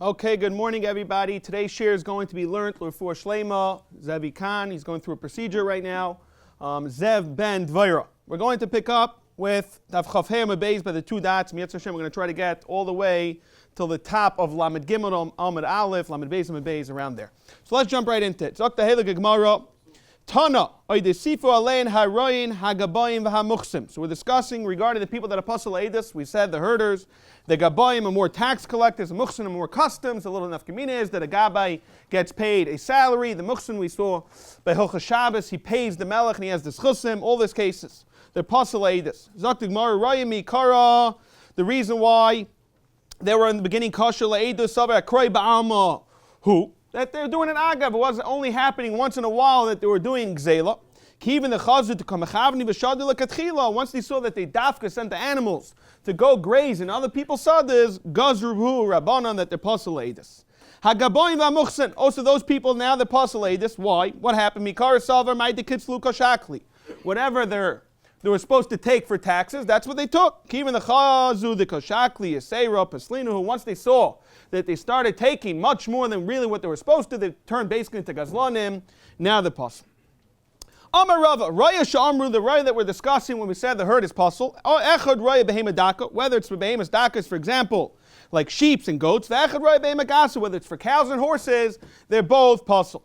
Okay, good morning, everybody. Today's shiur is going to be learned for Shlema, Zevi Khan. He's going through a procedure right now. Zev ben Dvaira. We're going to pick up with Daf Yomi Bais by the two dots. Mitzvah Hashem, we're going to try to get all the way till the top of Lamed Gimel, Amud Aleph, Lamed Beis, Amud Beis, around there. So let's jump right into it. Zok the Heilige Gemara. Tana, oidesifu alein haroyin hagabayim v'hamuchsim. So we're discussing regarding the people that apostle Eidus. We said the herders, the gabayim are more tax collectors, the muchsim are more customs. The little nafkamina is that a gabay gets paid a salary. The muchsim we saw by Hilchas Shabbos, he pays the melech and he has the schusim. All these cases, the apostle Eidus. Zok the Gemara royim mikara. The reason why they were in the beginning kosher le'edus savar akroi ba'alma. Who? That they're doing an agav. It wasn't only happening once in a while that they were doing gzela. Even the chazir to come once they saw that they dafka sent the animals to go graze in other people's sadis, gazruhu rabbanon that they're pasul eidus. Hagaboim v'amuchsen. Also those people now they're pasul eidus. Why? What happened? Mikar salver ma'id kitzlu koshakli. Whatever they were supposed to take for taxes, that's what they took. Even the chazu, the koshakli, yisera, paslinu, who once they saw that they started taking much more than really what they were supposed to, they turned basically into gazlanim. Now the pasul. Amar Rava, Raya Sha'amru, the Raya that we're discussing when we said the herd is pasul. Echad Raya Behema Daka, whether it's for Behemas Dakas, for example, like sheep and goats. Echad Raya Behema Gasa, whether it's for cows and horses, they're both pasul.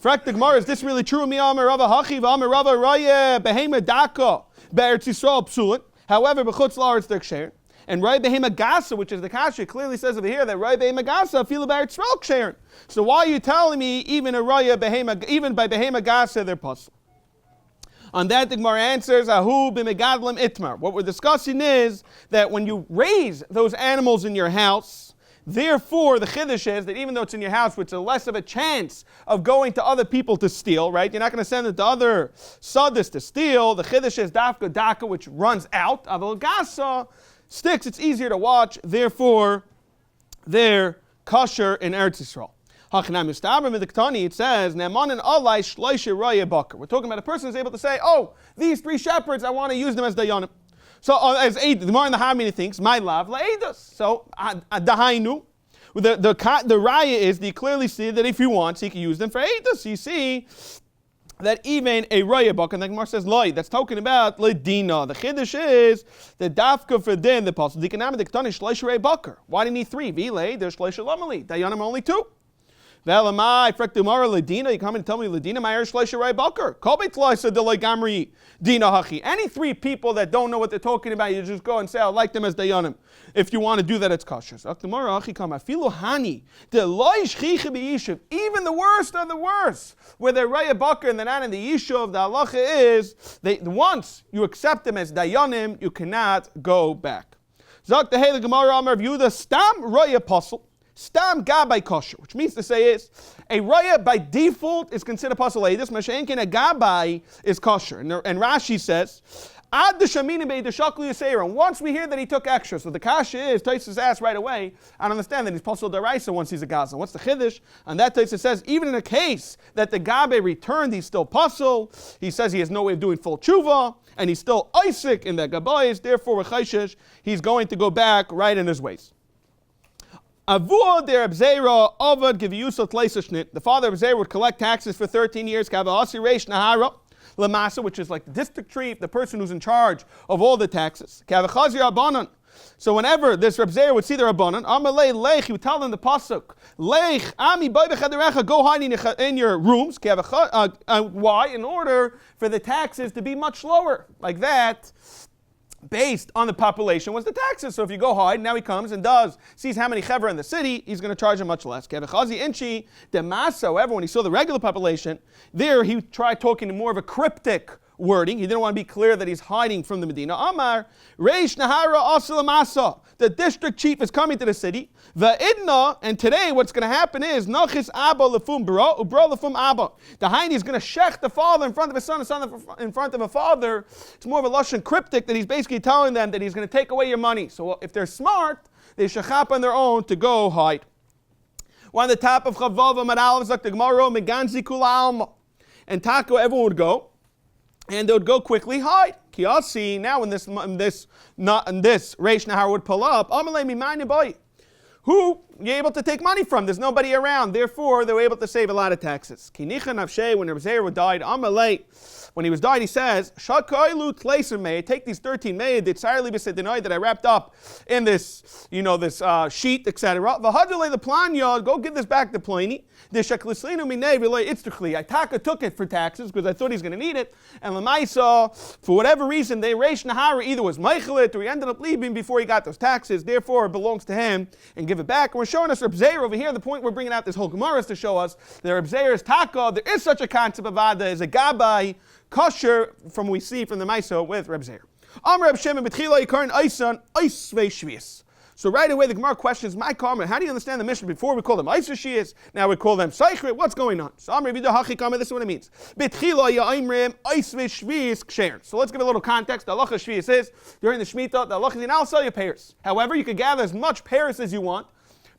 Frak the Gemara, is this really true? Mi Amar Rava Hachiv, Amar Rava Raya Behema Daka, Be'eretz Yisrael Psulit. However, B'chutz La'aretz they're ksher. And Raya Behema Gasa, which is the kasha, clearly says over here that Raya Behema Gasa feel about Yisrael ksher. So why are you telling me even a Raya Behema, even by Behema Gasa they're pasul? On that, the Gemara answers, Ahu b'megadlim itmar. What we're discussing is that when you raise those animals in your house, therefore the chiddush is that even though it's in your house, which is less of a chance of going to other people to steal, right? You're not going to send it to other sadis to steal. The chiddush is dafka daka, which runs out. Aval gasa, sticks, it's easier to watch. Therefore, they're kosher in Eretz Yisrael. It says, we're talking about a person who's able to say, oh, these three shepherds, I want to use them as dayanim. So, as the Gemara in the Hamini thinks, my love, la'edus. So, dahainu, the raya is, you clearly see that if he wants, he can use them for edus. You see that even a raya book, and the Gemara says, loy, that's talking about ledina. The chiddush is the dafka for din, the apostle. Why do you need three? V'lei, there's shleisha lamali. Dayanim are only two. Ve'elamai, frek dumara ledina. You come and tell me ledina, my irish shleisha rei baker. Kol beit loisa delay gamri dina hachi. Any three people that don't know what they're talking about, you just go and say, I like them as dayanim. If you want to do that, it's kosher. So dumara hachi kama filu hani de loy shchicha b'yishuv. Even the worst of the worst, where they're rei baker and they're not in the yishuv, the halacha is once you accept them as dayanim, you cannot go back. Zok the Heilige Gemara Amar Yehuda stam rei pasul. Stam gabay kosher, which means to say is a raya by default is considered pasul eidus. Mashenkin a gabay is kosher, and Rashi says ad deshamina bei deshakli yisera. Once we hear that he took extra, so the kasha is Taisus asks right away. I don't understand that he's pasul deraisa once he's a gaza. What's the chiddush? And that Taisus says even in a case that the gabay returned, he's still pasul. He says he has no way of doing full tshuva, and he's still Isaac in the gabayis. Therefore, he's going to go back right in his ways. Avur der Abzera Ovad Giviyusot Leisashnit. The father of Abzera would collect taxes for 13 years. Kavasi Reish Nahara Lamasa, which is like the district chief, the person who's in charge of all the taxes. Kavachazi Rabbanon. So whenever this Reb Zera would see the Rabbanon, Amalei Lech, he would tell them the pasuk, Lech Ami Baibechaderecha, go hide in your rooms. Why? In order for the taxes to be much lower, like that. Based on the population was the taxes. So if you go hide, now he comes and sees how many chevra in the city, he's going to charge him much less. However, when he saw the regular population, there he tried talking in more of a cryptic wording. He didn't want to be clear that he's hiding from the Medina. Amar, Reish Nahara Asalamasa. The district chief is coming to the city. Va'idna, and today what's going to happen is Nachis Abba Lefum Bra, Ubra Lefum Abba. The Haini is going to shech the father in front of his son, the son in front of a father. It's more of a Lashon cryptic that he's basically telling them that he's going to take away your money. So if they're smart, they shechap on their own to go hide. We're on the top of Chavav Amar Aleph, Zak the Gemara, Meganzi Kula Alma. And Taco, everyone would go. And they would go quickly hide. Kiasi, now in this Reish Nahar would pull up, Amalei Mimani Boy. Who you're able to take money from. There's nobody around. Therefore, they were able to save a lot of taxes. When Reb Zera died, when he was died, he says, take these 13 mei that I wrapped up in this, this sheet, etc. Go give this back to Pliny. I took it for taxes because I thought he's going to need it. And Lamaisa, for whatever reason, they Reish Nahara either was Meichelit or he ended up leaving before he got those taxes. Therefore, it belongs to him and give it back. And we're showing us Reb Zera over here. The point we're bringing out this whole Gemara is to show us that Reb Zera's taka, there is such a concept of Ada as a Gabai kosher from we see from the Maisa with Reb Zera. Reb Shimon B'tchila Yikarin Eisan Eisvei Shvius. So right away the Gemara questions, my comment, how do you understand the Mishnah? Before we call them Eisvei Shvius, now we call them Seichrit. What's going on? So this is what it means. B'tchila Ya'imrim Eisvei Shvius Ksherin. So let's give a little context. The halacha Shvius is, during the Shemitah, the halacha is, I'll sell you pears. However, you can gather as much pears as you want.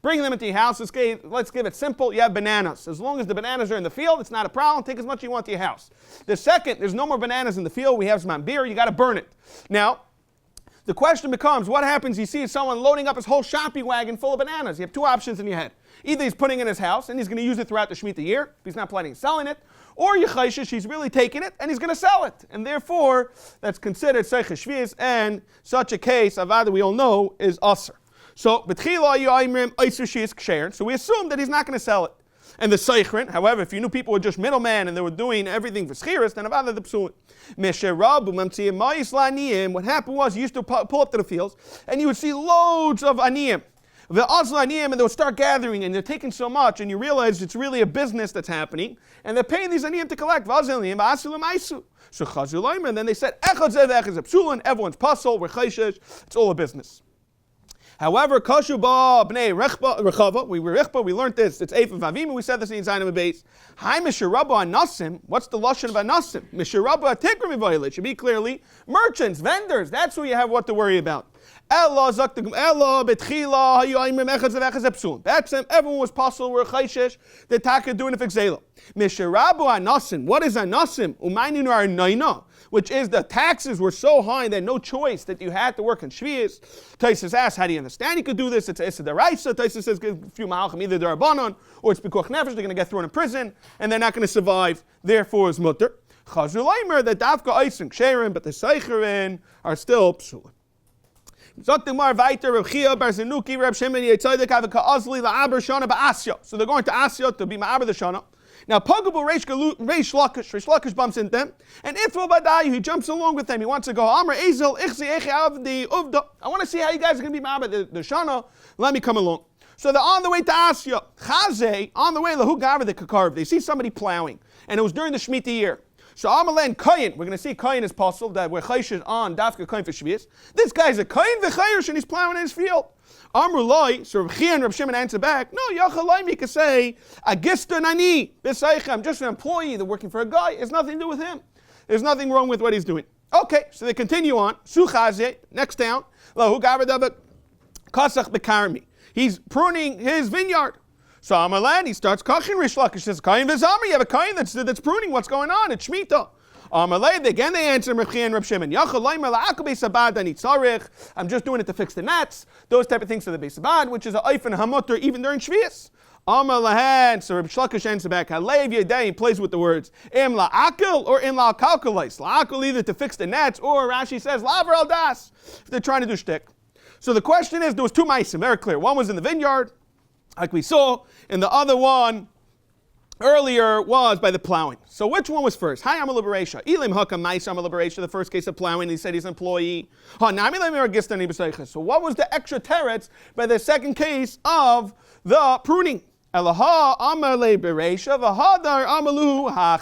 Bring them into your house. Let's give it simple. You have bananas. As long as the bananas are in the field, it's not a problem. Take as much as you want to your house. The second, there's no more bananas in the field. We have some beer. You got to burn it. Now, the question becomes, what happens? You see someone loading up his whole shopping wagon full of bananas. You have two options in your head. Either he's putting it in his house and he's going to use it throughout the Shemitah year if he's not planning on selling it, or Yechayshish, he's really taking it and he's going to sell it. And therefore, that's considered Seichel Shvius, and such a case, Avada, we all know, is Aser. So we assume that he's not going to sell it. And the Seichrin, however, if you knew people were just middlemen and they were doing everything for Schiris, then Avada the Psulim. What happened was, you used to pull up to the fields and you would see loads of aniyim. The Azla aniyim, and they would start gathering and they're taking so much, and you realize it's really a business that's happening, and they're paying these aniyim to collect. So and then they said, everyone's puzzle, it's all a business. However, Kashuba b'nei Rechava, we learned this. It's Eif and Vavim, we said this in Zayin Beis. Hi, Mishirabu Anasim. What's the lashon of Anasim? Mishirabu Atikrim Vayil. It should be clearly merchants, vendors. That's who you have what to worry about. Everyone was possible. We're chayshish. The taka doing it for Xela. Mishirabu Anasim. What is Anasim? Umayninu are naina, which is the taxes were so high that no choice, that you had to work in Shvius. Taisus asks, how do you understand you could do this? It's Issa Deraisa. Taisus says, a few Malachim, either Darabanan, or it's Pekuach Nefesh, they're going to get thrown in prison, and they're not going to survive, therefore it's Mutter. Chazulaimer, that Dafka Eising Ksherim, but the Seicherin are still Psulim. So they're going to Asya to be Ma'aber the Shana. Now, Pagabu Reish Lakish bumps into them, and Ithval Badayu, he jumps along with them. He wants to go, Amr Ezel, Ichzi Eche Avdi Uvda. I want to see how you guys are going to be Ma'aber the Shana. Let me come along. So they're on the way to Asya. Chazeh, on the way, Lahu Gavar the Kakarv. They see somebody plowing, and it was during the Shemitah year. So Amalan Kayin, we're going to see Kayin is possible, that we're Chayshish on Dafka Kayin for Shvius. This guy's a Kayin v'Chayish, and he's plowing in his field. Amrulai, so Reb Chia and Reb Shimon answer back, no, Yachalai, you can say, Agista Nani, B'Seicha, I'm just an employee, they're working for a guy, it's nothing to do with him. There's nothing wrong with what he's doing. Okay, so they continue on. Suchazeh, next down, Lahu Gavadabak, Kasach Bekarmi. He's pruning his vineyard. So Amalan, he starts kachin Rish Lakish, says, Kayin v'Zamar, you have a Kayin that's pruning, what's going on? It's Shemitah. Again they answer Reb Chia and Reb Shimon. I'm just doing it to fix the nets. Those type of things for the Beis Abad, which is a eif and hamutter even during Shvius. So Reb Shlakish answers back. Halev Yedei, he plays with the words im la'akil or im la'kalkulais. La'akil either to fix the nets, or Rashi says laver al das if they're trying to do shtick. So the question is, there was two maisim, very clear. One was in the vineyard, like we saw, and the other one earlier was by the plowing. So which one was first? Hi, I'm a liberation. Elim hakam ma'is, I'm a liberation. The first case of plowing, he said he's an employee. So what was the extra teretz by the second case of the pruning? It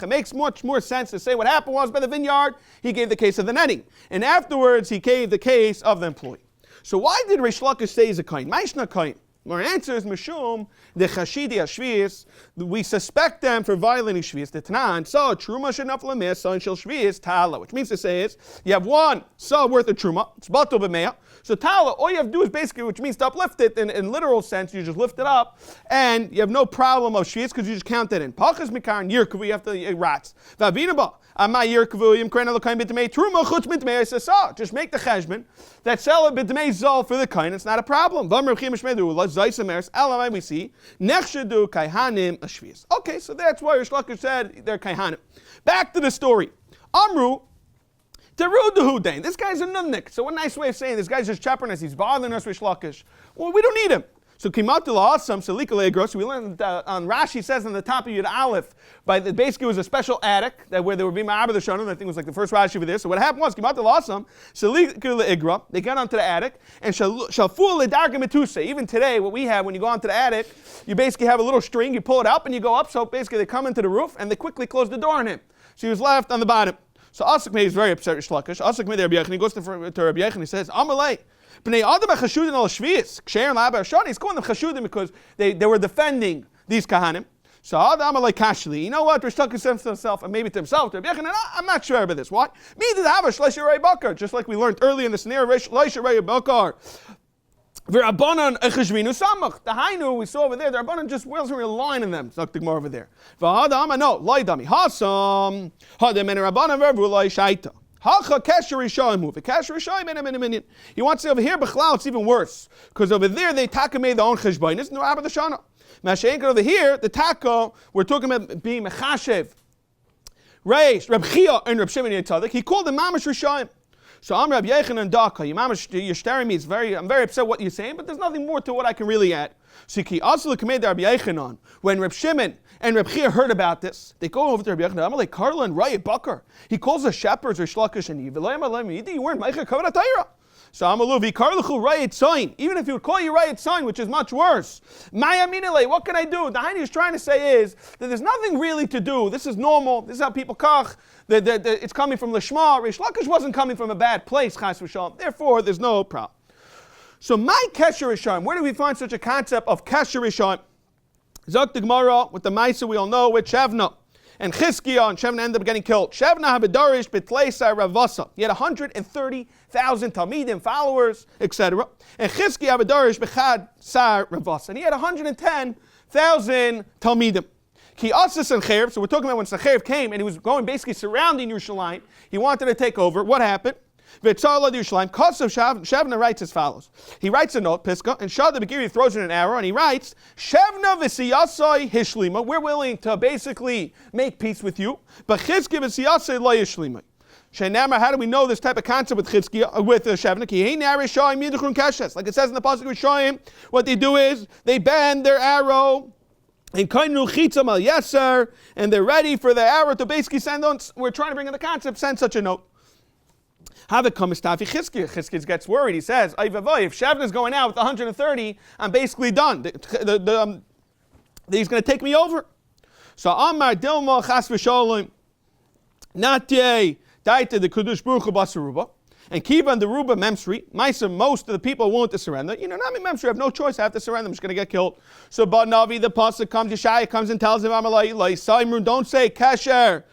makes much more sense to say what happened was by the vineyard, he gave the case of the netting. And afterwards, he gave the case of the employee. So why did Rish Lakish say he's a kain? Ma'ishna kain. Our answer is Mishum, the Chashidi Shvius, we suspect them for violating Shvius. The Tanan, so Truma Shenaf Lamis, so Shil Shvius, Tala, which means to say is, you have one saw worth of Truma, it's Bato B'meya. So Tala, all you have to do is basically, which means to uplift it in literal sense, you just lift it up, and you have no problem of Shvius because you just count it in. Pachas Mikar and Yirkavu, you have to rats. Vavinaba, Amay Yirkavu, Yim Kren Elokaim B'Dmei, Truma Chutz B'Dmei, I says, just make the cheshbon, that sell it B'Dmei Zol for the kain, it's not a problem. Zaysameres, Elamai we see, Nechshadu Kaihanim Ashvias. Okay, so that's why Rish Lakish said they're Kaihanim. Back to the story. Amru, Teru Dehudain. This guy's a nunnik. So a nice way of saying this guy's just chappering us. He's bothering us, Rish Lakish. Well, we don't need him. So Kimatul Asam, Salika Legros. We learned on Rashi says on the top of Yud Aleph, basically it was a special attic where there would be Ma'abed the Shonim. I think it was like the first Rashi over there. So what happened was Kimatul Asam, Salika Leigra. They got onto the attic and Shalful Ledarga Metusa. Even today, what we have when you go onto the attic, you basically have a little string. You pull it up and you go up. So basically they come into the roof and they quickly close the door on him. So he was left on the bottom. So Asik Mei is very upset. Rish Lakish. Asik Mei Rabbi Yechon. He goes to Rabbi Yechon. He says, Amalei. Bnei Adam Chashudim al Shvius. Ksher and Labar Shani. He's calling them Chashudim because they were defending these Kahanim. So Adam Amalei Kashli. You know what? Rish Lakish says to himself, and maybe to himself, to Rabbi Yechon, I'm not sure about this. What? Me did have a Shleisharei Bakar. Just like we learned earlier in the scenario, Shleisharei Bakar. V'Rabbanan Echashvinu Samach. The Hainu we saw over there, the Rabbanan just wasn't relying on them. It's more over there. V'Hadam, no, Laidami. Hasam. Hadam and Rabbanan Vervulai Shaita. Hacha Kesher Rishayim move. Kesher Rishayim in a minute. He wants to say over here, Bechlau, it's even worse. Because over there, they taka made their own cheshbainis, no Abba the Shana. Masechet over here, the taka, we're talking about being Mechashev. Reish, Reb Chia and Reb Shimon Yitzadik, he called them Mamash Rishayim. So I'm Reb Yechon and Daka. You're staring me. I'm very upset what you're saying, but there's nothing more to what I can really add. So he also made Reb Yechon on. When Reb Shimon and Reb Chia heard about this, they go over to Reb Yechon. I'm like Karla and Raya Bakar. He calls the shepherds Rish Lakish and you weren't Meicha Kavanah Taira. So I'm a Luvi Karluchu Rayat Sign. Even if he would call you Rayat Sign, which is much worse. Maya Minile, what can I do? The Haini is trying to say is that there's nothing really to do. This is normal. This is how people kach. It's coming from Lishma. Rish Lakish wasn't coming from a bad place, Chas v'Shalom. Therefore, there's no problem. So my Kesher Rishayim, where do we find such a concept of Kesher Rishayim? Zok the Gemara, with the Maisa we all know, with Shevna. And Chizkiah and Shevna ended up getting killed. Shevna habedarish betleisai ravasa. He had 130,000 talmidim, followers, etc. And Chizkiah habedarish bechad sar ravasa. And he had 110,000 talmidim. Ki asa Sanhedrin. So we're talking about when Sanhedrin came and he was going basically surrounding Yerushalayim. He wanted to take over. What happened? V'tzala Yerushalayim. Kosav Shevna writes as follows. He writes a note, Piska, and Shad the Begiri throws in an arrow, and he writes, Shevna v'siyasai hishlima. We're willing to basically make peace with you, but Chizkiah v'siyasai lo hishlima. Scheiner, how do we know this type of concept with Chizkiah, with Shevna? Ki hein nari shoyim yiduchun keshes. Like it says in the pasuk with Shoyim, what they do is they bend their arrow. And they're ready for the arrow to basically send on. We're trying to bring in the concept, send such a note. Have it come Tafi Chizkiah. Chizkiah gets worried. He says, if Shevna is going out with 130, I'm basically done. He's going to take me over. So Amar Dilma Chas V'Sholem Natye Daita the Kudush Baruch Hu Basaruba. And Kiva and the Ruba Memsri, most of the people are willing to surrender. Nami Memsri have no choice. I have to surrender. I'm just going to get killed. So Bad Navi, the pasuk comes, Yeshaya comes and tells him, don't say Kesher.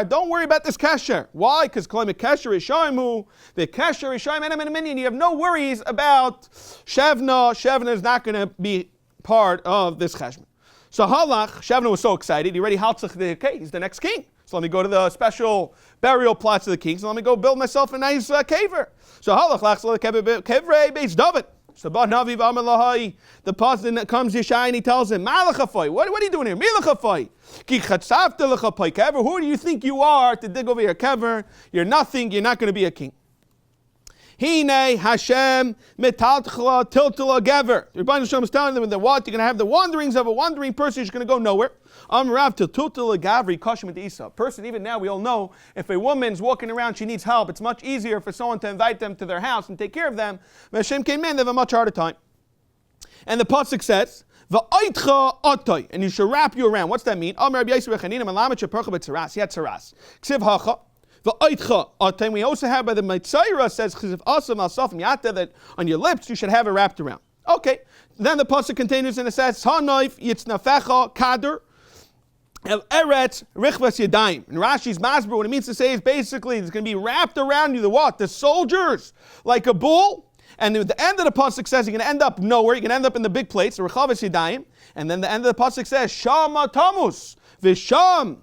Don't worry about this Kesher. Why? Because Kesher is Shaimu. The Kesher is Shaimu. You have no worries about Shevna. Shevna is not going to be part of this Cheshbon. So Halach, Shevna was so excited. He already haltzach the king. He's the next king. So let me go to the special burial plots of the kings, and let me go build myself a nice caver. So halach lachs kevrei beis David. So ba navi v'amalahai, the person that comes Yeshai and he tells him, Malachafai, what are you doing here? Milachafai. Ki chatzavta lechapai kever. Who do you think you are to dig over your kever? You're nothing. You're not going to be a king. Hine Hashem metaltchla tiltula gever. The Rebbeinu Shalom is telling them that what? You're going to have the wanderings of a wandering person who's going to go nowhere. Amrav tiltula gavri kashim et isa. Person, even now we all know, if a woman's walking around, she needs help. It's much easier for someone to invite them to their house and take care of them. But Hashem came in, they have a much harder time. And the pasuk says, V'aitcha atay, and you should wrap you around. What's that mean? Amar Rabbi Yisrael Chanina malamet shepercha b'tzaras. He had tzaras. Ksiv hacha. We also have by the Mitzayra says that on your lips you should have it wrapped around. Okay. Then the pasuk continues and it says Hanaif Yitznafecha Kader El Eretz Richvas Yadayim. And Rashi's Masber, what it means to say is basically it's going to be wrapped around you. The what? The soldiers, like a bull. And the end of the pasuk says you're going to end up nowhere. You're going to end up in the big place, the Rechavas Yadayim. And then the end of the pasuk says Shama Tamus Visham.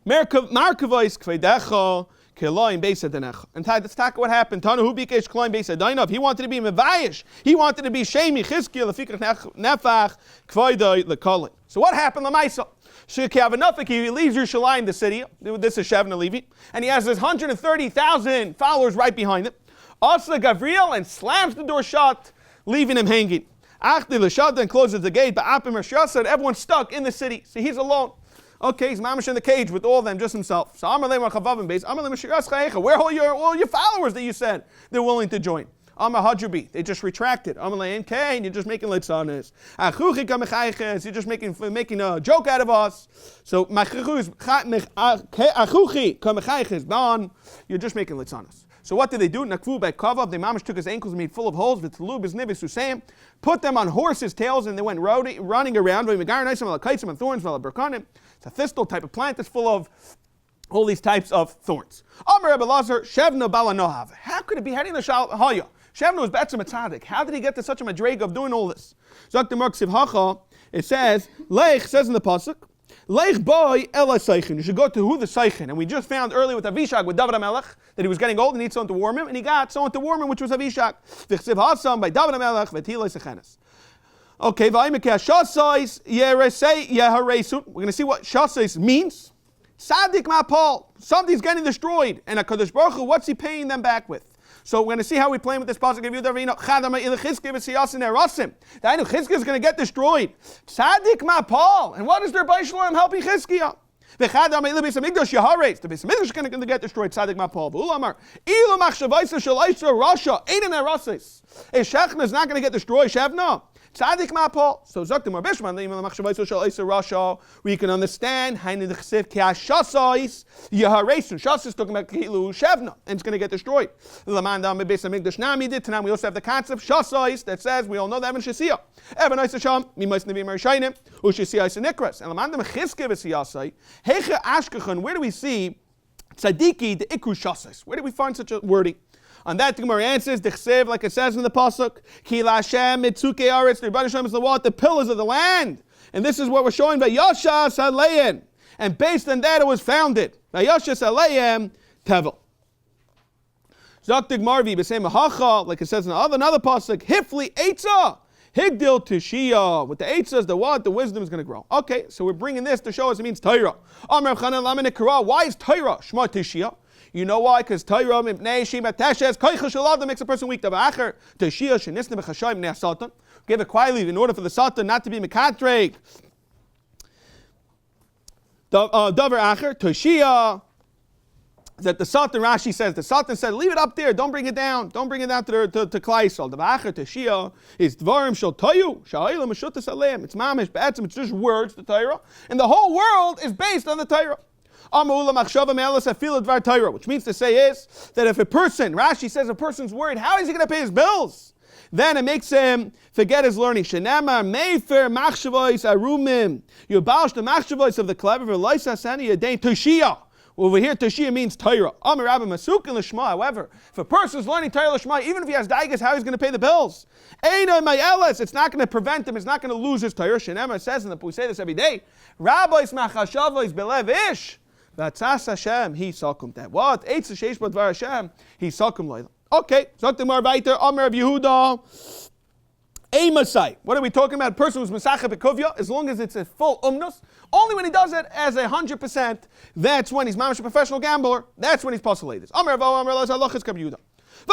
Markavais kvedecha Keloim Beis Adenech. And that's what happened. Tanu hu bikesh Keloim Beis Adenech. He wanted to be Mevayish. He wanted to be Shemi Chizkiah Lefikach Nefach Kvaydai Lekolin. So what happened? Lamaisa. Shekavanafik, he leaves Yerushalayim, the city. This is Shevna Levi, and he has his 130,000 followers right behind him. Asa Gavriel and slams the door shut, leaving him hanging. Achli Lashad then closes the gate, but Apim Rashasa, and everyone's stuck in the city. So he's alone. Okay, he's mamish in the cage with all of them, just himself. So Amar Leimar Chavavim Beis, Amar Leimar Shiras Chayecha. Where are all your followers that you said they're willing to join? Amar Hajubi, they just retracted. Amar Lein Kain, you're just making litzanes. Achuchi Kamechayches, you're just making a joke out of us. So Achuchi Kamechayches Ban, you're just making litzanes. So what did they do? Nakvu by Kavav, they mamish took his ankles and made full of holes, with Tlu Biznivis Hussein, put them on horses' tails, and they went running around. It's a thistle type of plant that's full of all these types of thorns. Amar Rebbe Lazar, Shevna Balanohav. How could it be? How did the Haya? Shevna was Betzim Tzaddik. How did he get to such a madrega of doing all this? Zakta Merksiv Hacha, it says, Leich says in the pasuk, Leich boy Ela Seichin. You should go to who the Seichin. And we just found earlier with Avishag, with David HaMelech, that he was getting old and needed someone to warm him, and he got someone to warm him, which was Avishag. V'chsiv Hasam by David HaMelech, V'tilei Sechenes. Okay, V'ayimekeh Shasais Yeresei Yeharesu. We're going to see what Shasais means. Sadik Ma'apal. Something's getting destroyed. And HaKadosh Baruch Hu, what's he paying them back with? So we're going to see how we play with this pasuk. The Chizkiah is going to get destroyed. Tzadik Ma'apal. And what is their Bais Shalom helping Chizkiah? The Bais Medrash is going to get destroyed. Tzadik Ma'apal. A Shechna is not going to get destroyed. Shevna. Tzadik Ma'apal. So Zaktim Arbishman, we can understand Shas is talking about Kilu Shevna, and it's going to get destroyed. We also have the concept Shasais that says we all know that Evan Shasiya. Evan Isham, Mimais Nevi Mershainim, Ushasiya Nikras. And Lamandam Chiske Vesiyasai, Hecha Ashkechan, where do we see Tzadiki the Iku Shasais? Where do we find such a wording? On that, the Gemara answers, Dechsev, like it says in the pasuk, Ki Lashem Mitzuke Aretz, the Rebbeinu Shem is the what? The pillars of the land. And this is what we're showing by Yashas Aleim. And based on that, it was founded. By Yashas Aleim Tevel. Zaktig Marvi, B'Sem Hacha, like it says in another pasuk, Hifli Eitzah, Higdil Tishia. With the Eitzah is the what? The wisdom is going to grow. Okay, so we're bringing this to show us it means Torah. Amar Chanan Lamin Kara. Why is Torah Shema Tishia? You know why? Because Torah Mipnei Shema Teshes Koicha Shalada makes a person weak. Davacher Tishia Shenisne B'Chashayim Neh Satan. Give it quietly in order for the Satan not to be Mekatreg. Davar Acher Tishia. That the Satan, Rashi says, the Satan said, leave it up there, don't bring it down. Don't bring it down to Klai Yisrael. Davacher Tishia is Dvarim Shal Toyu, Sha'ayla Meshutas Aleim. It's mamish, ba'atzim, it's just words, the Torah. And the whole world is based on the Torah. Which means to say is that if a person, Rashi says a person's worried, how is he going to pay his bills? Then it makes him forget his learning. Shenamar mefer machshavois arumim. You abolish the machshavois of the clever. V'loisasani yadain Toshia. Over here, Toshia means Torah. Amar Rabbi Masukin Lishma. However, if a person's learning Torah Lishma, even if he has daigas, how he's going to pay the bills? Eino Mayelis. It's not going to prevent him. It's not going to lose his Torah. Shenamar says, and we say this every day. Rabbis machashavois belev ish. Vatzas Hashem, he sakum that. What? Eitz sheish b'dvar Hashem, he sakum leila. Okay, Zaktim Arbaiter, Amar of Yehuda, a Masai. What are we talking about? A person who's Masechet B'Kuvya, as long as it's a full umnus, only when he does it as 100%, that's when he's mamish a professional gambler, that's when he's postulated. Amar of Amar Laz Halachas Kab Yehuda.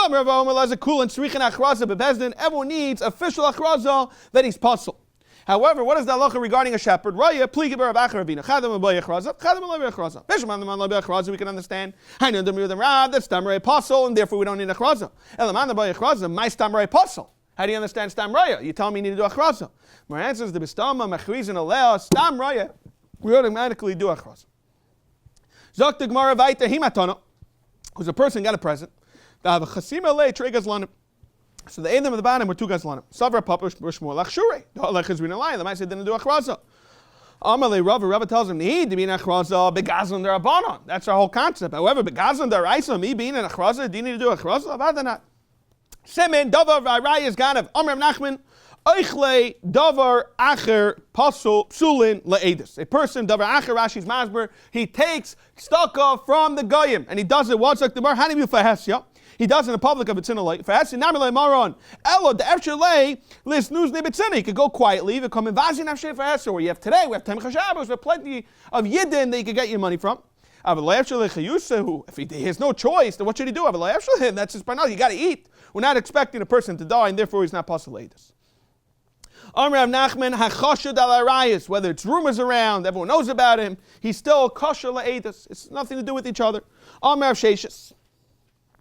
Amar of Amar Laz Kul and Tzrichin Achraza Bebezdin, everyone needs official Achraza that he's puzzled. However, what is the halacha regarding a shepherd? Raya, pligibar of acharabina. Chadam abayach raza. Chadam alayach raza. Bishman alayach raza. We can understand. Hainu demir dem rad. That's stamrei apostle, and therefore we don't need a chraza. Elaman abayach raza. My stamrei apostle. How do you understand stamraya? You tell me you need to do a chraza. My answer is the bistama machrizin aleh stamraya. We automatically do a chraza. Zok the Gemara vayta himatana, who's a person got a present. The chasima lei tregas lanim. So the Adam of the bottom were two guys lanim. Savra Papa Shmuel Lach Shure. Like is we not lying. The Maaseh didn't do achraza. Amalei Rava tells him need to be an achraza begazon derabanan. That's our whole concept. However, begazon deraisa, me being an achraza, do you need to do achraza? About that not. Semen Dava Rayas Ganav Amr Nachman Eichle davar acher pasul psulin le'edus. A person, davar acher, Rashi's masber, he takes staka from the goyim, and he does it. What's like the bar? Hanim yufahesya. He does it in the public of Betzina light. Fahesya namilei maron. Elo the efshalei list news ne Betzina. He could go quietly. He could come in vazin afshe fahesya. Where you have today, we have Temcha Shabbos. We have plenty of yidden that you could get your money from. If he has no choice, then what should he do? That's his parnal. You got to eat. We're not expecting a person to die, and therefore he's not pasul le'edus. Amr Rav Nachman hachashud al arayis. Whether it's rumors around, everyone knows about him, he's still kosher le'edus. It's nothing to do with each other. Amr Rav Sheshes.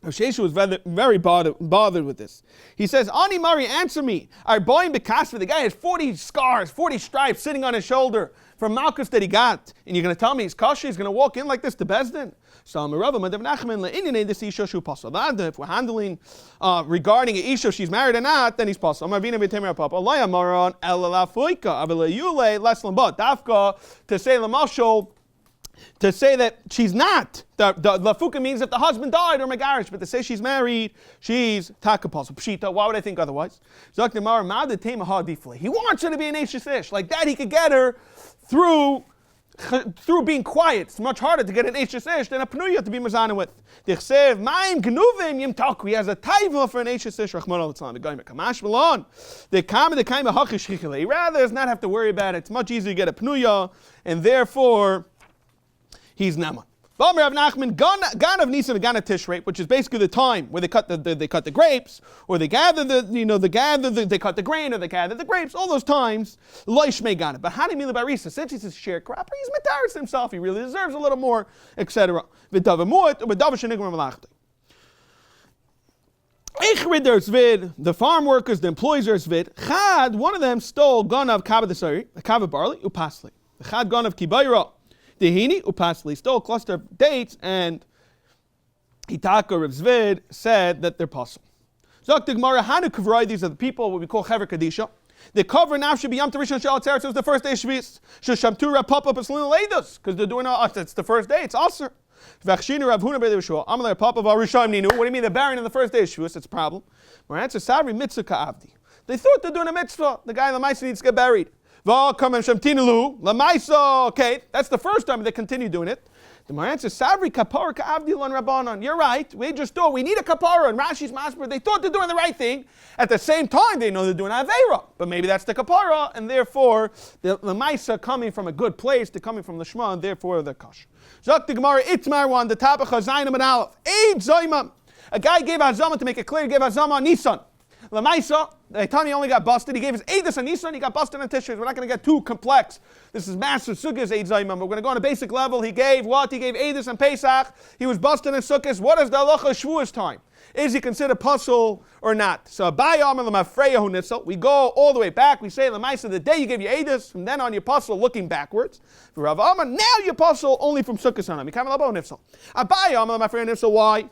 Rav Sheshes was very bothered with this. He says, Ani Mari, answer me. Our boy in Bekasva, the guy has 40 scars, 40 stripes sitting on his shoulder from Malchus that he got. And you're going to tell me he's kosher? He's going to walk in like this to Bezdin? So if we're handling regarding an isha, she's married or not, then he's pasul. To say that she's not. The lafuka means that the husband died or megarish, but to say she's married, she's taka pasul. Pshita, why would I think otherwise? He wants her to be an Eishes Ish. Like that, he could get her through being quiet. It's much harder to get an Eishes Ish than a pnuya to be mazana with. He has a taiva for an Eishes Ish. He rather does not have to worry about it. It's much easier to get a pnuya, and therefore he's naman. Rav Nachman, gan of Nisan, gan of Tishrei, which is basically the time where they cut the grapes, or they gather they cut the grain, or they gather the grapes. All those times, loishmei gan. But how do you mean the barisa? Since he's a sharecropper, he's metaris himself. He really deserves a little more, etc. The farm workers, the employees are zvid. Chad, one of them stole gan of kavah kavah barley, upasli. The chad gan of kibayra. Dehini upasli stole a cluster of dates, and Hitaka Rav Zvid said that they're pasul. Zok the Gemara, how do kavrai? These are the people what we call chaver kadisha. They cover nafshi b'yam tarishon shal tzeretz. It was the first day of Shvis. Sheshamtura pop up a slin leidus because they're doing it's the first day. It's aser. V'achshinu Rav Huna b'Rei Yeshua. Amalei pop up al Rishayim ninu. What do you mean they're burying on the first day of Shvis? It's a problem. My answer: Savri mitzvah ka'avdi. They thought they're doing a mitzvah. The guy in the Maisa needs to get buried. Okay, that's the first time they continue doing it. The my answer, Savri kapara ka'avdilon rabbanon. You're right. We just thought we need a kapara. And Rashi's masber, they thought they're doing the right thing. At the same time, they know they're doing aveira. But maybe that's the kapara, and therefore the Maisa coming from a good place, they're coming from the Shema, and therefore they're kosher. Zok the Gemara Itmar one the tapach hazaynam and aleph. Eid zaymam. A guy gave hazama to make it clear. He gave hazama on Nisan. Lamaisa, the time he only got busted, he gave his Eidus on Nisan, he got busted on Tishris. We're not going to get too complex. This is massive Sukkah's Eid Zaymam. We're going to go on a basic level. He gave what? He gave Eidus on Pesach. He was busted in Sukkahs. What is the halacha Shavuos time? Is he considered pasul or not? So we go all the way back. We say Lamaisa, the day you gave your Eidus, from then on you're pasul looking backwards. For Rav Amar, now you're pasul only from Sukkahs on him. Why?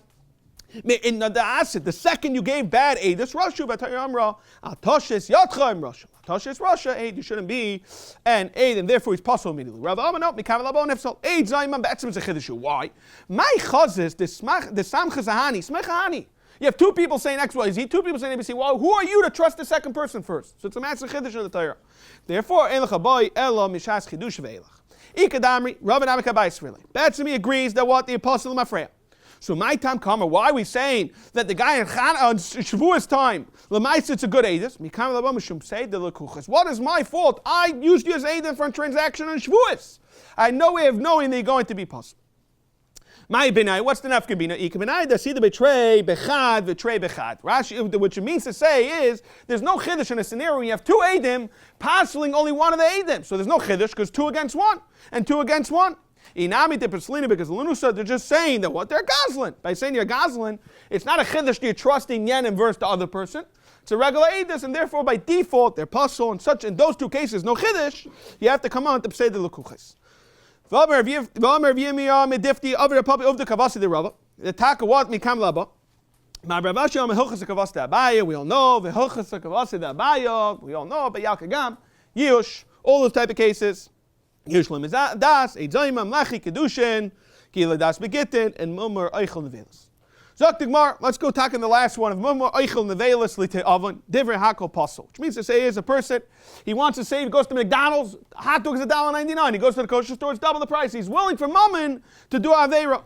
In the asset, the second you gave bad aid, this Rashu Batayamra, Atoshes Yatchaim Rasha. Atoshes Rasha aid, you shouldn't be an aid, and therefore he's pasul immediately. Rav Amano, Mikavalabon Nefsal, aid Zaimam Batsim is a Chidishu. Why? My chazes, the Samchazahani, Smechahani. You have two people saying X, Y, Z, two people saying ABC. Well, who are you to trust the second person first? So it's a massive Chidish in the Torah. Therefore, Elach Abai, Elo, Mishas Chidush Ve'elach. Ikadamri, Rav and Amika Bais really. Batsimi agrees that what the apostle Mafreya. So my time comer, why are we saying that the guy in Shavuos time, Lamaisa, it's a good Eidus? What is my fault? I used you as Eidus for a transaction on Shavuos. I had no way of knowing that you're going to be possible. My benai, what's the nafka bina? Ikabenai, the see the betray bechad, Rashi, which it means to say is there's no chiddush in a scenario when you have two Eidim parceling only one of the Eidim. So there's no chiddush because 2 against 1 and 2 against 1. Inami de Perslina, because Lunusa, they're just saying that what? They're Goslin. By saying you're Goslin, it's not a chiddush you're trusting yen and verse the other person. It's a regular Eidus, and therefore by default, they're pasul and such. In those two cases, no chiddush, you have to come on to say the Lukuchis. The taka what mikam laba. We all know, we all know, but Yakagam, Yush, all those type of cases. Yushlim is das, Eidzayim, Amlachi, Kedushin, Kila das Begitin, and Mumar Eichel Nevelis. Zok the Gemara, let's go talk in the last one of Mumma Eichel Nevelis Lite Oven, Divrei Hakol Pasul. Which means to say is a person, he wants to save, he goes to McDonald's, hot dog is $1.99. He goes to the kosher store, it's double the price. He's willing for Mammon to do Aveira.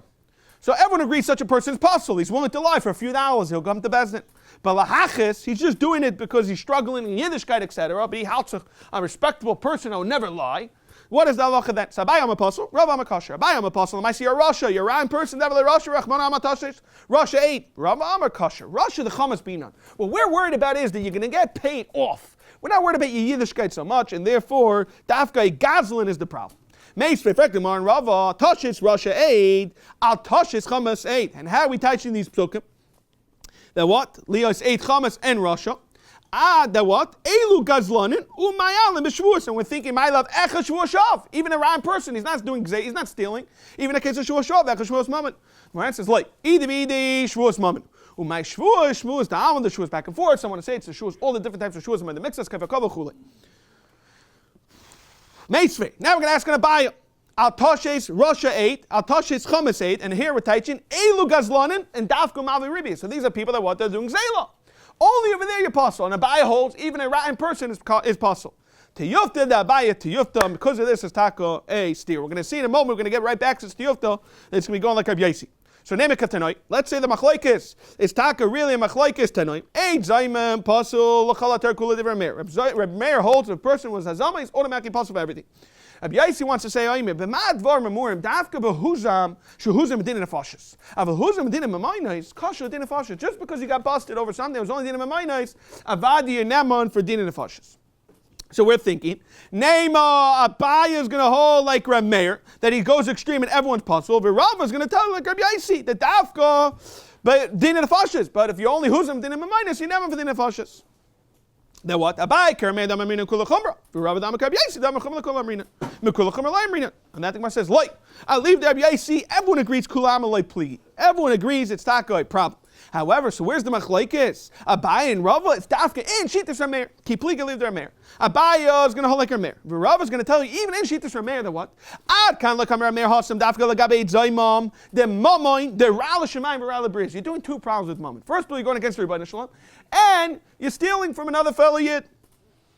So everyone agrees such a person is Pasul. He's willing to lie for a few hours, he'll come to Bezdin. But Lahachis, he's just doing it because he's struggling in Yiddishkeit, etc. But he helps a respectable person who will never lie. What is the halacha then? Sabai am apostle, Rav am a kosher. Abai am apostle. I see a Russia. You're a round person. Never Russia. Rachman am atashish. Russia 8. Rav am a kosher. Russia the chamas binan. What we're worried about is that you're going to get paid off. We're not worried about your Yiddishkeit so much, and therefore dafkai gazlin is the problem. Meis reflectimar and Rava tashish Russia 8. Al tashish chamas 8. And how are we teaching these psukim? That what? Leos 8 chamas and Russia. That what? Elu gazlanin umayalim b'shvuos, and we're thinking, my love, echa shvuoshav. Even a round person, he's not doing he's not stealing. Even a case of shvuoshav, echa shvuos moment. Right? Says like idi shvuos moment. Umay shvuos the almond the shvuos back and forth. Someone to say it's the shvuos, all the different types of shvuos in the mixes kavakava chule. Meisvei. Now we're going to ask an abaya. Al toshes Russia 8, al toshes chamas 8, and here we're teaching elu gazlanin and dafku mavi ribi. So these are people that what they're doing zayla. Only over there you're pasul. And Abaya holds even a rotten person is pasul. Tiyufta the Abaya tiyufta. Because of this is taka a steer. We're going to see in a moment. We're going to get right back to tiyufta. It's going to be going like Rabbi Yasi. So name it tonight. Let's say the machlokes is taka really a machlokes tonight. Ein zaymem pasul l'chalater kula divrei Meir. Rabbi Meir holds if a person was hazama, he's automatically pasul for everything. Rabbi Yasi wants to say, b'mad var memurim dafka b'huzam shehuzam din nefashis. Aval huzam din nemaynais kasher din nefashis. Just because he got busted over something, it was only din nemaynais. Avadi neman for din nefashis. So we're thinking, Neima Abaya is going to hold like Rabbi Meir, that he goes extreme and everyone's possible. But Rava is going to tell him like Rabbi Yasi, that dafka, but din nefashis. But if you only huzam din nemaynais, you never for din nefashis. Then what? Abai kermei dam amrina kula chumra. Rabbi dam Rabbi Yasi dam chumra kula amrina. Mikula chumra la amrina. And that thing says, like, I leave the Rabbi Yasi. Everyone agrees kula amalei pligi. Everyone agrees it's taka a problem. However, so where's the machlokes? Abai and Rava, it's dafka in shittas Rameir. Ki pliga leave the Rameir. Abai is going to hold like Rameir. Rava is going to tell you even in shittas Rameir that what? Ad kan lekam Rameir hasam dafka lagabe zaymam the mamoin the rala shemayim rala bris. You're doing two problems with mammon. First of all, you're going against everybody shalom, and you're stealing from another fellow yet.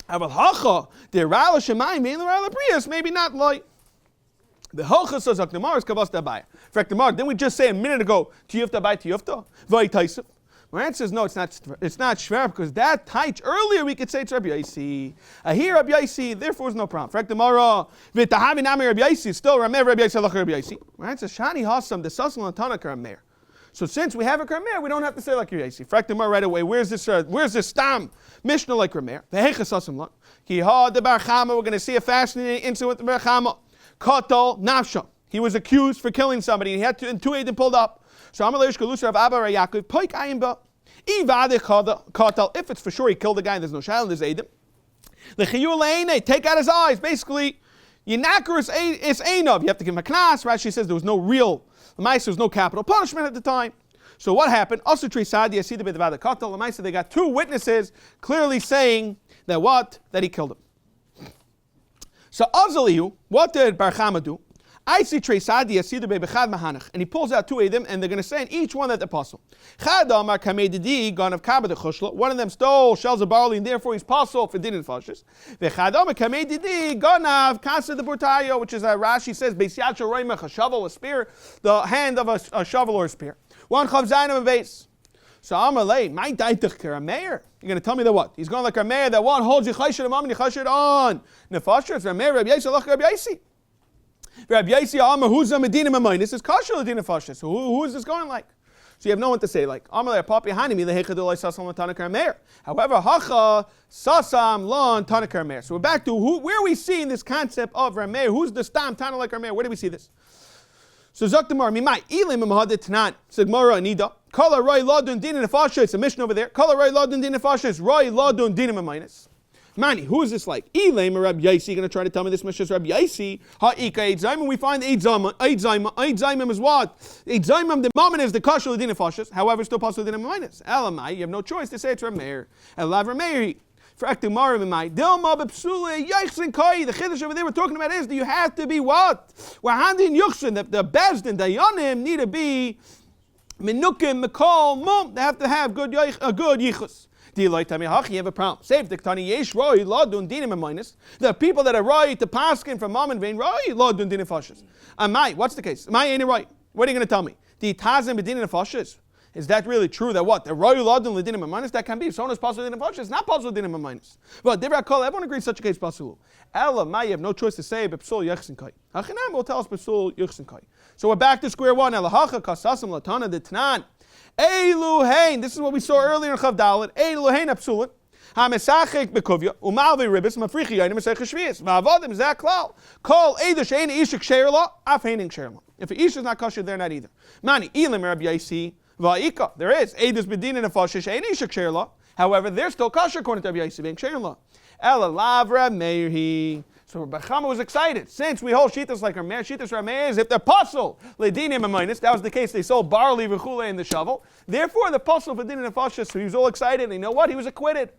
Aval hacha the rala shemayim the rala bris maybe not like. The Hocha says Aknemar is Kavas Dabaya. In fact, didn't we just say a minute ago, Tiyufta by Tiyufta? Vai Taisif. My answer is no, it's not Shver, because that Taich, earlier we could say it's Rabbi Yasi. Here Rabbi Yasi, therefore is no problem. In fact, the Mara, Vitahavi Nami Rabbi Yasi, still Rameir Rabbi Yasi, Lach Rabbi Yasi. My answer is Shani Hasam, the Sasal and Tanak Rameir. So since we have a Rameir, we don't have to say like Rabbi Yasi. In fact, the Mara right away, where's this Stam? Mishnah like Rameir. The Hecha Sasam Lach. Ki Ha de Bar Chama, we're going to see a fascinating incident with the Bar Chama. Katal Nafsha. He was accused for killing somebody. He had two Eidim pulled up. So Amalesh Galusar of Abba Yaakov, Poik Ayimba. Katal, if it's for sure he killed the guy and there's no child, there's Eidim. The Chiyur Le'ene, take out his eyes. Basically, Yinakur is Einov. You have to give him a knas. Rashi says there was no real, there was no capital punishment at the time. So what happened? Also, Trisadi, Asida Bedavada Katal, Lamaisa, they got two witnesses clearly saying that what? That he killed him. So Azalihu, what did Bar Chama do? I see Tresadi Yasidu Bechad Mahanach, and he pulls out two of them, and they're going to say in each one that the apostle. Chad Amar Kamedidi, gone of Kabbalah Chushla. One of them stole shells of barley, and therefore he's apostle for din and fashes. Vechad Amar Kamedidi, gone of Kasa de Burtayo, which is Rashi says Beisyacho Roimach, a shovel, a spear, the hand of a shovel or a spear. One Chav Zayin of a base. So Amalei, my daitach Rameir. You're going to tell me that what? He's going like Rameir that one holds Yichayshid Amam and Yichayshid on. Nefasher, it's Rameir, Rabbi Yasi, Lach Rabbi Yasi. Rabbi Yasi, Amar, who's a Medina Mamay? This is Kasher Ladina Fasher. So who is this going like? So you have no one to say like, Amalei, Papi Hanimi, the Hechadulai Sasam Latanak Rameir. However, Hacha, Sasam, Lan, Tanak Rameir. So we're back to where are we seeing this concept of Rameir? Who's the Stam, Tana like Rameir? Where do we see this? So Zaktamar, Mimai, Elim, Mahad, Tanan, Sigmara, Anida. Kala Roy Ladun Din Nefasha, it's a mission over there. Kala Roy Ladun Din Nefasha, it's Roy Ladun Din Minus. Mani, who is this like? Elaim or Rabbi Yasi, going to try to tell me this mission is Rabbi Yasi. Ha'ika Eid Zaimim, we find Eid Zaimim is what? Eid Zaimim, the moment is the Kashal Din Nefashas, however, still possible Din Minus. Elamai, you have no choice to say it's Rameir. Elav Rameir. For Aktimar Mimai. Dilma Bepsule, Yachsin Kai. The Chiddush over there we're talking about is that you have to be what? We're handing Yuchsin, the Bezdin, the Yanim need to be Menukim, Mekal, Mum. They have to have good yichus. Do you like to me? You have a problem. Save the Tani Yesh Roy Ladun Dinim minus. The people that are right to paskin from Mom and Vein Roy Ladun Dinim Fashis. And what's the case? Ain't it right? What are you going to tell me? The Tazim Bedinim Fashis. Is that really true that what? The Roy Ladun Ledinim minus? That can be. If someone is possible Dinim Fashis, it's not possible Dinim minus. But Divra Kol, everyone agrees such a case possible. Ella, you have no choice to say Bepsul Yechsin Kai. Hachinam will tell us Bepsul Yechsin Kai. So we're back to square one. Ella Hacha Kasasim Latana de Tnan. Eiluhain, this is what we saw earlier in Chav Dalet. Eiluhain apsulit. HaMesachek bekuvya umalvi ribis mafrichi yanim mesech shvius. Va'avadim zeh klal. Kol eidush ein ishik sheirla af heining sheirla. If an ish is not kosher, they're not either. Mani ilim Rabbi Yaisi va'ika. There is eidush bedinin nefashish ein ishik sheirla. However, they're still kosher according to Rabbi Yaisi being sheirla. Ela lavra meirhi. So Rabbi Chama was excited. Since we hold shitas like our Meir, shitas Rameh is if they're puzzle, ledinim minus. That was the case. They sold barley v'chule in the shovel. Therefore, the puzzle for dinim nefashis. So he was all excited. And you know what? He was acquitted.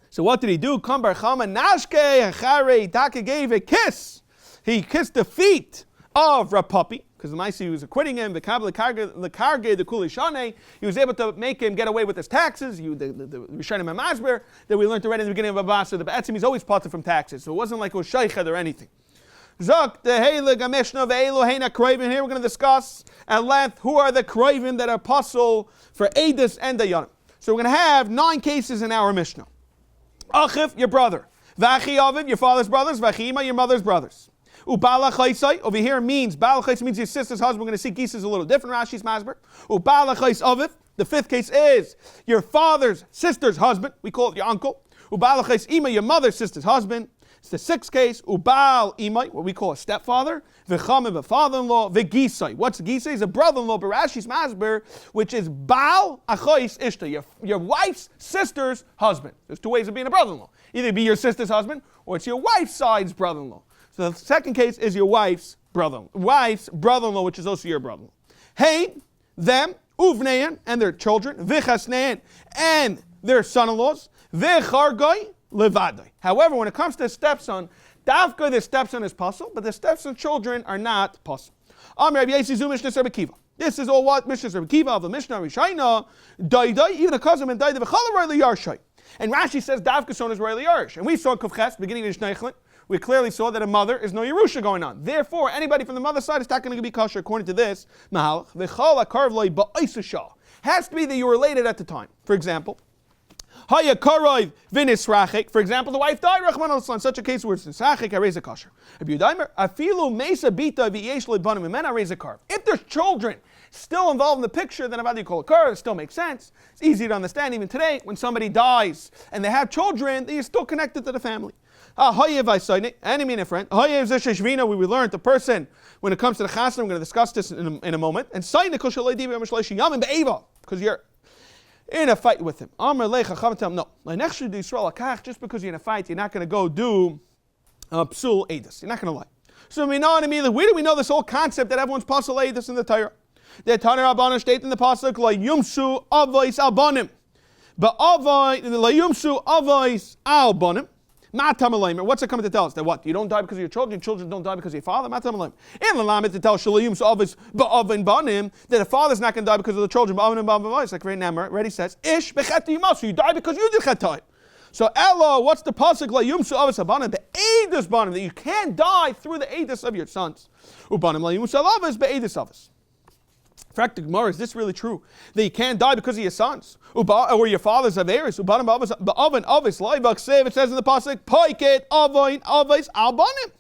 So what did he do? Come Bar Chama nashke hachare taka gave a kiss. He kissed the feet of Rapapi because the Maisi was acquitting him. The karge the kulishane. He was able to make him get away with his taxes. The Rishonim and Masber that we learned already in the beginning of Abasa. The Be'etzim he's always parted from taxes, so it wasn't like it was shayched or anything. Zok the heilig amishna ve'elu heina kroivin. Here we're going to discuss at length who are the kroivin that are apostle for Eidus and Dayanim. So we're going to have 9 cases in our Mishnah. Achiv, your brother. V'achi aviv, your father's brothers. V'achima, your mother's brothers. Ubala chaysai, over here means, Bala chaysai means your sister's husband. We're going to see cases a little different, Rashi's masber. Ubala chays aviv, the 5th case is your father's sister's husband. We call it your uncle. Ubala chays ima, your mother's sister's husband. It's the 6th case. Ubal imai, what we call a stepfather. V'chame, a father-in-law. V'gisai. What's gisai? Is a brother-in-law, but Rashi's masber, which is Baal achais ishta, your wife's sister's husband. There's 2 ways of being a brother-in-law. Either be your sister's husband, or it's your wife's side's brother-in-law. So the 2nd case is your wife's brother-in-law, which is also your brother-in-law. Hey, them, uvneyan, and their children, v'chasneyan, and their son-in-laws, v'chargoi, levadai. However, when it comes to stepson, Davka, the stepson is possible, but the stepson children are not possible. This is all what Mishnah Rabbi Kiva of the Mishnah Rishaina, Daidai, even a cousin and Daidai v'chala royally yarshai. And Rashi says Davka son is royally yarsh. And we saw in Kufches, beginning of Shneichlet, we clearly saw that a mother is no Yerusha going on. Therefore, anybody from the mother's side is not going to be kosher according to this. Mahalach v'chala karv loy ba'isashah. Has to be that you were related at the time. For example, Haya karov v'nisrachik. For example, the wife died. Rachman al in such a case where it's nisrachik, I raise a kosher. Afilu mesa bita v'yesh lebanim and I raise a karv. If there's children still involved in the picture, then about you call a karv. It still makes sense. It's easy to understand even today when somebody dies and they have children, they are still connected to the family. Enemy and a friend. We learned the person when it comes to the chasna. I'm going to discuss this in a moment. And because you're in a fight with him. No. Just because you're in a fight, you're not going to go do psul edus. You're not going to lie. So we know immediately. Where do we know this whole concept that everyone's psul edus in the Torah? The Tanner Rabbanan state in the pasuk la yumsu avos albanim, but avos la yumsu avos albanim. What's it coming to tell us? That what? You don't die because of your children don't die because of your father? And the Lamed to tell that the father's not going to die because of the children. It's like right now, already says, Ish b'chet you die because you did chetay. So Ella, what's the pasuk la yumsu avos abanim? The edus banim, that you can't die through the edus of your sons. Ubanim la yumsu avos be'edus avos. In fact, the Gemara, is this really true? That you can't die because of your sons? Or your father's averis? It says in the pasuk, Poiket avoin avos albanim.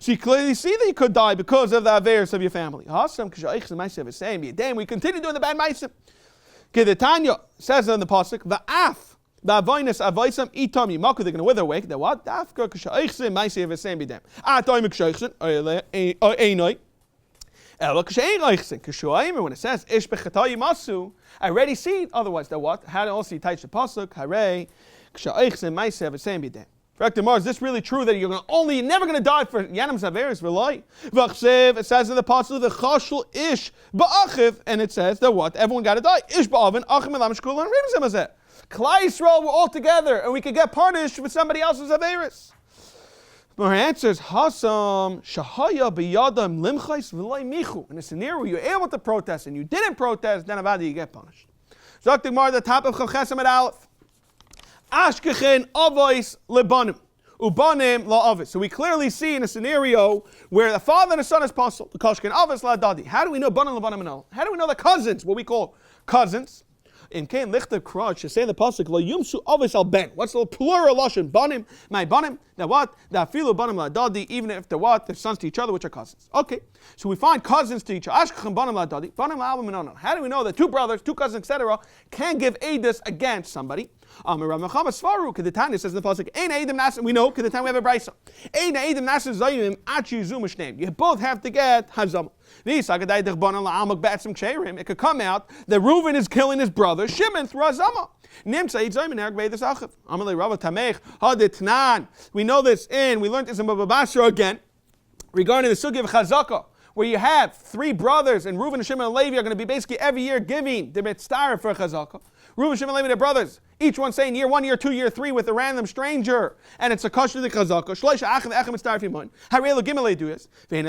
So you clearly see that you could die because of the averis of your family. We continue doing the bad ma'asim. The Tanya says in the pasuk, Va'af, Va'avoinus avoisam itam yimaku, they're going to wither away. That what? Dafka k'sha'ich ma'asim v'sem b'dem. Atoim k'sha'ich einoi. When it says ish b'chatay masu, I already see it. Otherwise, that what? How else you teach the pasuk? Hare k'sha'ich ma'asev v'sem b'dem. In fact, is this really true that you're never going to die for yanim zaveris v'loi? V'achsev, it says in the pasuk the chashul ish ba'achiv, and it says that what? Everyone got to die. Ish ba'avin achim elam shkul and rimzem azeh. Klai Yisrael, we're all together, and we could get punished with somebody else's averis. Her answer is Hasam Shahaya Biyadam Limchais V'lai Michu. In a scenario where you're able to protest and you didn't protest, then avada you get punished. Zok the Gemara, the top of Chav Chesem at Aleph. Ashkechin Avos Lebanim. Ubanim la'avis. So we clearly see in a scenario where the father and the son is possible. The koshkin avis la'dadi. How do we know banim lebanim and all? How do we know the cousins? What we call cousins? In kain lichter krach, you say in the pasuk la yumsu avis al ben. What's the plural lashon? Banim, my banim. Now what? The afilu banim la'dadi. Even if they're what? They're sons to each other, which are cousins. Okay. So we find cousins to each other. Ashkechin banim la'dadi. Banim la'abim and all. How do we know that two brothers, two cousins, etc., can give edus against somebody? Rav Mechama Svaru, Kedetanya says in the pasuk, Ein Eidim Nasim, we know, Kedetanya we have a brisa. Ein Eidim Nasim Zayim, Achi Zumish name. You both have to get Hazam. It could come out that Reuven is killing his brother, Shimon, through Hazama. We know this we learned this in Baba Basra again, regarding the Sugi of Chazakah, where you have three brothers, and Reuven and Shimon and Levi are going to be basically every year giving the mitzvah for Chazakah. Reuven, Shimon, and Levi, their brothers, each one saying year 1, year 2, year 3 with a random stranger, and it's a kosher the Chazakah. Shloisha achim echem mitzvah fimun. Harelu gimel eduyas. Vein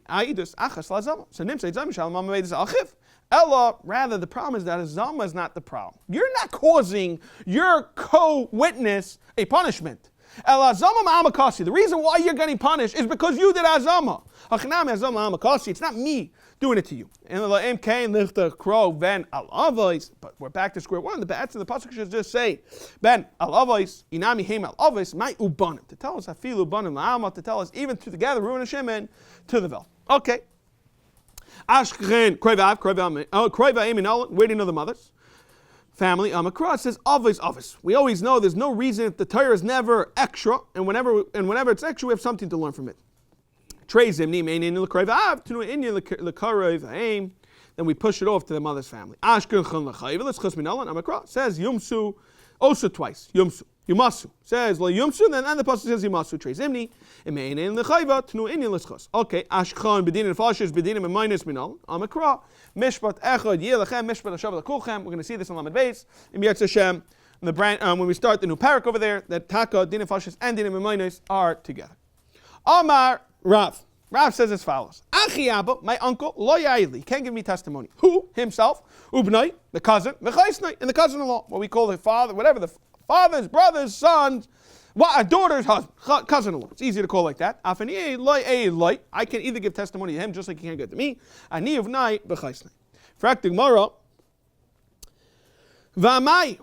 aidus achas lazama. So nimsa idzam shalom amaveidus achiv. Ella, rather, the problem is that Azama is not the problem. You're not causing your co-witness a punishment. El Azama ma'amakasi. The reason why you're getting punished is because you did Azama. It's not me doing it to you. But we're back to square one. The answer to the pasuk should just say, Ben alavos inami heim alavos my ubanim, to tell us afilu ubanim la'alma, to tell us even together Reuven and Shimon to the vel. Okay. Ashkchen kroiva where do you know the mothers? Family. Amakra says avos. We always know there's no reason if the Torah is never extra, and whenever it's extra, we have something to learn from it. Then we push it off to the mother's family. Says Yumsu also twice. Yumasu. Says La Yumsu, then the pasuk says Yumasu. Trezimni. Okay. Ashkhan bedinim fashish bedinim and minus minal. Amakra. Mishpat echad yelachem mishpat hashav lakulchem. We're going to see this in Lamed Beis. In Yetz Hashem, when we start the new parak over there, that taka dinim fashish and dinim and minus are together. Amar Rav. Rav says as follows: Achi Abba, my uncle, lo yaili, can't give me testimony. Who? Himself. Ubnai, the cousin, mechaisnai, and the cousin-in-law, what we call the father, whatever the father's brother's sons, a daughter's husband, cousin-in-law. It's easy to call like that. Afani lo I can either give testimony to him just like he can't give to me. Ani ubnai bechaisnai. Frak the Gemara. V'amai,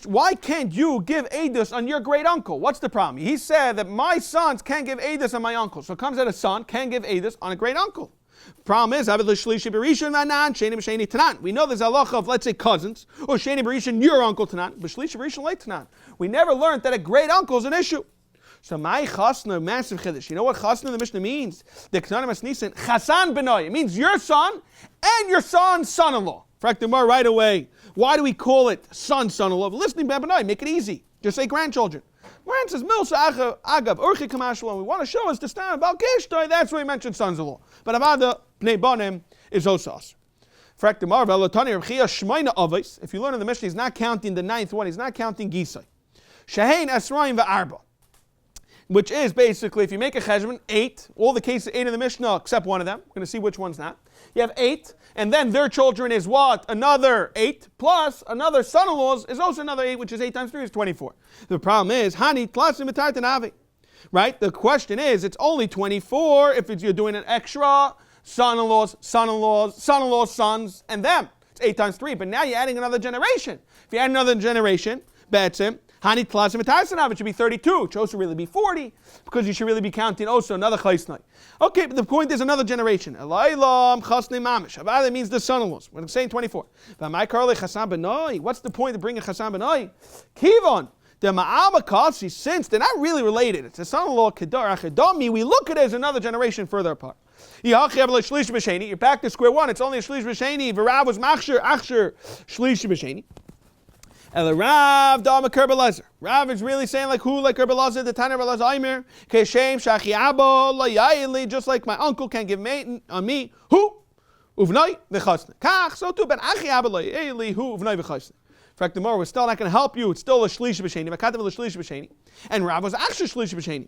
why can't you give edus on your great uncle? What's the problem? He said that my sons can't give edus on my uncle. So it comes that a son can't give edus on a great uncle. Problem is, we know there's halacha of, let's say, cousins, or sheni b'rishon, your uncle tanan, but shlishi b'rishon late tanan. We never learned that a great uncle is an issue. So my chasna, massive chiddush. You know what chasna in the Mishnah means? The k'nanim asnisin, chasan b'noi. It means your son and your son's son-in-law. Frak the Gemara right away. Why do we call it son-in-law? Listening b'noi, make it easy. Just say grandchildren. Moran says milsa agav urchi kamashwa. We want to show us the stand about kishtoi. That's why he mentioned sons-in-law. But avada bnei banim is osas. Frak the Gemara velotani rechia shmeina avos. If you learn in the Mishnah, he's not counting the ninth one. He's not counting gisai. Shehein esrayim ve'arba. Which is basically, if you make a cheshbon, 8, all the cases 8 in the Mishnah except one of them. We're going to see which one's not. You have 8, and then their children is what? Another 8, plus another son-in-law's is also another 8, which is 8 times 3 is 24. The problem is, Hani tlasim etartanavi. Right? The question is, it's only 24 if you're doing an extra son-in-law's, sons, and them. It's 8 times 3, but now you're adding another generation. If you add another generation, Batsim, Hani Tlasim Etarsanov, it should be 32. It should also really be 40, because you should really be counting also another chaysnai. Okay, but the point is another generation. Elaylam Chasne Mamish. That means the son-in-laws. When I'm saying 24. What's the point of bringing Chasan Benoi? Kivon. The Ma'amakasi, since they're not really related, it's a son-in-law, Kedar Achedami, we look at it as another generation further apart. You're back to square one, it's only a Shlish B'Sheni, V'Rav was Achsher Shlish B'Sheni. And Rav Dama Kerbelezer. Rav is really saying like who? Like Kerbelezer, the Tanner Belazaimer. Keshem Shachi Abo Layayli, just like my uncle can't give mate on me. Who? Uvnai v'chasne. Kach, so too, ben Achi Abo Layayli, who? Uvnai v'chasne. In fact, the more we're still not going to help you. It's still a Shlish B'Sheni. V'katav a Shlish B'Sheni. And Rav was actually Shlish B'Sheni.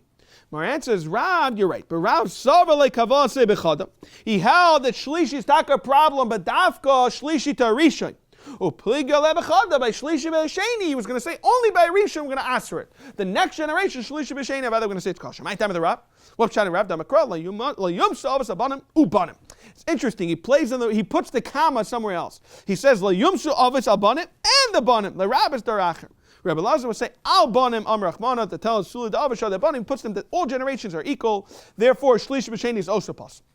My answer is, Rav, you're right. But Rav Savar lekavase bechada. He held that shlishi is not a problem, but dafka shlishi to rishon. Upliga lebechada by shlishi b'sheni. He was going to say only by rishon we're going to answer it. The next generation shlishi b'sheni, rather we're going to say it's kosher. My time of the Rav. What pshat Rav damakra layum savas abanim ubanim. It's interesting. He puts the comma somewhere else. He says layum savas abanim and the banim. The Rav is darachim. Rabbi Lazar would say, Al Banim Am Rachmana, to tell us Sula Davasha, the Banim puts them that all generations are equal, therefore Shlish B'Sheni is also possible.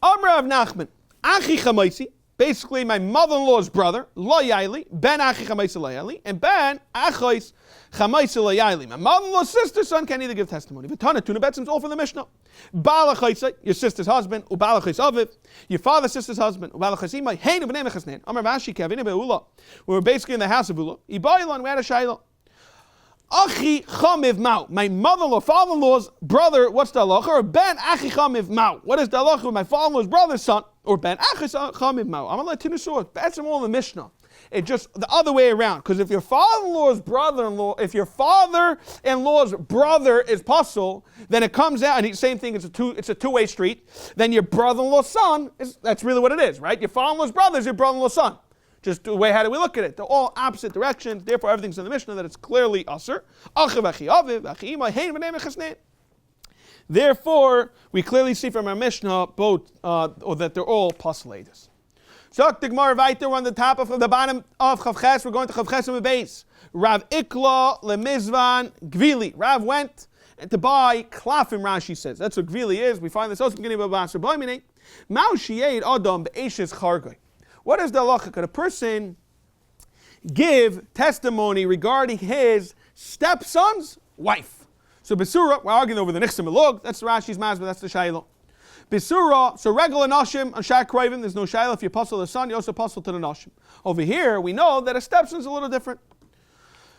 Amr of Nachman, Achi Chamaisi, basically my mother-in-law's brother, Lo Yaili, Ben Achi Chamaisi Lo Yaili, and Ben Achais Chamaisi Lo Yaili. My mother-in-law's sister's son can't either give testimony. V'tana Tuna Betzim's all from the Mishnah. Bala Chaisa, your sister's husband, Ubala Chais Aviv, your father's sister's husband, Ubala Chais Imai, Hein Ubnei Mechasnen, Amar Vashi Kevin Be'ula. We were basically in the house of Ula. Ibailon, we had a Shaila. Achi Chamiv Mao, my mother-in-law, father-in-law's brother, what's the halacha? Or Ben Achi Chamiv Mao. What is the halacha with my father-in-law's brother's son? Or Ben Achi Chamiv Mao. I'm going to let you know, that's all in the Mishnah. It's just the other way around. Because if your father-in-law's brother-in-law, if your father-in-law's brother is puzzle, then it comes out, and same thing, it's a two-way street. Then your brother-in-law's son, that's really what it is, right? Your father-in-law's brother is your brother-in-law's son. Just the way, how do we look at it? They're all opposite directions. Therefore, everything's in the Mishnah that it's clearly aser. Therefore, we clearly see from our Mishnah both, or that they're all postulated. So the Gemara weiter on the top of the bottom of Chavches. We're going to Chavches and Beis. Rav Ikla lemizvan gvili. Rav went to buy klafim. Rashi says that's what gvili is. We find this also in the beginning of Basar Boimine. Mao shiyeid adam be'eshes chargoi. What is the halacha? Could a person give testimony regarding his stepson's wife? So Besura, we're arguing over the Nichsim Elog. That's Rashi's Maz, but that's the Shaila. Besura, so regular Nashim, on Shak Kraven, there's no Shaila. If you puzzle the son, you also puzzle to the Nashim. Over here, we know that a stepson's a little different.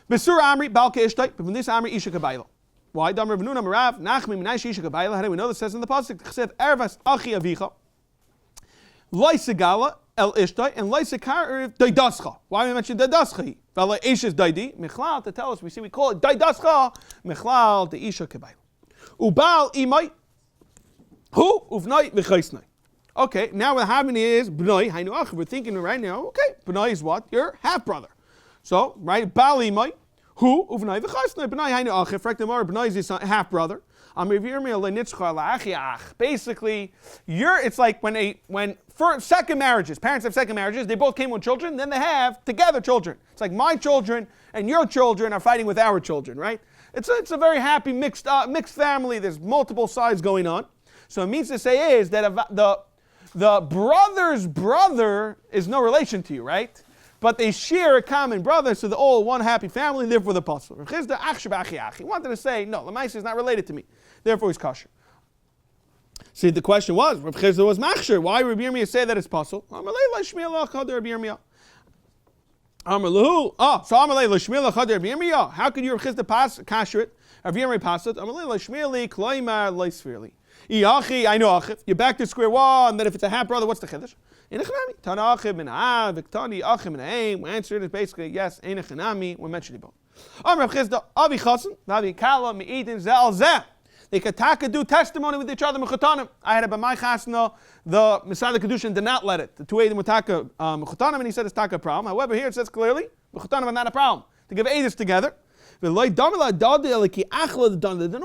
Besura Amri, Balke Ishtai, but from this Amri, Isha Kabayla. Why? Dam Rav Nuna Marav, Nachmi, Minaish Isha Kabayla. How do we know this? Says in the Pasuk, Chsev Ervas Achi Avicha, Loisegala, El Ishtai, and Loisekar Daidascha. Why do we mention Daidascha? Vala Isha's Daidi, Michlal, to tell us, we call it Daidascha, Michlal, the Isha Kabayla. Ubal Imai, who? Uvnai v'chaisnai. Okay, now what happening is Bnai Hainu Ach. We're thinking right now, okay, Bnai is what? Your half brother. So, right, Bali Mai, who? Uvnai v'chaisnai. Bnai Hainu Ach. Bnai is his half brother. Basically, it's like when second marriages, parents have second marriages, they both came with children, then they have together children. It's like my children and your children are fighting with our children, right? It's a very happy mixed family. There's multiple sides going on. So it means to say is that the brother's brother is no relation to you, right? But they share a common brother, so they're all one happy family, therefore the apostle. He wanted to say, no, Lamaisa is not related to me, therefore he's kosher. See, the question was, Rav Chizda was machshir. Why Rabbi Yirmiyah say that it's possible? So Amalei Rabbi Yirmiyah. How could you Rav Chizda pass kasher it? Rabbi Yirmiyah pass it. Amalei Lashmieli Kloimar Leisfirli. I know Achif. You're back to square one. And then if it's a half brother, what's the chiddush? Einachanami. Tana Achif min Av, Viktani Achim min Aim. We answered is basically yes. Einachanami. We're mentioning both. Rav Chizda Avi Chasen, Avi Kala Meidin Zel Zeh. They could do testimony with each other. I had a b'may chasna. The Misad Kedushin did not let it. The two Eidim would taka mechutanim, and he said it's taka a problem. However, here it says clearly mechutanim are not a problem. To give Eidim together. They're no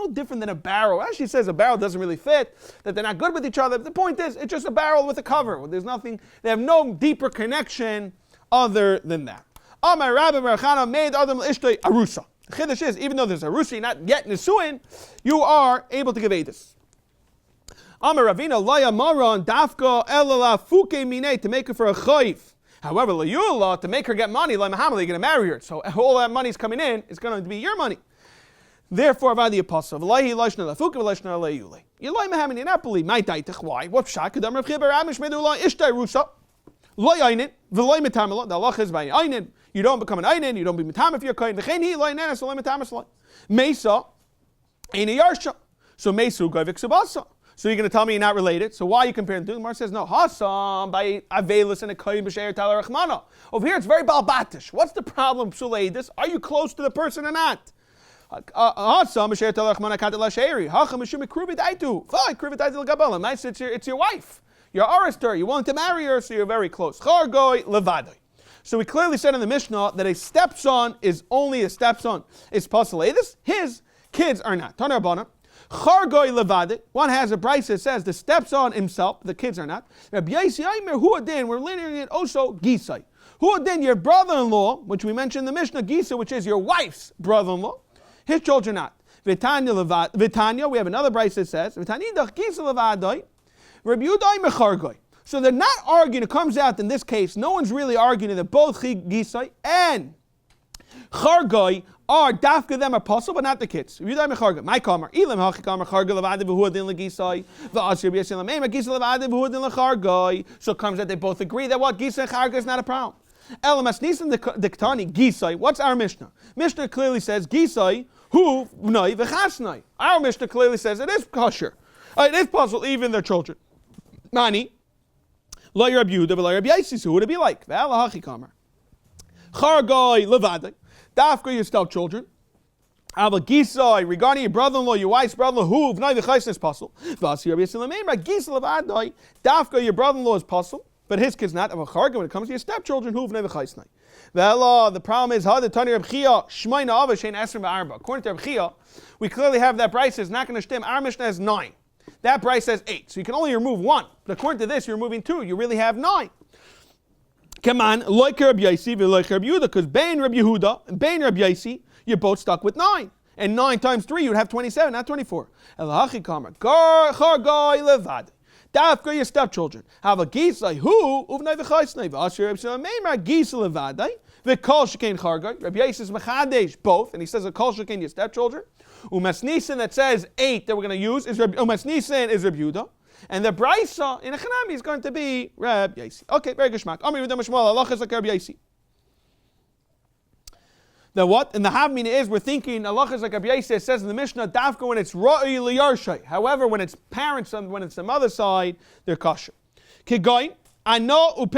different than a barrel. Actually, says a barrel doesn't really fit. That they're not good with each other. The point is, it's just a barrel with a cover. There's nothing. They have no deeper connection other than that. Amar Rabbi Merchana made Adam l'ishtay arusa. The chiddush is, even though there's a rusi, not yet nesuin, you are able to give edus. Amar Ravina laya maran dafka elala fuke mine, to make her for a chayv. However, layula, to make her get money, like Muhammad, you're going to marry her. So all that money's coming in, it's going to be your money. Therefore, by the apostle, v'lahi lashna lafuke v'lashna layule. You lie Muhammad, you not believe my daitach. Why? What pshat? Kedam Rav Chibar Amish medula ishtay rusa. Loy ainin v'loy metamela. The halach is by ainin. You don't become an ainin. You don't be metam if you're kain. V'chein hi loy nenas loy metamas loy. Mesa ain't a yarsha. So mesu goivik sabasa. So you're going to tell me you're not related. So why are you comparing the two? The Gemara says no. Hasam by avelis and a kain b'sheir talar rachmana. Over here it's very balbatish. What's the problem, psuleidis? Are you close to the person or not? It's your wife. You're Arister. You're willing to marry her, so you're very close. Chargoi levadoi. So we clearly said in the Mishnah that a stepson is only a stepson. It's possible. His kids are not. Tana Rabbana. Chargoi levadoi. One has a brayse that says the stepson himself, the kids are not. Rabbi Yaisi Aimer Huadin. We're learning it also Gisai. Huadin, your brother-in-law, which we mentioned in the Mishnah, Gisa, which is your wife's brother-in-law. His children not. Vitanya, we have another brayse that says Vitanya Gisa levadoi. Rabbi Yudai mechargoi. So they're not arguing. It comes out in this case, no one's really arguing that both Gisai and Chargoi are dafka them apostle, but not the kids. Rabbi Yudai mechargoi. My kamar. Ilam hachi kamar chargoi levadi v'huadin legisai. V'asir b'yasir l'meim Gisa levadi v'huadin lechargoi. So it comes out they both agree that what Gisa and Chargoi is not a problem. Elamas nisan the Ketani Gisai. What's our Mishnah? Mishnah clearly says Gisai hu v'nai v'chasnai. Our Mishnah clearly says it is kosher. It is possible even their children. Nani, lo Rabbi Yehuda, but lo Rabbi Yaisi. So who would it be like? Ve'ala hachi kamer. Chargoi levadai. Dafka your stepchildren. Ava gisai regarding your brother-in-law, your wife's brother-in-law. Who v'nai v'chayis is possible. V'asi Rabbi Yaisi l'meim. Gisa levadai. Dafka your brother-in-law is possible, but his kids not. Ava chargoi when it comes to your stepchildren. Who v'nai v'chayis nai. Ve'ala. The problem is hada tani Reb Chia shmayna ava shein esrim v'arba. According to Reb Chia, we clearly have that brayse is not going to stem. Our Mishnah has 9. That brayse says 8, so you can only remove 1. But according to this, you're removing 2. You really have 9. Come on, like Rabbi Yaisi, like Rabbi Yehuda, because Bain Rabbi Yehuda and Bain Rabbi Yaisi, you're both stuck with 9. And 9 times 3, you'd have 27, not 24. Elachi kamer, chargoi levad. Dafka your stepchildren. Have a gisai who uvnei v'chaisnei v'asher Rabbi Meimar gisai levadai v'kol shekain chargoi. Rabbi Yaisi is mechadesh both, and he says a kol shekain your stepchildren. Umasnisin that says 8 that we're going to use is Umasnisin is Reb Yehuda, and the braysa in a Chanami is going to be Reb Yaisi. Okay, very good shmak. Amir Yehuda Mishmal Allah is like Reb Yaisi. The what? And the Havmina is we're thinking Allah is like Reb Yaisi. It says in the Mishnah Dafka when it's Ra'i Liyarshay. However, when it's parents and when it's the mother side, they're kosher. Kigoin, I know hold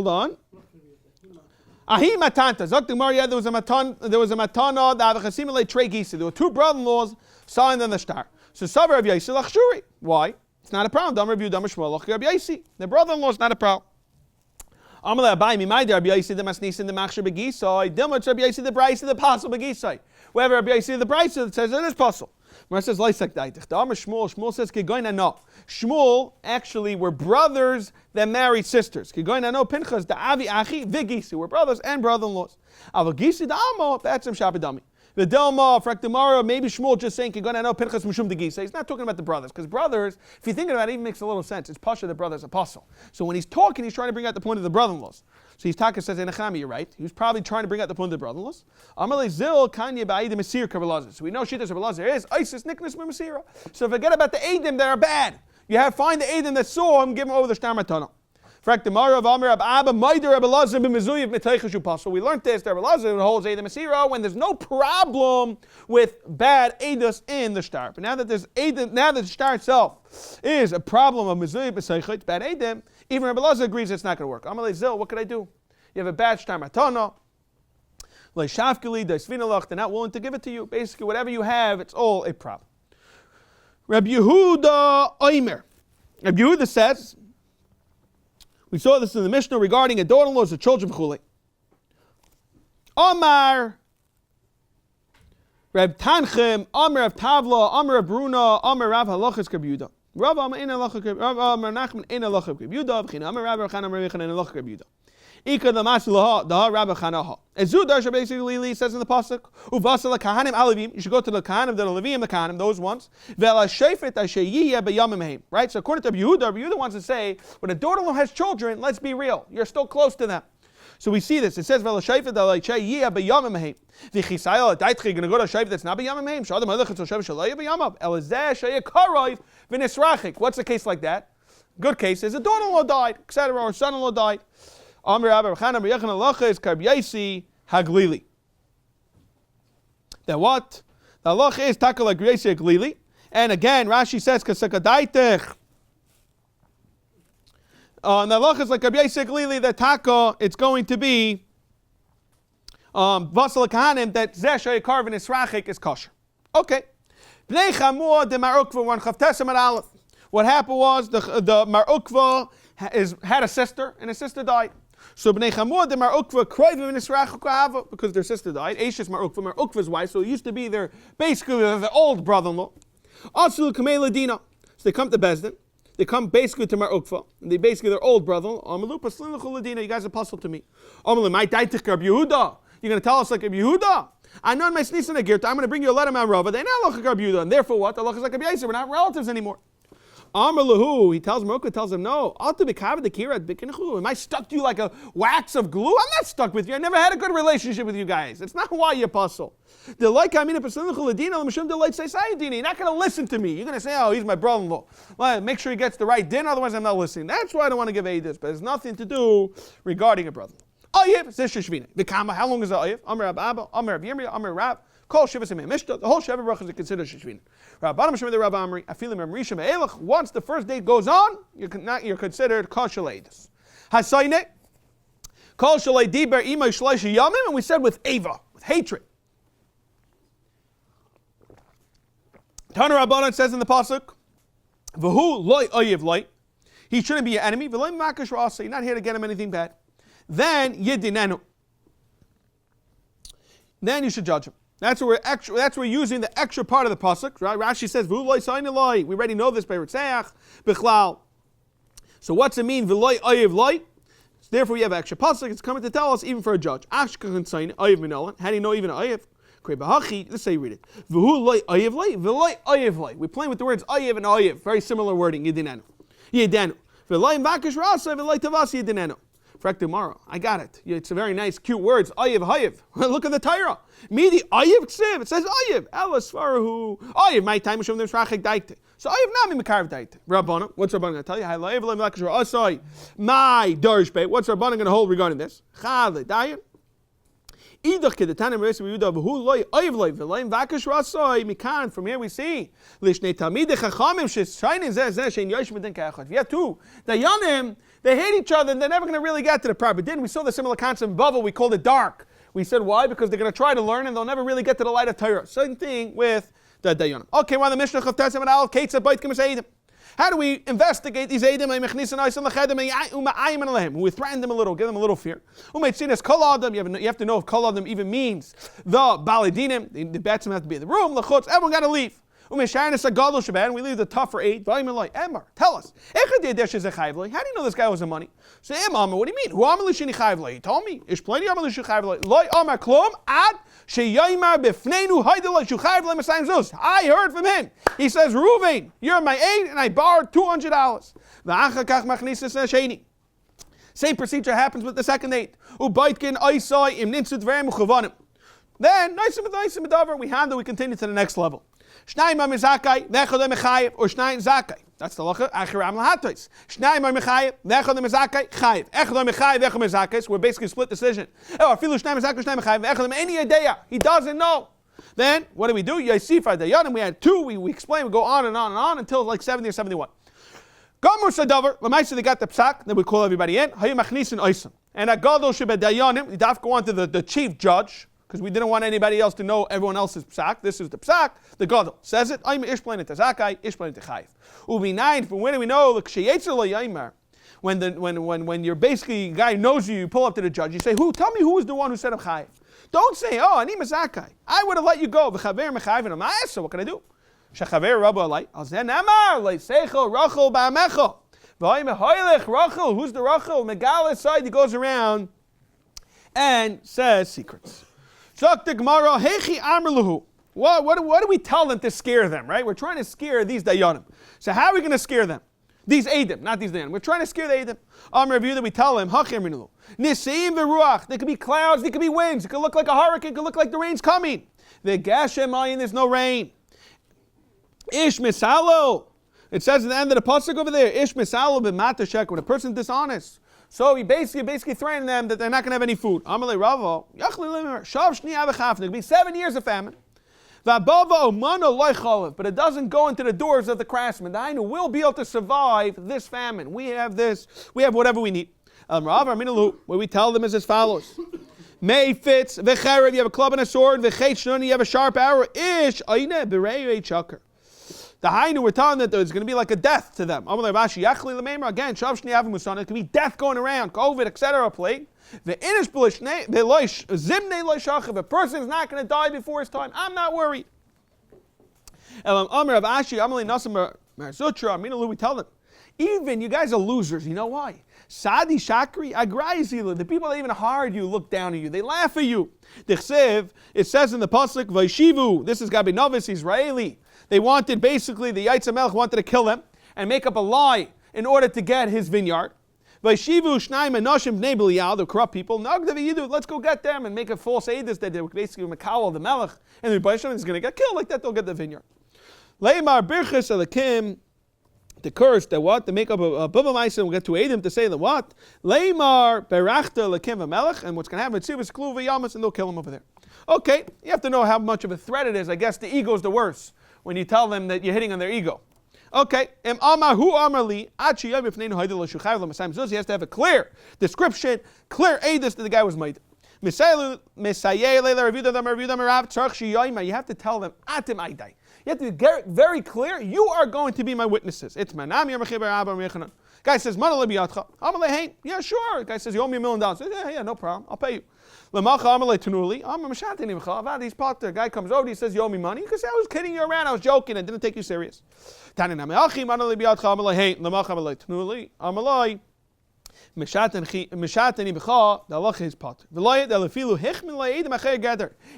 on. Ahi matanta. Zok the Gemara, there was a matana, the Avachasimile Trey Gisi. There were 2 brother-in-laws signed on the star. So Savar Rabbi Yaisi Lachshuri. Why? It's not a problem. Dam Review, Dam Shmuel, Rabbi Yaisi. The brother-in-law is not a problem. Amale Abai Mimai Rabbi Yaisi the Masnisin the Machshir Begisai. Dilma Rabbi Yaisi the Braysi the possible Begisai. Wherever Rabbi Yaisi the Braysi that says it is possible. Gemara says Laisak Daitich. The Amar Shmuel. Shmuel says Kigoina no. Shmuel actually were brothers that married sisters. Kigoina no Pinchas the Avi Achi Vigisi were brothers and brother-in-laws. Avagisi the Amo that's him Shabadami. The Delma, Fraktamara, maybe Shmuel just saying Kigoina no Pinchas Mushum de Gisa. He's not talking about the brothers because brothers, if you think about it, even makes a little sense. It's Pasha the brother's apostle. So when he's talking, he's trying to bring out the point of the brother-in-laws. So he's talking says Enachami, you're right. He was probably trying to bring out the point of the brother-in-laws. Amalei Zil Kanye Ba'edim Masir Kabbalazar. So we know Shittas Kabbalazar is Isis Nickness Masira. So forget about the Edim that are bad. You have find the Edim that saw him, give him over the Shtar Matana. Frak the Mara of Amir Abba Maider Abelazar b'Mizuyev Mitaychashu Pasul. We learned this. The Abelazar holds Edim Masira when there's no problem with bad Edus in the Shtar. But now that there's Edim, now that the Shtar itself is a problem of Mizuyev Mitaychashu, bad Edim, even Abelazar agrees it's not going to work. Amalei Zil, what could I do? You have a bad Shtar Matana. Leishafkili, Daisvinalach, they're not willing to give it to you. Basically, whatever you have, it's all a problem. Rabbi Yehuda Oimer. Rabbi Yehuda says, we saw this in the Mishnah regarding a daughter-in-law, the children of Chulei. Amar, Reb Tanchim, Amar of Tavla, Amar of Bruna, Amar Rav Halachas Rabbi Yehuda. Rav Amar Ein Halachas Rav Amar Nachman Ein Halachas Rabbi Yehuda, V'chin Amar Rav Rechan Amar Rechan Ein Halachas Rabbi Yehuda. Ika the Masulaha, the Rabbi Chanaha. As Zudarsha basically says in the pasuk, Uvasala Kahanim Alevim. You should go to the Kahanim, the Levim, the Kahanim, those ones. Vela Shefet Ashayiyah B'Yamim. Right. So according to Rabbi Yehuda wants to say when a daughter-in-law has children, let's be real, you're still close to them. So we see this. It says Vela Shefet Ashayiyah B'Yamim. The Chisayel Daitchi going to go to a Shefet that's not B'Yamim. Shadam Malachas Shefet Shalaya B'Yamav. Elazeh Shaya Karayv V'Nisrachik. What's the case like that? Good case is a daughter-in-law died, etc., or son-in-law died. Amr Rabbi Rechan Amr Yechon Halacha is Karb Yaisi Haglili. That what? The halacha is Taka like Yaisi Haglili. And again, Rashi says Kasakadaitech. And the halacha is like Karb Yaisi Haglili. That Taka, it's going to be Basal Kahanim, that Zeh Shayakar v'Nisrachik is kosher. Okay. Bnei Chamua de Mar Ukva one Chavtesem at Aleph. What happened was the Mar Ukva had a sister, and his sister died. So Bnei Chamua de Mar Ukva Kroiv v'Nisrachik Kahava, because their sister died. Ashes Mar Ukva's wife. So it used to be basically their old brother-in-law. Asul Kamei Ladina. So they come to Bezdin. They come basically to Mar Ukva, and they basically their old brother. Amalu Paslin Ladina. You guys are puzzled to me. Amalu my Daitik Rabbi Yehuda. You're going to tell us like Rabbi Yehuda? I know in my sneezing a girta. I'm going to bring you a letter, man, Rava. They not like Rabbi Yehuda, and therefore what? Allah is like Rabbi Yisrael. We're not relatives anymore. Amar lahu. He tells Marukah, tells him, no. Am I stuck to you like a wax of glue? I'm not stuck with you. I never had a good relationship with you guys. It's not why you puzzle. You're not going to listen to me. You're going to say, oh, he's my brother-in-law. Well, make sure he gets the right din, otherwise I'm not listening. That's why I don't want to give Eidus, but it's nothing to do regarding a brother. Oyev says Shishvina. Vikama, how long is the Oyev? Amar Rab Abba, Amar Rab Yirmiyah, Amar Rab. Kol Shiva Semei Mishta. The whole Sheva Baruch is considered Shishvina. Rabbanim Shemei the Rab Amri. Afilim Amrisha Me'elach. Once the first date goes on, you're considered Kol Shaleidus. Hasayne. Kol Shalei Diber Ima Shleish Yamim. And we said with Ava, with hatred. Tana Rabbanan says in the pasuk, V'hu loy Oyev loy. He shouldn't be your enemy. V'loy Makash Rasa. You're not here to get him anything bad. Then yidinenu. Then you should judge him. That's where we're using the extra part of the pasuk. Right? Rashi says v'uloi sainiloi. We already know this by Ritzeach bichlal. So what's it mean v'loi oyev loi? So therefore we have extra pasuk. It's coming to tell us even for a judge. Ashkachan sain oyev minolan. How do you know even oyev? Let's say you read it. V'uloi oyev loi. V'loi oyev loi. We're playing with the words oyev and oyev. Very similar wording. Yidinenu. Yidenu. V'loi mvakish rasa v'loi tavas yidinenu. Tomorrow. I got it. It's a very nice, cute words. Ayev, hayev. Look at the Torah. Midi, ayev ksiv. It says ayev. Elas farahu. Ayev, my time shom dem shrachik daite. So ayev nami mekarav daite. Rabbana. What's Rabbana going to tell you? Hayev lem lakashur asai. My darsh beit. What's Rabbana going to hold regarding this? Chale dayan. Idach kedetanim reis v'yuda v'hu loy ayev loy v'loy v'akashur asai mikan. From here we see lishnei talmidei chachamim she'shaynin zeh zeh she'in yosh medin ka'echad. We have two. Dayanim. They hate each other and they're never going to really get to the proper din. We saw the similar concept in Bavel. We called it dark. We said why? Because they're going to try to learn and they'll never really get to the light of Torah. Same thing with the Dayanim. Okay, well the Mishnah Chavtesim and Al Kates Beit Kemes Eidim. How do we investigate these Eidim? We threaten them a little, give them a little fear. You have to know if Kol Adam even means the Balidinim. The Betzim have to be in the room. Everyone got to leave. We leave the tougher 8. Emar, tell us. How do you know this guy owes him money? Say, Emar, what do you mean? He told me. I heard from him. He says, Reuven, you're my aid, and I borrowed $200. Same procedure happens with the second 8. Then, we handle, we continue to the next level. That's the lacha. We're basically split decision. He doesn't know. Then what do? We had 2. We explain. We go on and on and on until like 70 or 71. They got the psak. Then we call everybody in. And a gadol shebedayanim. The daf go on to the chief judge. Because we didn't want anybody else to know everyone else's psak. This is the psak. The gadol says it. I'm ishplain it to zakai, ishplain it to chayiv. Ubi-9. From where do we know? When you're basically a guy knows you pull up to the judge. You say, "Who? Tell me who was the one who said I'm chayiv." Don't say, "Oh, ani mazakai." I would have let you go. V'chaver mechayiv and amayis. So what can I do? Shechaver rabba alay. Alzen amar leiseichel rachel ba'amecho. V'ayim hoylech rachel. Who's the rachel? Megal side. He goes around and says secrets. What do we tell them to scare them, right? We're trying to scare these dayanim. So how are we going to scare them? These Eidim, not these dayanim. We're trying to scare the Eidim. Review that we tell them, Nisim v'ruach. There could be clouds, there could be winds. It could look like a hurricane, it could look like the rain's coming. V'gashem there's no rain. Ish misalo. It says at the end of the pasuk over there, Ish misalo b'matashek, when a person's dishonest. So he basically threatened them that they're not going to have any food. Amalei Ravo, it could be 7 years of famine. But it doesn't go into the doors of the craftsmen. We'll be able to survive this famine. We have this. We have whatever we need. What we tell them is as follows. May fits, v'cherev, you have a club and a sword, v'chet shnuni, you have a sharp arrow, ish, aine, b'rei, chakar. The Hainu, we're telling that there's going to be like a death to them. Again, it could be death going around, COVID, etc. plague. A person is not going to die before his time. I'm not worried. We tell them, even you guys are losers. You know why? Sadi Shakri Agraizilu. The people that even hard you look down at you. They laugh at you. It says in the pasuk, Vaishivu. This is got to be novice Israeli. They wanted, basically, the Yaitz HaMelech wanted to kill him and make up a lie in order to get his vineyard. Vaishivu Shnaim Enoshim Bnei Belial, the corrupt people. Let's go get them and make a false edus that they were basically Makawal, the Melech, and the Rebbeinu is going to get killed. Like that, they'll get the vineyard. Leimar Birchas Elakim. The curse, that what? To make up a Bubba Maisa, we'll get to Adam to say that what? Leimar Berachta Lakim Melech, and what's going to happen? Tzivus Klu V'Yamas, and they'll kill him over there. Okay, you have to know how much of a threat it is. I guess the ego is the worst when you tell them that you're hitting on their ego. Okay, he has to have a clear description, clear edus that the guy was made. You have to tell them, you have to be very clear, you are going to be my witnesses. It's guy says, yeah, sure. Guy says, you owe me $1 million. Yeah, no problem. I'll pay you. Guy comes over, he says, you owe me money. You can say, I was kidding you around, I was joking, I didn't take you serious. The halacha is pot.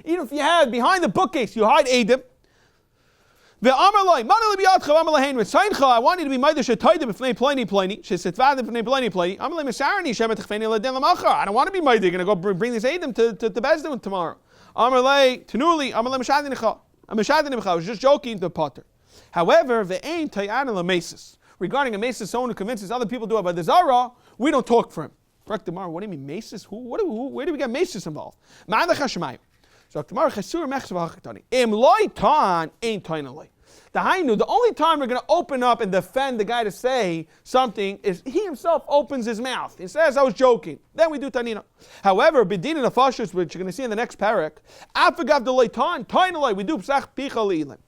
Even if you had behind the bookcase, you hide Adam. I want you to be Maidish Taida b'fnei Pliny. I don't want to be Maidish. Going to go bring this Adam to Bezdin tomorrow. I was just joking to Potter. However, regarding a Mesis, someone who convinces other people to do it by the Zara, we don't talk for him. Correct, tomorrow. What do you mean Mesis? Where do we get Mesis involved? So tomorrow, the only time we're going to open up and defend the guy to say something is he himself opens his mouth. He says, I was joking. Then we do Tanina. However, Bedin and Afashis, which you're going to see in the next parak, we do Psach Picha Le'ilim.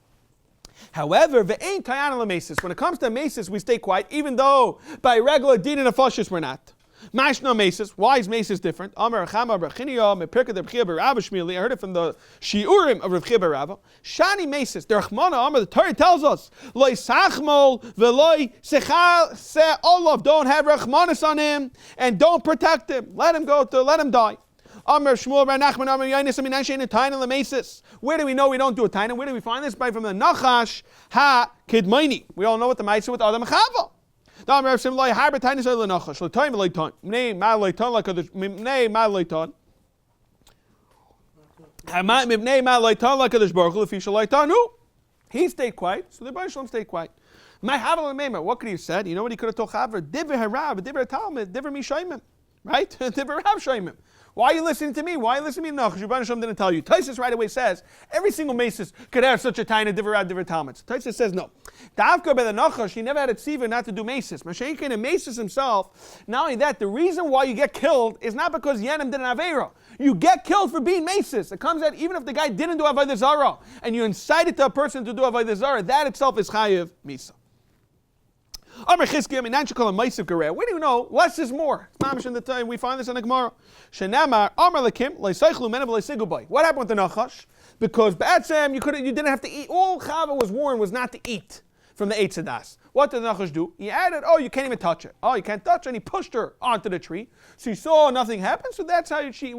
However, when it comes to Mesis, we stay quiet, even though by regular Din and Afashis we're not. Mashna Mesis. Why is Mesis different? I heard it from the Shiurim of Rav Chia bar Rava. Shani Mesis. The Torah tells us, Loi Sachmol Veloi Sechal Se Olav. Don't have Rachmanis on him and don't protect him. Let him die. Where do we know we don't do a taina? Where do we find this? By from the Nachash Ha Kidmaini. We all know what the Maisa with Adam Chava. Now, Rav Sim Loi Harba Taina Say Lenachash. Lo Taim Leiton. Mnei Ma Leiton like the Mnei Ma Leiton. Mnei Ma Leiton like the Baruch Hu Lefisha Leiton. Who? He stayed quiet, so the Baruch Shalom stayed quiet. My Havel and Meimer. What could he have said? You know what he could have told Chaver? Divrei Harav, Divrei Talmud, Divrei Mishaymim. Right? Divrei Rav Shaymim. Why are you listening to me? Why are you listening to me? No, because Rebbeinu Shalom didn't tell you. Taisus right away says, every single Mesis could have such a tiny Divrei Talmud. Taisus says no. Davka by the Nachash, he never had a tziva not to do Mesis. Masechet and Mesis himself, not only that, the reason why you get killed is not because Yenim did an Aveira. You get killed for being Mesis. It comes out even if the guy didn't do Avodah Zarah, and you incited a person to do Avodah Zarah, that itself is Chayiv Misa. Where do you know? Less is more. In the time we find this in the Gemara. What happened with the Nachash? Because Ba'atzem, you didn't have to eat. All Chava was warned was not to eat from the Eitz Hadas. What did the Nachash do? He added, you can't even touch it. You can't touch it. And he pushed her onto the tree. So he saw nothing happen. So that's how she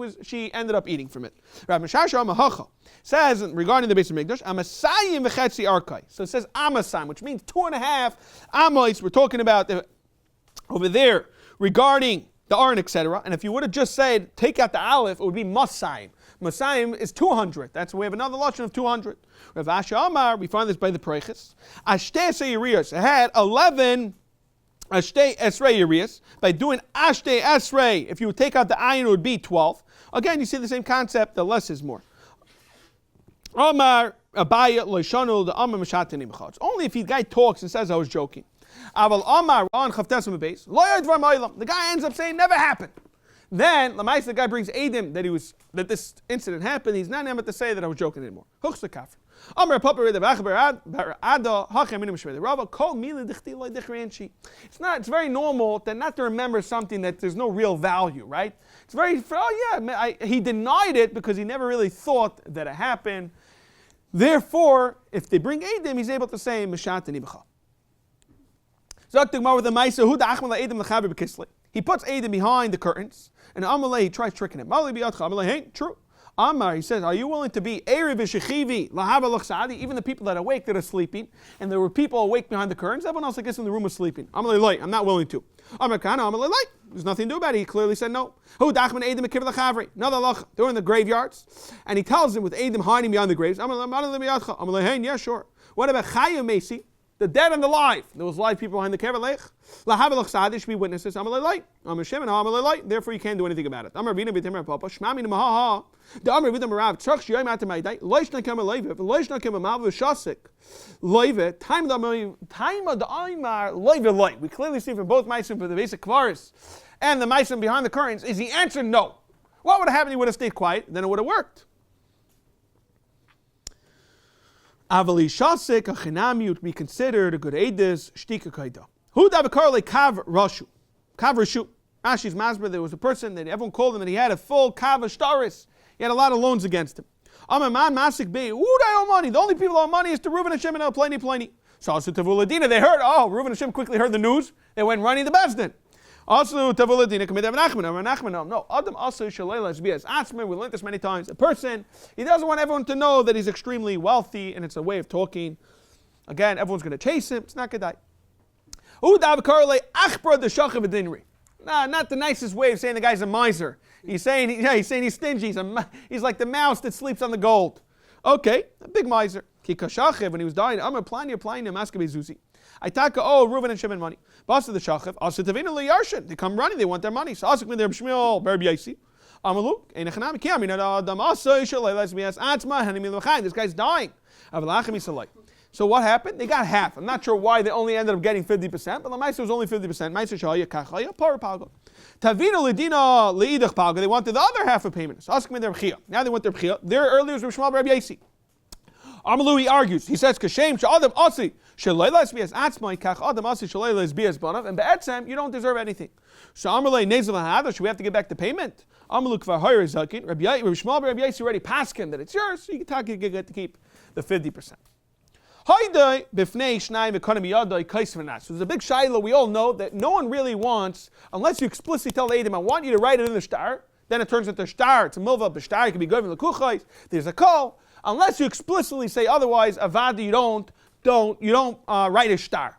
ended up eating from it. Rav Meshasha Amahacha says regarding the Bais Medrash, Amasayim v'chetzi arkai. So it says Amasayim, which means 2.5 Amos. We're talking about over there regarding the Aron, etc. And if you would have just said, take out the Aleph, it would be Masayim. Masayim is 200. That's we have another lashon of 200. Rav Asher Amar, we find this by the Preiches. Ashtei Seiriyos had 11 Ashtei Esrei Yiriyos. By doing Ashtei Esrei, if you would take out the ayin, it would be 12. Again, you see the same concept. The less is more. Amar Abaya Loishanu the Amar Mashatenim Chutz. Only if the guy talks and says I was joking. Aval Amar on Chavtesim Beis. The guy ends up saying never happened. Then the guy brings Eidim that this incident happened. He's not able to say that I was joking anymore. It's very normal that not to remember something that there's no real value, right? It's very, he denied it because he never really thought that it happened. Therefore, if they bring Eidim, he's able to say, Meshatani b'cha. He puts Eidim behind the curtains, and Amalei, he tries tricking him. Amalei, hey, true. Amar, he says, are you willing to be Erev v'shechivi lahava l'chsadi? Even the people that are awake that are sleeping, and there were people awake behind the curtains, everyone else I guess in the room was sleeping. Amalei light, I'm not willing to. Amar kana, Amalei light. There's nothing to do about it. He clearly said no. Hu dachman Eidim mekiv l'chavri. Another lach. They're in the graveyards, and he tells them with Eidim hiding behind the graves. Amalei hey, yeah, sure. What about Chayim Mesi? The dead and the live. There was live people behind the kever lech. Lahav l'chsadi should be witnesses. Amalei light. Amar Shem and Amalei light. Therefore, you can't do anything about it. Amar Vina b'timar papa. Shmami nemaha. The Amar Vina marav. Tzach shiyay matamay day. Loishna kema leive. Loishna kema mav v'shasik. Leive. Time of the Aimar leive light. We clearly see from both Meisim for the basic kvaris and the Meisim behind the curtains is he answered no. What would have happened? He would have stayed quiet. Then it would have worked. Avali shasik a chinami would be considered a good edis shtika kaida. Who dabakar le kav rashu, kav rashu. Rashi's masber. There was a person that everyone called him, and he had a full kav ashtaris. He had a lot of loans against him. Amaman masik be. Who they owe money? The only people that owe money is to Reuven and Shimon. Plenty. So also Tavuladina. They heard. Oh, Reuven and Shimon quickly heard the news. They went running to Bezdin. Also Tavuladina committed Nachman. No, Adam also shalaylas bias atzman. We learned this many times. A person, he doesn't want everyone to know that he's extremely wealthy, and it's a way of talking. Again, everyone's going to chase him. It's not good. Nah, not the nicest way of saying the guy's a miser. He's saying he's stingy. He's like the mouse that sleeps on the gold. Okay, a big miser. When he was dying, I'm applying Zuzi. I talk, Reuven and Shimon money. Boss of the Shachav, also Tavina Liyarshin. They come running, they want their money. So Asik with their Shmuel, Berb Yaisi. Amalu, Einachanami Kiami, Adam Asa, Shalai, Lesbias, Atzma, Hanimil Lachain. This guy's dying. Avalachami Salai. So what happened? They got half. I'm not sure why they only ended up getting 50%, but the Maisa was only 50%. Maisa Shahaya, Kachaya, Parapago. Tavina Lidina, Leidach Pago. They wanted the other half of payment. So Asik with their Bchia. Now they want their Bchia. Their earlier was Shmuel, Berb Yaisi. Amalu, he argues. He says, Kashem, Sha'adam Asi. And Be'etzem, you don't deserve anything. So Amalei Nezel Hahada, should we have to get back the payment? Amaluk Vahayr Zakin, Rabbi Shmuel, Rabbi Yaisi already passed him that it's yours, so you get to keep the 50%. So there's a big shaila. We all know that no one really wants, unless you explicitly tell the Eidim, I want you to write it in the shtar, then it turns into shtar. It's a milva b'shtar, it can be governed l'kuchais, there's a call. Unless you explicitly say otherwise, avada, you don't write a shtar.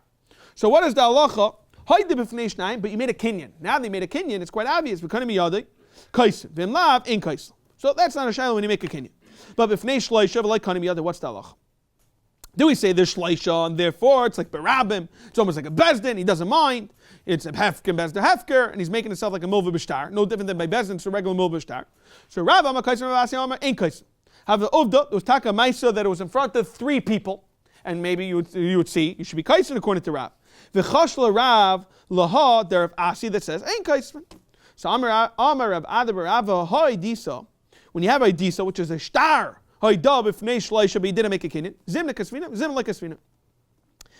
So what is the halacha? But you made a kinyan. Now they made a kinyan. It's quite obvious. So that's not a shayla when you make a kinyan. But b'fnei shleisha like kanim yada. What's the halacha? Do we say there's shleisha and therefore it's like berabim? It's almost like a bezdin. He doesn't mind. It's a hefker bezdin hefker, and he's making himself like a milva b'shtar. No different than by bezdin. It's a regular milva b'shtar. So Rav Amakaisim Rav Asiyama ain't kaisim. Have the uvda. There was taka maisa that it was in front of 3 people. And maybe you would see, you should be kaisin according to Rav. V'chashla Rav laha, there Rav Asi that says, ain't kaisin. So Amar Rav Adabar Rava, hoi disa. When you have a disa, which is a shtar, hoi dab, if neish shleisha, but you didn't make a kinyan, zimna kasvina, zimna kasvina.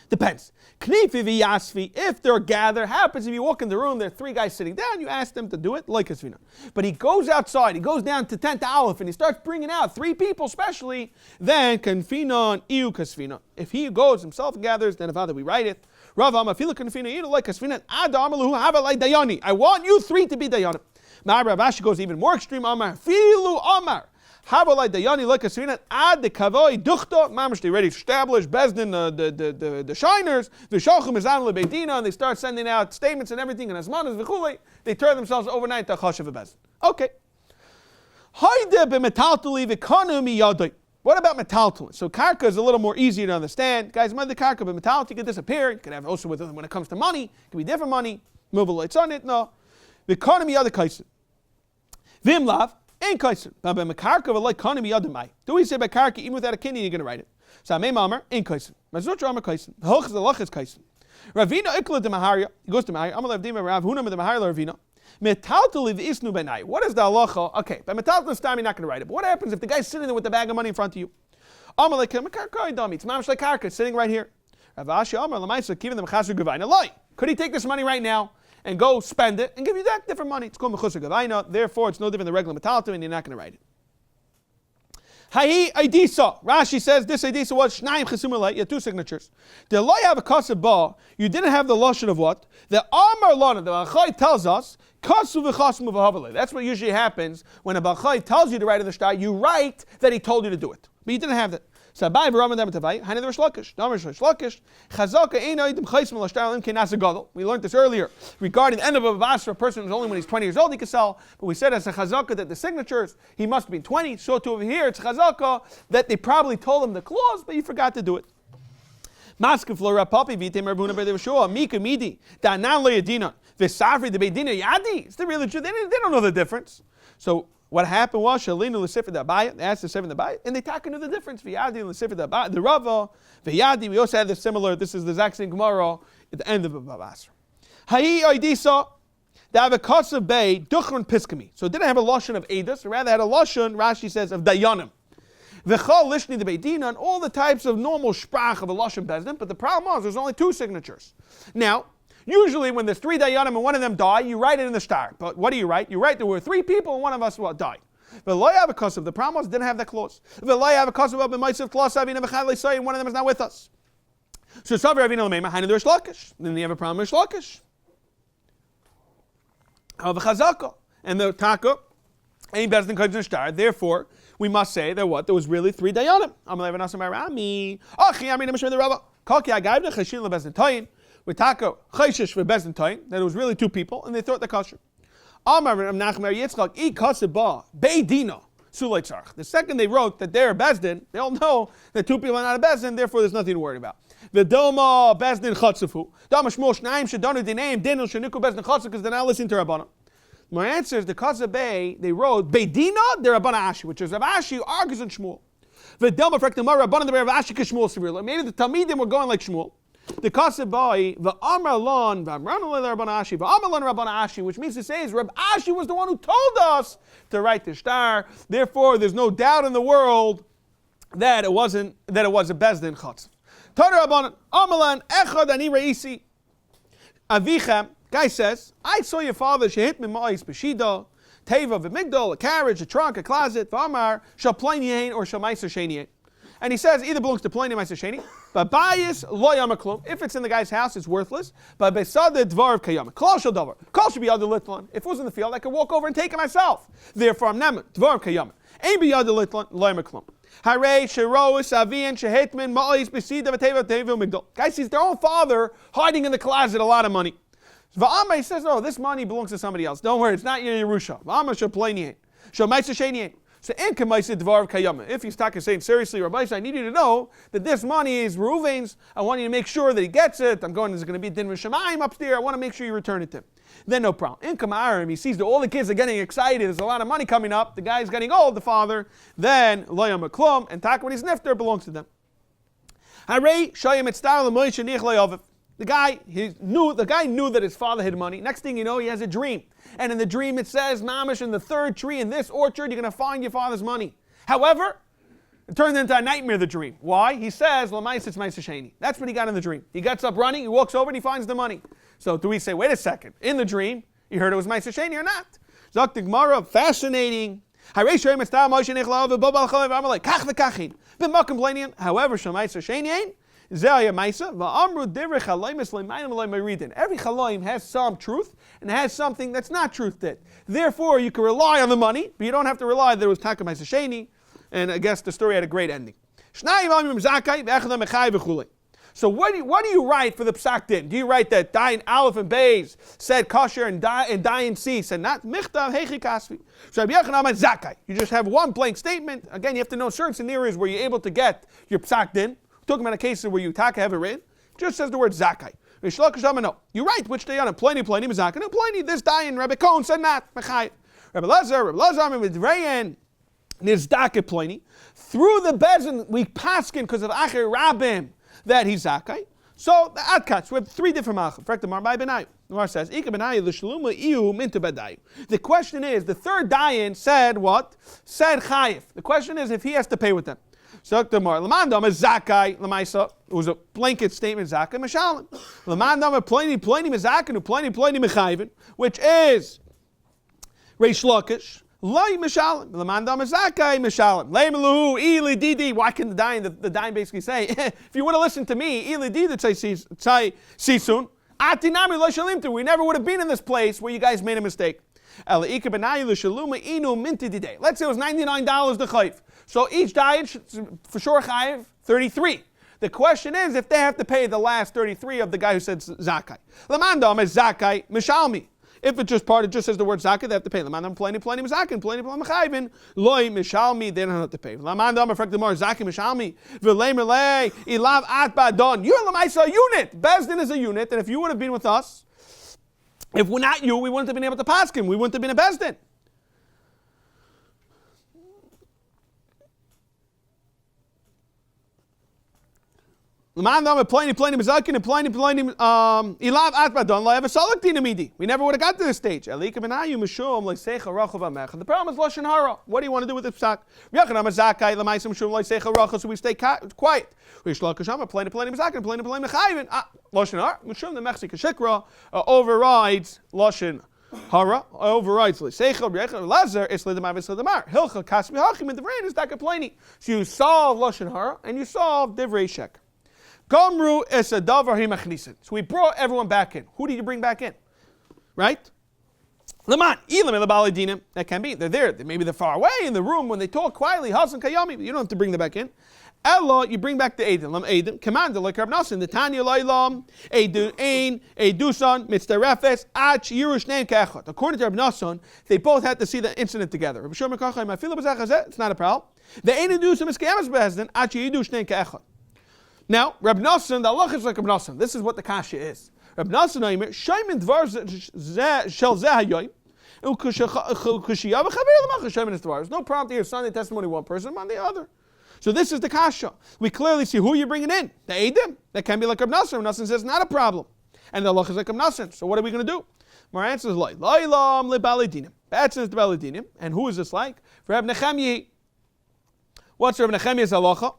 Depends. Knifi v'yasvi, if they're gathered, happens if you walk in the room, there are 3 guys sitting down, you ask them to do it, like kasvina. But he goes outside, he goes down to 10th aleph, and he starts bringing out 3 people especially, then kanfina and iu kasvina. If he goes himself and gathers, then avada we write it. Rav Amafila kanfina, you like kasvina, adamalu have it like dayani. I want you 3 to be dayanim. Now Rav Ashi goes even more extreme, Amar, filu Amar. How about like the Dayani like a Svina ad the Kavoi Duchta Mamish, they ready to establish Bezdin the Scheiners, the Shochem is on Lebeidina, and they start sending out statements and everything, and Asmanas V'chulei, they turn themselves overnight to Chashav Bezdin. Okay. Haide b'metaltuli v'kanu miyadai. What about metaltulin? So karka is a little more easier to understand. Guys, the karka, but metaltulin can disappear. You can have also with when it comes to money, it can be different money. Move a lights on it, no. V'kanu miyadai kaisin. Vim lav. Ain't kaisin. But by mekarka v'lay kanim yadamai. Do we say by karka even without a kinyan you're going to write it? So Amei Mamer ain't kaisin. Mazutra Amar kaisin. The lach is kaisin. Ravina ikla de maharia. He goes to Maharia. Amal avdima Rav Hunam de Maharia Ravina. Metaltal isnu benai. What is the halacha? Okay, by metaltal this time you're not going to write it. But what happens if the guy's sitting there with the bag of money in front of you? It's mamash like karka, sitting right here. Could he take this money right now and go spend it and give you that different money? It's called mechusar gavaina. Therefore, it's no different than regular metaltal, and you're not going to write it. Hayi Aidisa. Rashi says this Aidisa was Shnaim Chesumalei. You had two signatures. The loy have a kasav ba. You didn't have the lashon of what? The Amar Lana. The Bachai tells us kasu v'chasmu v'havalei. That's what usually happens when a Bachai tells you to write in the shtar. You write that he told you to do it, but you didn't have that. So Abai v'Raman Dem Tavai. Hani Rish Lakish. Damar Rish Lakish. Chazaka eino idim chaysim l'shtar lim kenas gadol. We learned this earlier regarding the end of a basra. A person who's only when he's 20 years old he can sell. But we said as a chazaka that the signatures he must be 20. So to over here it's chazaka that they probably told him the clause, but he forgot to do it. Maske flora papi vitem erbuna b'Reb Shua mika midi danan le'yadina v'safri the beidina yadi. It's the real truth. They don't know the difference. So what happened was Shalinu l'sifra d'abaya. They asked the seven d'abaya, and they talk into the difference. V'yadi l'sifra d'abaya. The Rava v'yadi. We also had this similar. This is the exact same Gemara at the end of the Basra. Hayi oidisa. They have a kasav bay duchron piskami. So it didn't have a lashon of edus, rather had a lashon. Rashi says of dayanim. V'chol lishni the beidina, and all the types of normal sprach of a lashon bezdin. But the problem was there's only two signatures. Now, usually when there's three dayanim and one of them die, you write it in the star. But what do you write? You write there were three people and one of us died. The loy have a kasav. The problem was didn't have that clause. The loy have a kasav of b'maisav clause avina v'chadlei say, and one of them is not with us. So savar avina l'meima hainu Rish Lakish. Then you have a problem with Rish Lakish. Chazaka and the taka ain't bezdin kodesh in star. Therefore, we must say that what? There was really three dayanim. Amalei v'nasam arami. Achi amina mishmei the Rava. Kalki agayvna chashin lebezdin tayin. With taka chayshish for bezdin tayin. That it was really two people, and they thought the kosher. Amar Nachmer Yitzchak I kaseba beidina sulei tzarch. The second they wrote that they're bezdin, they all know that two people are not a bezdin. Therefore, there's nothing to worry about. V'doma bezdin chatzafu. Dama shmol shnaim shadanu dinayim dinul sheniku bezdin chatzafu because they're not listening to Rabbana. My answer is the Kazabay, they wrote Beidina, they're Rabbana Ashi, which is Rav Ashi who argues in Shmuel. V'delma frektamar Rabbana the Rav Ashi k'Shmuel severely. Maybe the Talmidim were going like Shmuel. The Kazabay, v'amar lon v'amranu le Rabbana Ashi v'amar lon Rabbana Ashi, which means to say is Rav Ashi was the one who told us to write the shtar. Therefore, there's no doubt in the world that it was a bezdin chatz. Tara Rabbanan Amalan echad ani reisi avichem. Guy says, I saw your father, shehit mimais b'shida, teva v'migdal, a carriage, a trunk, a closet, v'amar, shal plain yein or shal meiser sheni. And he says, either belongs to plain and meiser sheni, but bias lo yamaklum. If it's in the guy's house, it's worthless. But besad the dvar of kayama. Kol shal davar. Kol should be other litlan. If it was in the field, I could walk over and take it myself. Therefore, I'm nemet, dvar of kayama. Ain't be other litlan, lo yamaklum. Hare sherois avian shehitmin ma'is b'sida v'teva migdal. Guy sees their own father hiding in the closet a lot of money. V'amay says, oh, this money belongs to somebody else. Don't worry, it's not your Yerusha. V'amay shall play niyin. Shall ma'isa sheniyin. So in k'ma'isa dvar kayama. If he's talking saying seriously, Rabbi, I need you to know that this money is Reuven's. I want you to make sure that he gets it. There's going to be a din v'shamayim upstairs. I want to make sure you return it to him. Then no problem. In k'ma'arim, he sees that all the kids are getting excited. There's a lot of money coming up. The guy's getting old, the father. Then lo yamaklum and tak when he's nifter belongs to them. Hare shayim etztar l'moy sheniach lo. The guy knew that his father had money. Next thing you know, he has a dream. And in the dream it says, Mamish, in the third tree in this orchard, you're going to find your father's money. However, it turns into a nightmare, the dream. Why? He says, L'mais it's ma'aser sheni. That's what he got in the dream. He gets up running, he walks over and he finds the money. So do we say, wait a second, in the dream, you heard it was ma'aser sheni or not? Zok the Gemara, fascinating. However, Shemaiser sheni. Every chalaim has some truth and has something that's not truth to it. Therefore, you can rely on the money, but you don't have to rely that it was taka ma'aser sheni. And I guess the story had a great ending. So what do you write for the psak din? Do you write that Dayan Aleph and Beis said kosher and Dayan C said not michtav hechi kasvi? So you just have one blank statement. Again, you have to know certain scenarios where you're able to get your psak din. Talking about a case where you taka have it written, just says the word zakai. No, you write which day on it. Pliny, Mazakai. No, Pliny, this Dayan, Rabbi Cohen said not. Rabbi Lazar, with Rayan, Nizdaka Pliny. Through the bezin, we paskin because of Acher Rabbim that he's zakai. So the Adkats, we have three different malachim. Frektamar by Benai. Gemara says, the question is, the third dayan said what? Said chayiv. The question is if he has to pay with them. So the Gemara, Lamandam is zakai, Lamaisa, it was a blanket statement, zakai, Meshalim. Lamandam is pleni mezakin, pleni mechayvin, which is Reish Lakish. Loi Meshalim. Lamandam is zakai, Meshalim. Leimeluhu, Ili Didi. Why can the dayan basically say, if you would have listened to me, Ili Didi say Sisun, Atinami Lo Shalimtu. We never would have been in this place where you guys made a mistake. Let's say it was $99 the chayv. So each dayan should, for sure, chayiv 33. The question is if they have to pay the last 33 of the guy who said zakai. Lamandam is zakai mishalmi. If it just says the word zakai, they have to pay. Lamandam pleni mizakin, pleni mechayvin, loy mishalmi, they don't have to pay. Lamandam affect the more zakai mishalmi, v'lei melei, ilav at badon. You're lamaisa unit. Bezdin is a unit, and if you would have been with us, if we're not you, we wouldn't have been able to pass him. We wouldn't have been a bezdin. We never would have got to this stage. The problem is lashon hara. What do you want to do with the psak? So we stay quiet. Overrides lashon hara. Overrides Lazar. Hilcha kasmi hachim in the brain is dakaplani. So you solve lashon hara and you solve divrei shek. Gomru es a davar himachnisin. So we brought everyone back in. Who did you bring back in? Right? Laman, ilam el baladinim. That can be. They're there. Maybe they're far away in the room when they talk quietly. Hasan kayami. You don't have to bring them back in. Ella, you bring back the Eidim. Lam Eidim. Commander like Rab Nasan. The Tanya Lailam. Eidu Ein. Eidusan. Mitzdarefes. Ach Yirush Nein Kechot. According to Rab Nasan, they both had to see the incident together. It's not a problem. The Ein Eidusan is Kayamas Bezdin. Ach Yirush Nein Kechot. Now, Reb Nosson, the halacha is like Reb Nosson. This is what the kasha is. Reb Nosson, Shaimin dvar shel zeh hayoyim, u'kushiyav v'chaver Shaimin is dvar. There's no problem to hear Sunday testimony one person, Monday other. So this is the kasha. We clearly see who you're bringing in. The Eidim. That can be like Reb Nosson. Reb Nosson says not a problem. And the halacha is like Reb Nosson. So what are we going to do? My answer is like, Lailam le'baladinim. Batson is the baladinim. And who is this like? For Reb Nechemye. What's Reb Nechemye's halacha?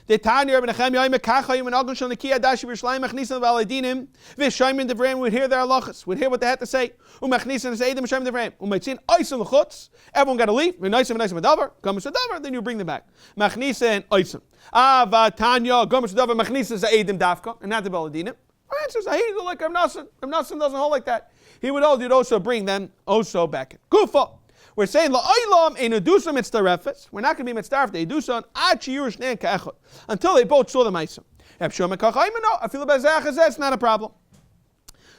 The Tanya Reb Nechemya Mekachayim and Agun Shal Nikiya Dashi B'Yishlayim Machnisan V'Aladinim V'Shayim Devreim would hear their halachas, would hear what they had to say. Umachnisan is Eidim Shayim Devreim. Umaitzin Oisim L'Chutz. Everyone got to leave. V'Naisim Adavar. Gomes Adavar. Then you bring them back. Machnisan Oisim. Tanya Gomes Adavar Machnisan is Eidim Dafka and not the Baladinim. Our answer is I hate like Reb Nosson. Reb Nosson doesn't hold like that. He would hold you'd also bring them also back in. Kufa. We're saying la'olam ein edusam mitzdarefes. We're not going to be mitzdaref the edusan ad sheyurush nein ka'echad until they both saw the ma'asim. It's not a problem.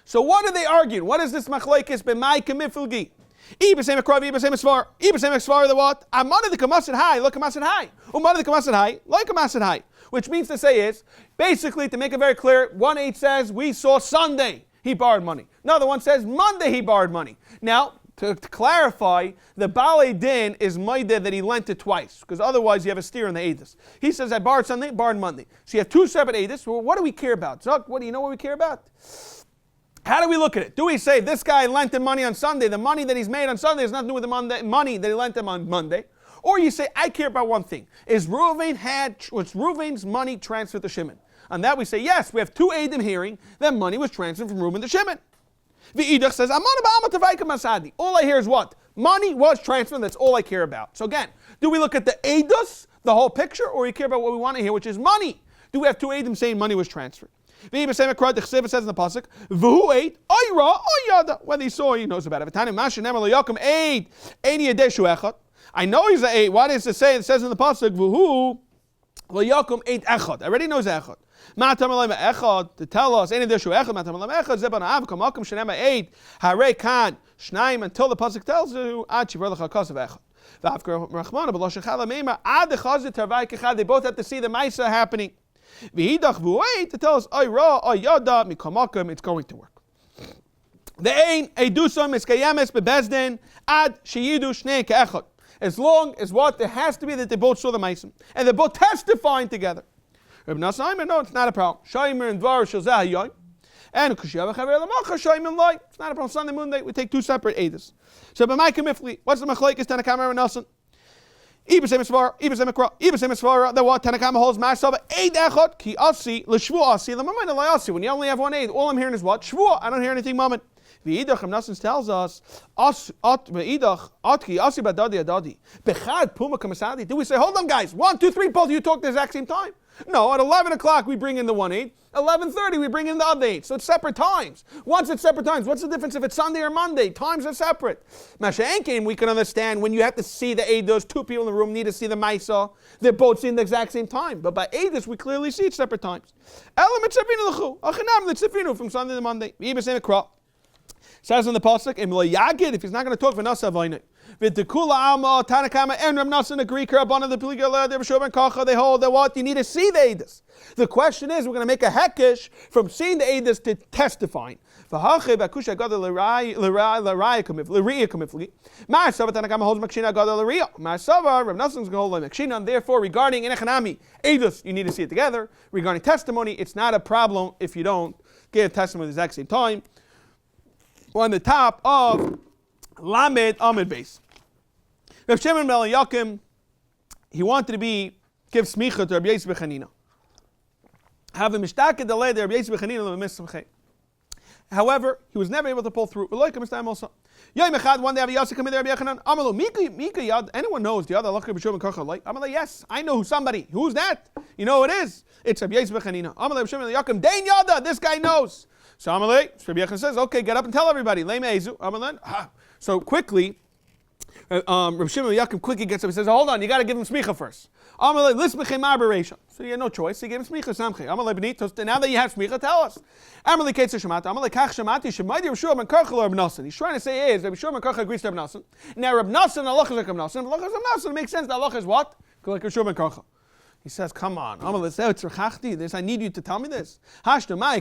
So what are they arguing? What is this machlekes b'mai k'mifilgi? Ibasem akrav, ibasem asvar, ibasem asvar the what? Amana the kamasid high, look kamasid high. Umana the kamasid high, like kamasid high. Which means to say is basically to make it very clear. 1-8 says we saw Sunday he borrowed money. Another one says Monday he borrowed money. Now. To clarify, the Balei Din is Maida that he lent it twice, because otherwise you have a steer in the Eidos. He says, I borrowed Sunday, borrowed Monday. So you have two separate Eidos. Well, what do we care about? Zuck, what do you know what we care about? How do we look at it? Do we say this guy lent him money on Sunday, the money that he's made on Sunday has nothing to do with the money that he lent him on Monday? Or you say, I care about one thing. Was Reuven's money transferred to Shimon? On that we say, yes, we have two Eidim hearing that money was transferred from Reuven to Shimon. The Edach says, all I hear is what? Money was transferred, that's all I care about. So again, do we look at the Eidos, the whole picture, or you care about what we want to hear, which is money? Do we have two Eidim saying money was transferred? The says in the Pasuk, V'hu ate, Oyra, Oyada. Whether he saw, he knows about it. I know he's an 8. Why does it say? It says in the Pasuk, V'hu Yakum ate echad. I already knows echad. To tell us, until the pasuk tells you, they both have to see the Maisa happening. To tell us, it's going to work. As long as what? There has to be that they both saw the Maisa. And they're both testifying together. Reb Nosson, no, it's not a problem. Scheiner and Dvar shel zeh hayoyim. And it's not a problem. Sunday, Monday, we take two separate Eidos. So, by my Kamifli, what's the Machlekes Tanakama and Nasan? Ibasem Esvara, the what Tanakama holds Masava, Eid Echot, Ki Asi, L'Shvu Asi, L'Mamayna L'Asi. When you only have one Eid, all I'm hearing is what? Shvu. I don't hear anything, moment. V'idach, Nasan tells us, V'idach, Atki, Asi Badadi Adadi. Bechad Puma Kamasadi. Do we say, hold on, guys, 1, 2, 3, both of you talk at the exact same time? No, at 11 o'clock we bring in the one Eid. 11:30 we bring in the other Eid. So it's separate times. Once it's separate times, what's the difference if it's Sunday or Monday? Times are separate. Masha'enkin, we can understand when you have to see the Eidos, two people in the room need to see the Maisa. They're both seeing the exact same time. But by Eidos, we clearly see it's separate times. From Sunday to Monday. Says on the pasuk, if he's not going to talk, V'tekula alma Tanakama and Reb Nosson agree. Karabana the Piligal the B'Shov and Kacha. They hold that what you need to see the Eidos. The question is, we're going to make a hekesh from seeing the Eidos to testifying. V'hachei b'akusha gada l'raya kamifli. Ma'asava Tanakama holds makshina gada l'raya. Ma'asava Reb Nosson's going to hold like makshina. And therefore, regarding inechanami Eidos, you need to see it together. Regarding testimony, it's not a problem if you don't give testimony at the exact same time. We're on the top of Lamed Amid Base. Rav Shimon ben Yakim, he wanted to give smicha to Rabbi Yosef Bechanina. Have a mishtaka delay to Rabbi Yosef Bechanina Masechet. However, he was never able to pull through. One day Rabbi Yosef came to Rabbi Yechanan. Amalu Mika Yad. Anyone knows the other Lachar B'Shov and Karcha like? Amalu, yes, I know who somebody. Who's that? You know who it is? It's Rabbi Yosef Bechanina. Amalu Rabbi Shimon ben Yakim. Dain Yada. This guy knows. So Amalei, Rabbi Yechanan says, okay, get up and tell everybody. So quickly, Rabbi Shimon ben Yakim quickly gets up. He says, hold on, you got to give him smicha first. Amalei, lismechem aberration. So you had no choice. He gave him smicha samche. Amalei benitos. Now that you have smicha, tell us. Amalei ketzer shemata. Amalei kach shemati shemaidi Rabbi Shimon ben Karcha Rabbi Nosson. He's trying to say is Rabbi Shimon ben Karcha agrees to Rabbi Nosson. Now Rabbi Nosson, Allah is like Rabbi Nosson. Allah is Rabbi Nosson. It makes sense that Allah is what? Like Rabbi Shimon ben Karcha. He says, come on. I need you to tell me this. Amalei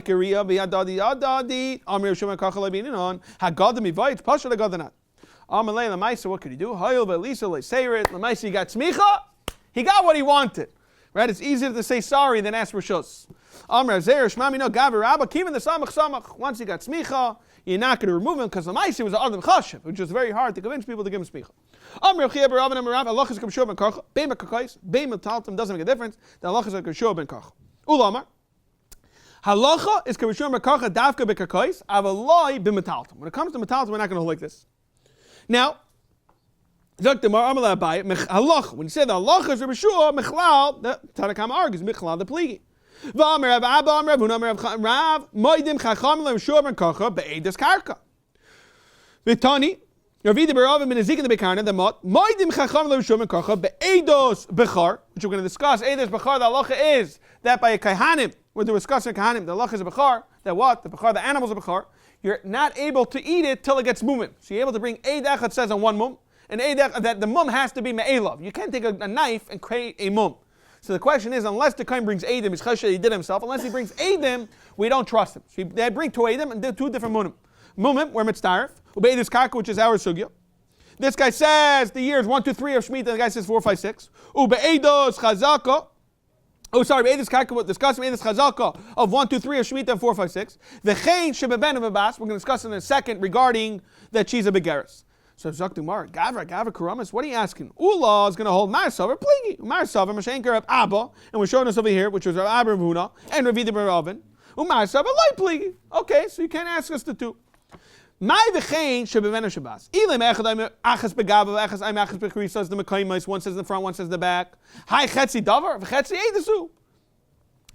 Lamaisa, what could he do? Lamaisa, he got smicha. He got what he wanted. Right? It's easier to say sorry than ask for shus. Once he got smicha, you're not going to remove him because the Lamaisa was an Adam Chashiv, which is very hard to convince people to give him smicha. Allah is B'Shov ben Karcha. Bein B'Karkais, Bein B'Taltim doesn't make a difference. The Allah is B'Shov ben Karcha. Ulamar. Halacha is B'Shov ben Karcha Davka B'Karkais. Avaloi B'Metaltim. When it comes to Metaltim, we're not going to hold like this. Now, when you say the halacha is B'Shov, Mechlal, the Tanakama argues Mechlal the Pligi. V'Amar Rav Abba Amar Rav Huna Rav Moedim Chacham B'Shov ben Karcha Be'edas Karka. V'Tani. Which we're going to discuss. Eidos Bechar, the halacha is that by a Kahanim, when they're discussing Kahanim, the halacha is a Bechar, that what? The Bechar, the animals of Bechar, you're not able to eat it till it gets mumim. So you're able to bring Eid Echad says on one mum, and Eid Echad, that the mum has to be Me'elav. You can't take a knife and create a mum. So the question is, unless the Kain brings Eidim, he's chashed he did himself, unless he brings Eidim, we don't trust him. So they bring two Eidim and do two different mumim. Mumim, where mitzdarif, Ubeidus Kaka, which is our sugya. This guy says the years 1, 2, 3 of Shemitah, the guy says 4, 5, 6. Ubeidus Chazaka. Beidus Kaka, discussing Beidus Chazaka of 1, 2, 3 of Shemitah and 4, 5, 6. The Chain Shebeben of Abbas, we're going to discuss in a second regarding that she's a Begeris. So Zaktu Mar, Gavra Karamas, what are you asking? Ula is going to hold Marsavar, Pligi. Marsavar, Mashenker of Abba, and we're showing us over here, which was Rav Abba Huna, and Ravida Baravin. Marsavar, light Pligi. Okay, so you can't ask us the two. My v'chein shebeven Shabbos. Ilim echad I'm achas begava, echas I'm achas bechri. Says the mekayimos. One says in the front, one says in the back. Hi chetzi davar, v'chetzi eidasu.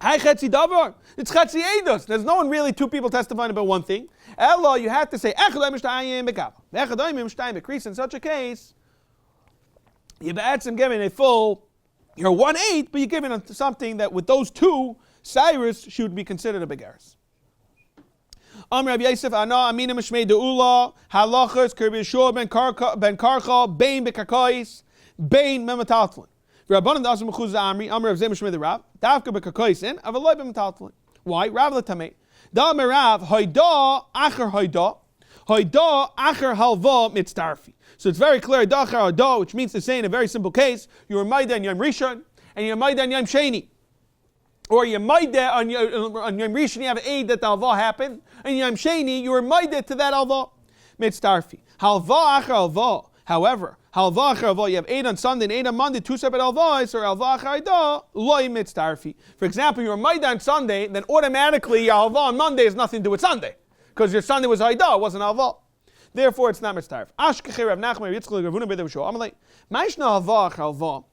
Hi chetzi davar. It's chetzi eidas. There's no one really two people testifying about one thing. Ella, you have to say echad I'm mishtayim begava, echad I'm mishtayim bechri. In such a case, you're giving a full. You're 1/8, but you're giving something that with those two, Cyrus should be considered a begaris. Rabbi Yosef, Ana Amina Mishmei Deula, Halachas, Kirbi Shur ben Karcha, Bein Bekakais, Bein Mematatlin. Rabbanan Dasam Mechuz Amri, Amr of Zeh Mishmei the Rav, Davka Bekakais in, Avaloi Mematatlin. Why? Rav Latamei. Da Merav, Hoida, Acher Halva Mitzdarfi. So it's very clear, Da Acher Hoida, which means to say in a very simple case, you're Maida and Yom Rishon, and you're Maida and Yom Sheni. or you're maideh on Yom Rishon, you have an aid that the halva happened, and Yom Sheni, you were maideh to that halva. Mitzdarfi. Halva achar halva. However, halva achar halva, you have aid on Sunday and aid on Monday, two separate halvas, or halva achar halva, loy mitzdarfi. For example, you were maideh on Sunday, then automatically your halva on Monday has nothing to do with Sunday, because your Sunday was haidah, it wasn't halva. Therefore, it's not mitzdarf. Ashkecher Rav Nachman Yitzchak Rav Huna B'Dav Shul. I'm like, Ma'ishna halva achar halva.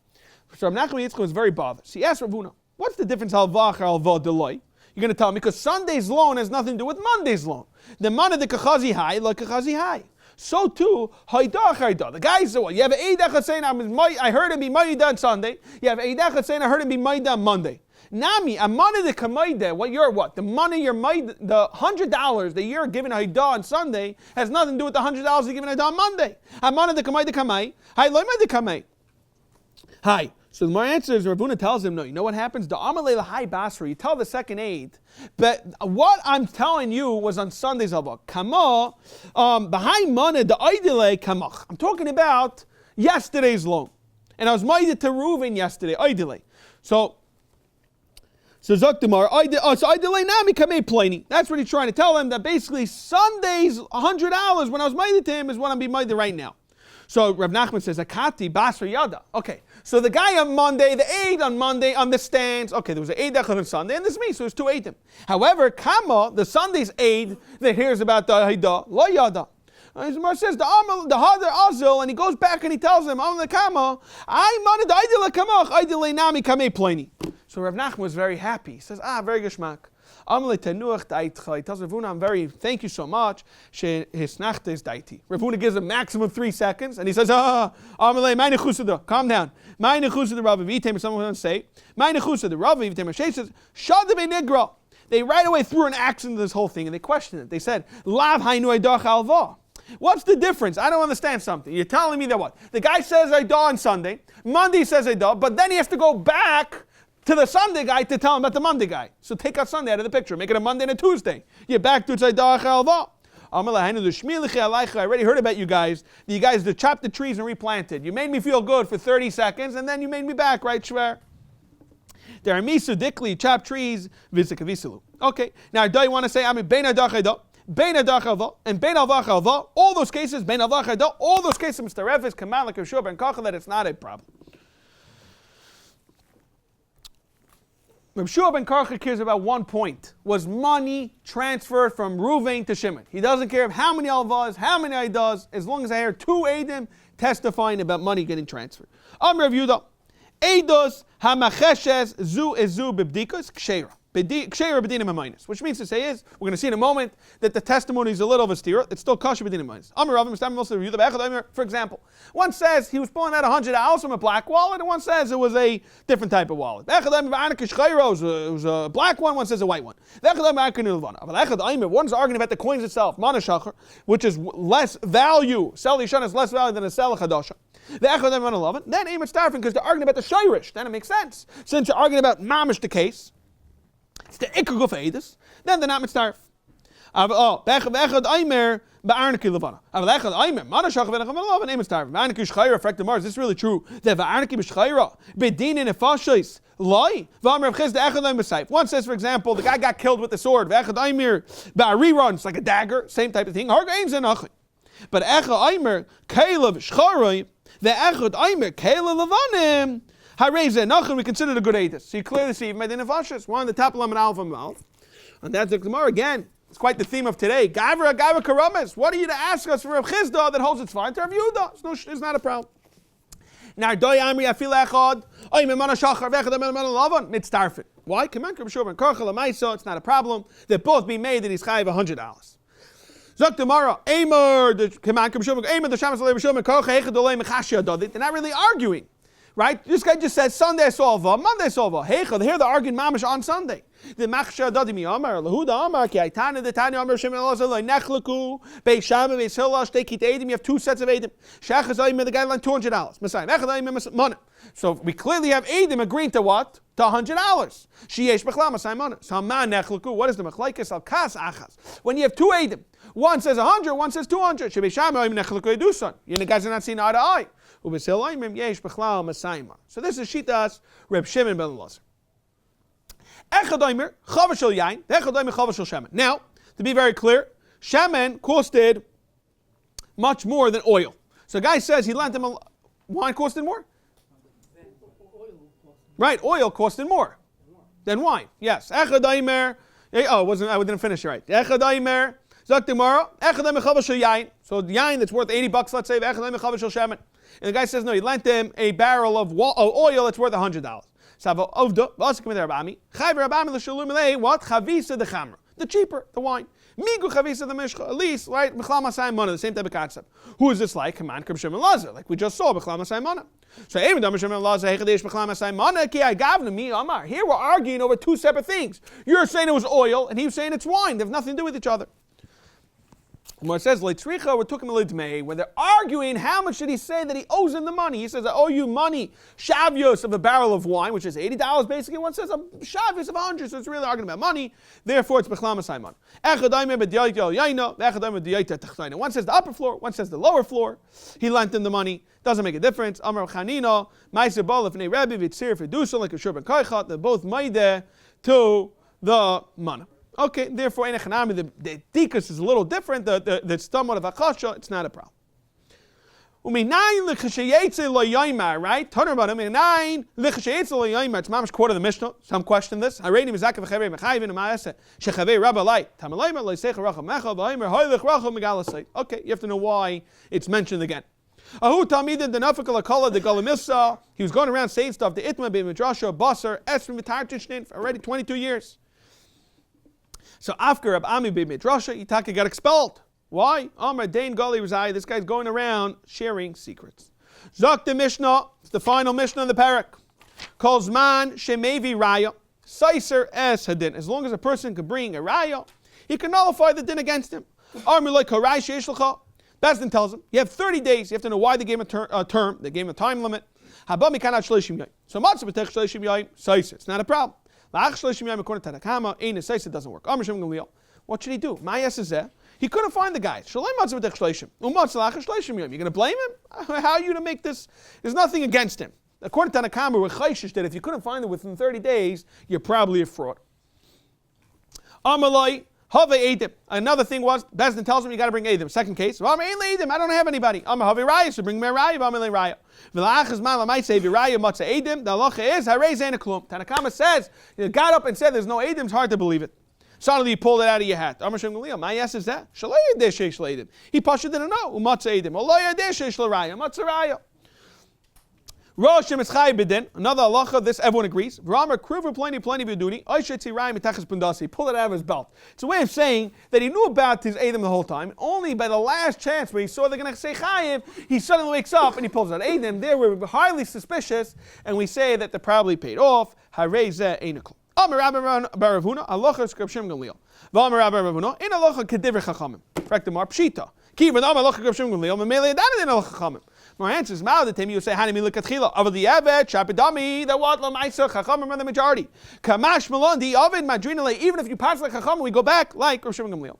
So Rav Nachman Yitzchak was very bothered. So he asked Rav Huna, what's the difference halva achar halva deloy? You're going to tell me because Sunday's loan has nothing to do with Monday's loan. The money the kachazi high, like kachazi high. So too, haidah haidah. The guy said, what? You have an eidach saying I heard him be ma'ida on Sunday. You have an eidach saying I heard him be ma'ida on Monday. Nami, a money the kamaida. What? The money you're ma'ida, the $100 that you're giving haidah on Sunday has nothing to do with the $100 you're giving haidah on Monday. A money the kamaida kamai. Hi, loy ma'ida kamai. Hi. So my answer is, Rav Huna tells him, no, you know what happens? The Amalei L'Hai Basra, you tell the second aid, but what I'm telling you was on Sunday's halva. Kama, behind money, the Aidele Kamach. I'm talking about yesterday's loan. And I was maided to Reuven yesterday, Aidele. So Zaktamar, so Aidele Nami Kamei Pliny. That's what he's trying to tell him, that basically Sunday's $100 when I was maided to him is what I'm being maided right now. So Rav Nachman says, Akati Basra Yada. Okay. So the guy on Monday, the aid on Monday understands, okay, there was an aid on Sunday, and this is me, so there's two aidim. However, Kama, the Sunday's aid that hears about the Haidah, Lo Yada. Gemara says, the Hadar Azil, and he goes back and he tells him, I'm the Kama, I manad Aidile Kamach, Aidile Nami Kamei Pliny. So Rav Nachman was very happy. He says, very geschmack. He tells Rav Huna, thank you so much. Rav Huna gives him maximum 3 seconds, and he says, calm down. Someone wants to say, says, they right away threw an axe into this whole thing, and they questioned it. They said, what's the difference? I don't understand something. You're telling me that what? The guy says Aidah on Sunday, Monday says Aidah, but then he has to go back to the Sunday guy to tell him about the Monday guy. So take out Sunday out of the picture. Make it a Monday and a Tuesday. You're back to Tzaidah Chalva. I already heard about you guys. You guys that chopped the trees and replanted. You made me feel good for 30 seconds, and then you made me back, right, Shver? There are misu dikli, chop trees, visikavisalu. Okay, now do you want to say, I mean, bein adachayda, bein adachalva, and bein alvachalva, all those cases, bein alvachayda, all those cases, Mr. Revis, Kamal, Shiur, and Kachel, that it's not a problem. Shiur ben Karcha cares about one point. Was money transferred from Reuven to Shimon? He doesn't care how many alvas, how many aidas, as long as I hear two aidim testifying about money getting transferred. Rav Yehuda, aidos hamacheshes zu ezu bibdikas ksheira. Ksheira b'dinim minus. Which means to say is, we're going to see in a moment that the testimony is a little of a steer. It's still kosher b'dinim minus. For example, one says he was pulling out $100 from a black wallet, and one says it was a different type of wallet. It was a black one says a white one. One's arguing about the coins itself, which is less value. Sel Yishana is less value than a Sel Chadasha. Then aim at starving because they're arguing about the Shirish. Then it makes sense. Since you're arguing about mamish the case, it's the ikar guf edus, then they're not mitzarf. Bechad aimer ba'arniki levana. Bechad aimer manashach v'nacham v'lav and mitzarf. Ba'arniki shchayra. Effect of Mars. Is this really true? That ba'arniki b'shchayra bedinin efashis lie. V'amar v'chiz the echad aimer saif. One says, for example, the guy got killed with the sword. Bechad aimer ba'arirun. It's like a dagger, same type of thing. Harga ein zenachim. But echad aimer keilav shchayra. The echad aimer keilav levanim. We consider the good edus. So you clearly see even by the nefashis. One on the top of Laman Alpha mouth. And that's the Gemara again. It's quite the theme of today. Gavra karamas. What are you to ask us for Rav Chizda that holds its fine to Rav Yehuda? It's not a problem. Now, doy amri afil echad. Oy memana shachar vechad memana lavan. Mitzdarfin. Why? Come on, Rabshur and Karchel Amaisa. It's not a problem. They both be made that he's chayiv $100. Zok tomorrow. Eimer the command Rabshur. Eimer the shamas Rabshur and Karchel echad dolay mechashia dodit. They're not really arguing. Right? This guy just says Sunday I saw Ava, Monday I saw Ava. Heichel, here they're arguing mamish on Sunday. The machsha dadimi Amar, Lahuda Amar, ki aitana the tani Amar Shimon Elazar, nechleku, Beis Shammai, Beis Hillel, Shteikit Eidim. You have two sets of Eidim. Shachas Eidim, the guy like $200. Messiah, Echad Eidim, money. So we clearly have Eidim agreeing to what? To $100. Sheyesh b'chlam Messiah money. So man nechleku. What is the machlekes al kas achas? When you have two Eidim, one says 100, one says 200. Beis Shammai nechleku edusan. You guys are not seeing eye to eye. So this is Shitas Reb Shimon ben Elazar. Echad chava shel yain, echad chava shel shemen. Now, to be very clear, shemen costed much more than oil. So a guy says he lent him wine costed more? Right, oil costed more than wine. Yes. Echad aimer. I didn't finish it right. Echad aimer. Zak Gemara. Echad aimer chava shel yain. So the yain that's worth $80, let's say, echad aimer chava shel shemen. And the guy says, no, he lent him a barrel of oil that's worth $100. Savo ovda. What? Chavisa the chamra. The cheaper, the wine. Migu chavisa the mishcha. At least, right? B'chlam asay mana. The same type of concept. Who is this like? Command Reb Shimon Lazar, like we just saw. B'chlam asay mana. So even Reb Shimon Lazar hechadesh b'chlam asay mana ki agavna mi amar. Here we're arguing over two separate things. You're saying it was oil, and he was saying it's wine. They have nothing to do with each other. When it says leitzricha, we're talking about leitmei, when they're arguing how much did he say that he owes him the money. He says, I owe you money, shavios of a barrel of wine, which is $80 basically. One says a shavios of 100, so it's really arguing about money. Therefore, it's bechlam asayman. One says the upper floor, one says the lower floor. He lent him the money. Doesn't make a difference. Amar Chanina, Ma'aser Bal Lefnei Rebbe V'Tzir Fedusa like a Shurban Koichat. They're both maideh to the mana. Okay, therefore, the dikus is a little different. The somewhat of akasha, it's not a problem. Right? Turn about him. It's mamash quote of the Mishnah. Some question this. Okay, you have to know why it's mentioned again. He was going around saying stuff. The Itma Bais Medrash Ohr Chaim for already 22 years. So after Rab Ami Bais Medrash, Yitaka got expelled. Why? Amar Dain Gali Rizai. This guy's going around sharing secrets. Zok the Mishnah. It's the final Mishnah in the parak. Calls man shemevi raya. Saiser es hadin. As long as a person can bring a raya, he can nullify the din against him. Amar like harai sheish l'cha. Bezdin tells him, you have 30 days. You have to know why they gave him a term. They gave him a time limit. Haba mikanat shleishim yayim. So much of it takes shleishim yayim. Saiser. It's not a problem. According to Tanakama, it doesn't work. What should he do? He couldn't find the guy. You're going to blame him? How are you to make this? There's nothing against him. According to Tanakama, we're chayshish that if you couldn't find him within 30 days, you're probably a fraud. Another thing was, Bezdin tells him you got to bring Edim. Second case, I don't have anybody. So bring me a raya. The halacha is Tanakama says, you got up and said there's no Edim, it's hard to believe it. Suddenly you pulled it out of your hat. My yes is that. He pasha didn't know. Rosh Mitzchai Bidin, another halacha, this everyone agrees. Rama Kriver plenty Biduni, Aishetzi Rai Mitachas Pundasi, pull it out of his belt. It's a way of saying that he knew about his Edom the whole time. Only by the last chance when he saw they're going to say Chayiv, he suddenly wakes up and he pulls out Edom. There we're highly suspicious, and we say that they're probably paid off. Harei Zeh Einakl. Amar Rabbi Baravuna, halacha Skrabshim Gamliel. V'Amar Rabbi Baravuna, in halacha Kedivre Chachamim. Frektamar Pshita. Kivan Amar halacha Skrabshim Gamliel, Memele Yadana in halacha Chachamim. My answer is Mao. The time you say Hanimi look at Chila. Over the Avet, Shapidami, the what Lamaisa, Chachamim are the majority. Kamash Malon, the Ovid, Madrinale, even if you pass like Chachamim, we go back like Rosh Gamliel.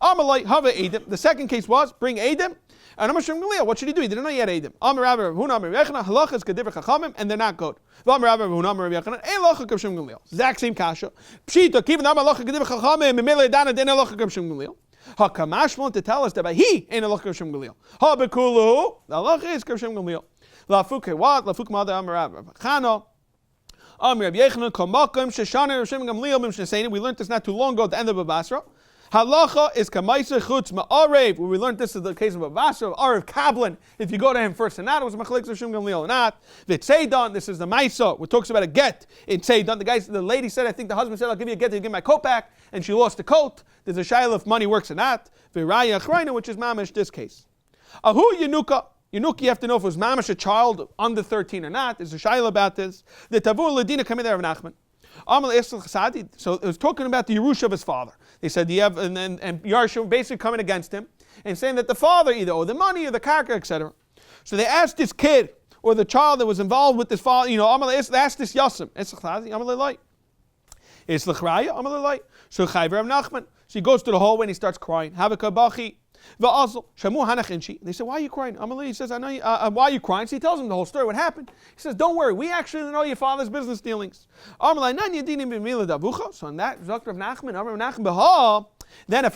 Amalai, Hava Edim. The second case was bring Edim. And Rosh Gamliel, what should he do? He didn't know he had Edim. Amar Rabbi Huna, Amar Yechana, Halachas, Kedivra Chachamim, and they're not good. Amar Rabbi Huna, Amar Yechana, Elacha Rosh Gamliel. Exact same kasha. Pshita, Kivan Amar Halacha, Kedivra Chachamim, Memele Dana, then Elacha Rosh Gamliel. HaKamash want to tell us that by he ain't Elacha Rosh Gamliel. HaBekulu, the Halacha is Rosh Gamliel. Lafuke what? Lafuk mother Amar Rabbi Chana. Amar Rabbi Yechana, Kamakim, Sheshana, Rosh Gamliel, Mimshasainim. We learned this not too long ago at the end of Basra. Halacha is Kamaisa Chutz Ma'arev. Where we learned this is the case of Basra, of Arev Kablin. If you go to him first and not, it was Machalik Rosh Gamliel or not. V'Tzeidan, this is the Maisa, which talks about a get in Tzeidan. The lady said, I think the husband said, I'll give you a get to give my coat back, and she lost the coat. There's a shayla if money works or not. V'Raya Achreina, which is Mamish, this case. Ahu Yenuka. Yenuka, you have to know if it was Mamish a child under 13 or not. There's a shayla about this. The Tavur Ladina come in there of Nachman. So it was talking about the Yerusha of his father. They said, you have, and Yarsha basically coming against him and saying that the father either owed the money or the karka, etc. So they asked this kid or the child that was involved with this father, they asked this Yasim. So Chayver of Nachman. So he goes to the hallway and he starts crying. Havaka Bachi. Va'azal shamu hanachinchi. They said, "Why are you crying?" Amalei says, "I know you, why are you crying?" So he tells them the whole story, what happened. He says, "Don't worry, we actually know your father's business dealings." Amalei nan yedinim b'mila davucha. So on that, Dr. of Nachman, Amar Nachman b'ha. Then the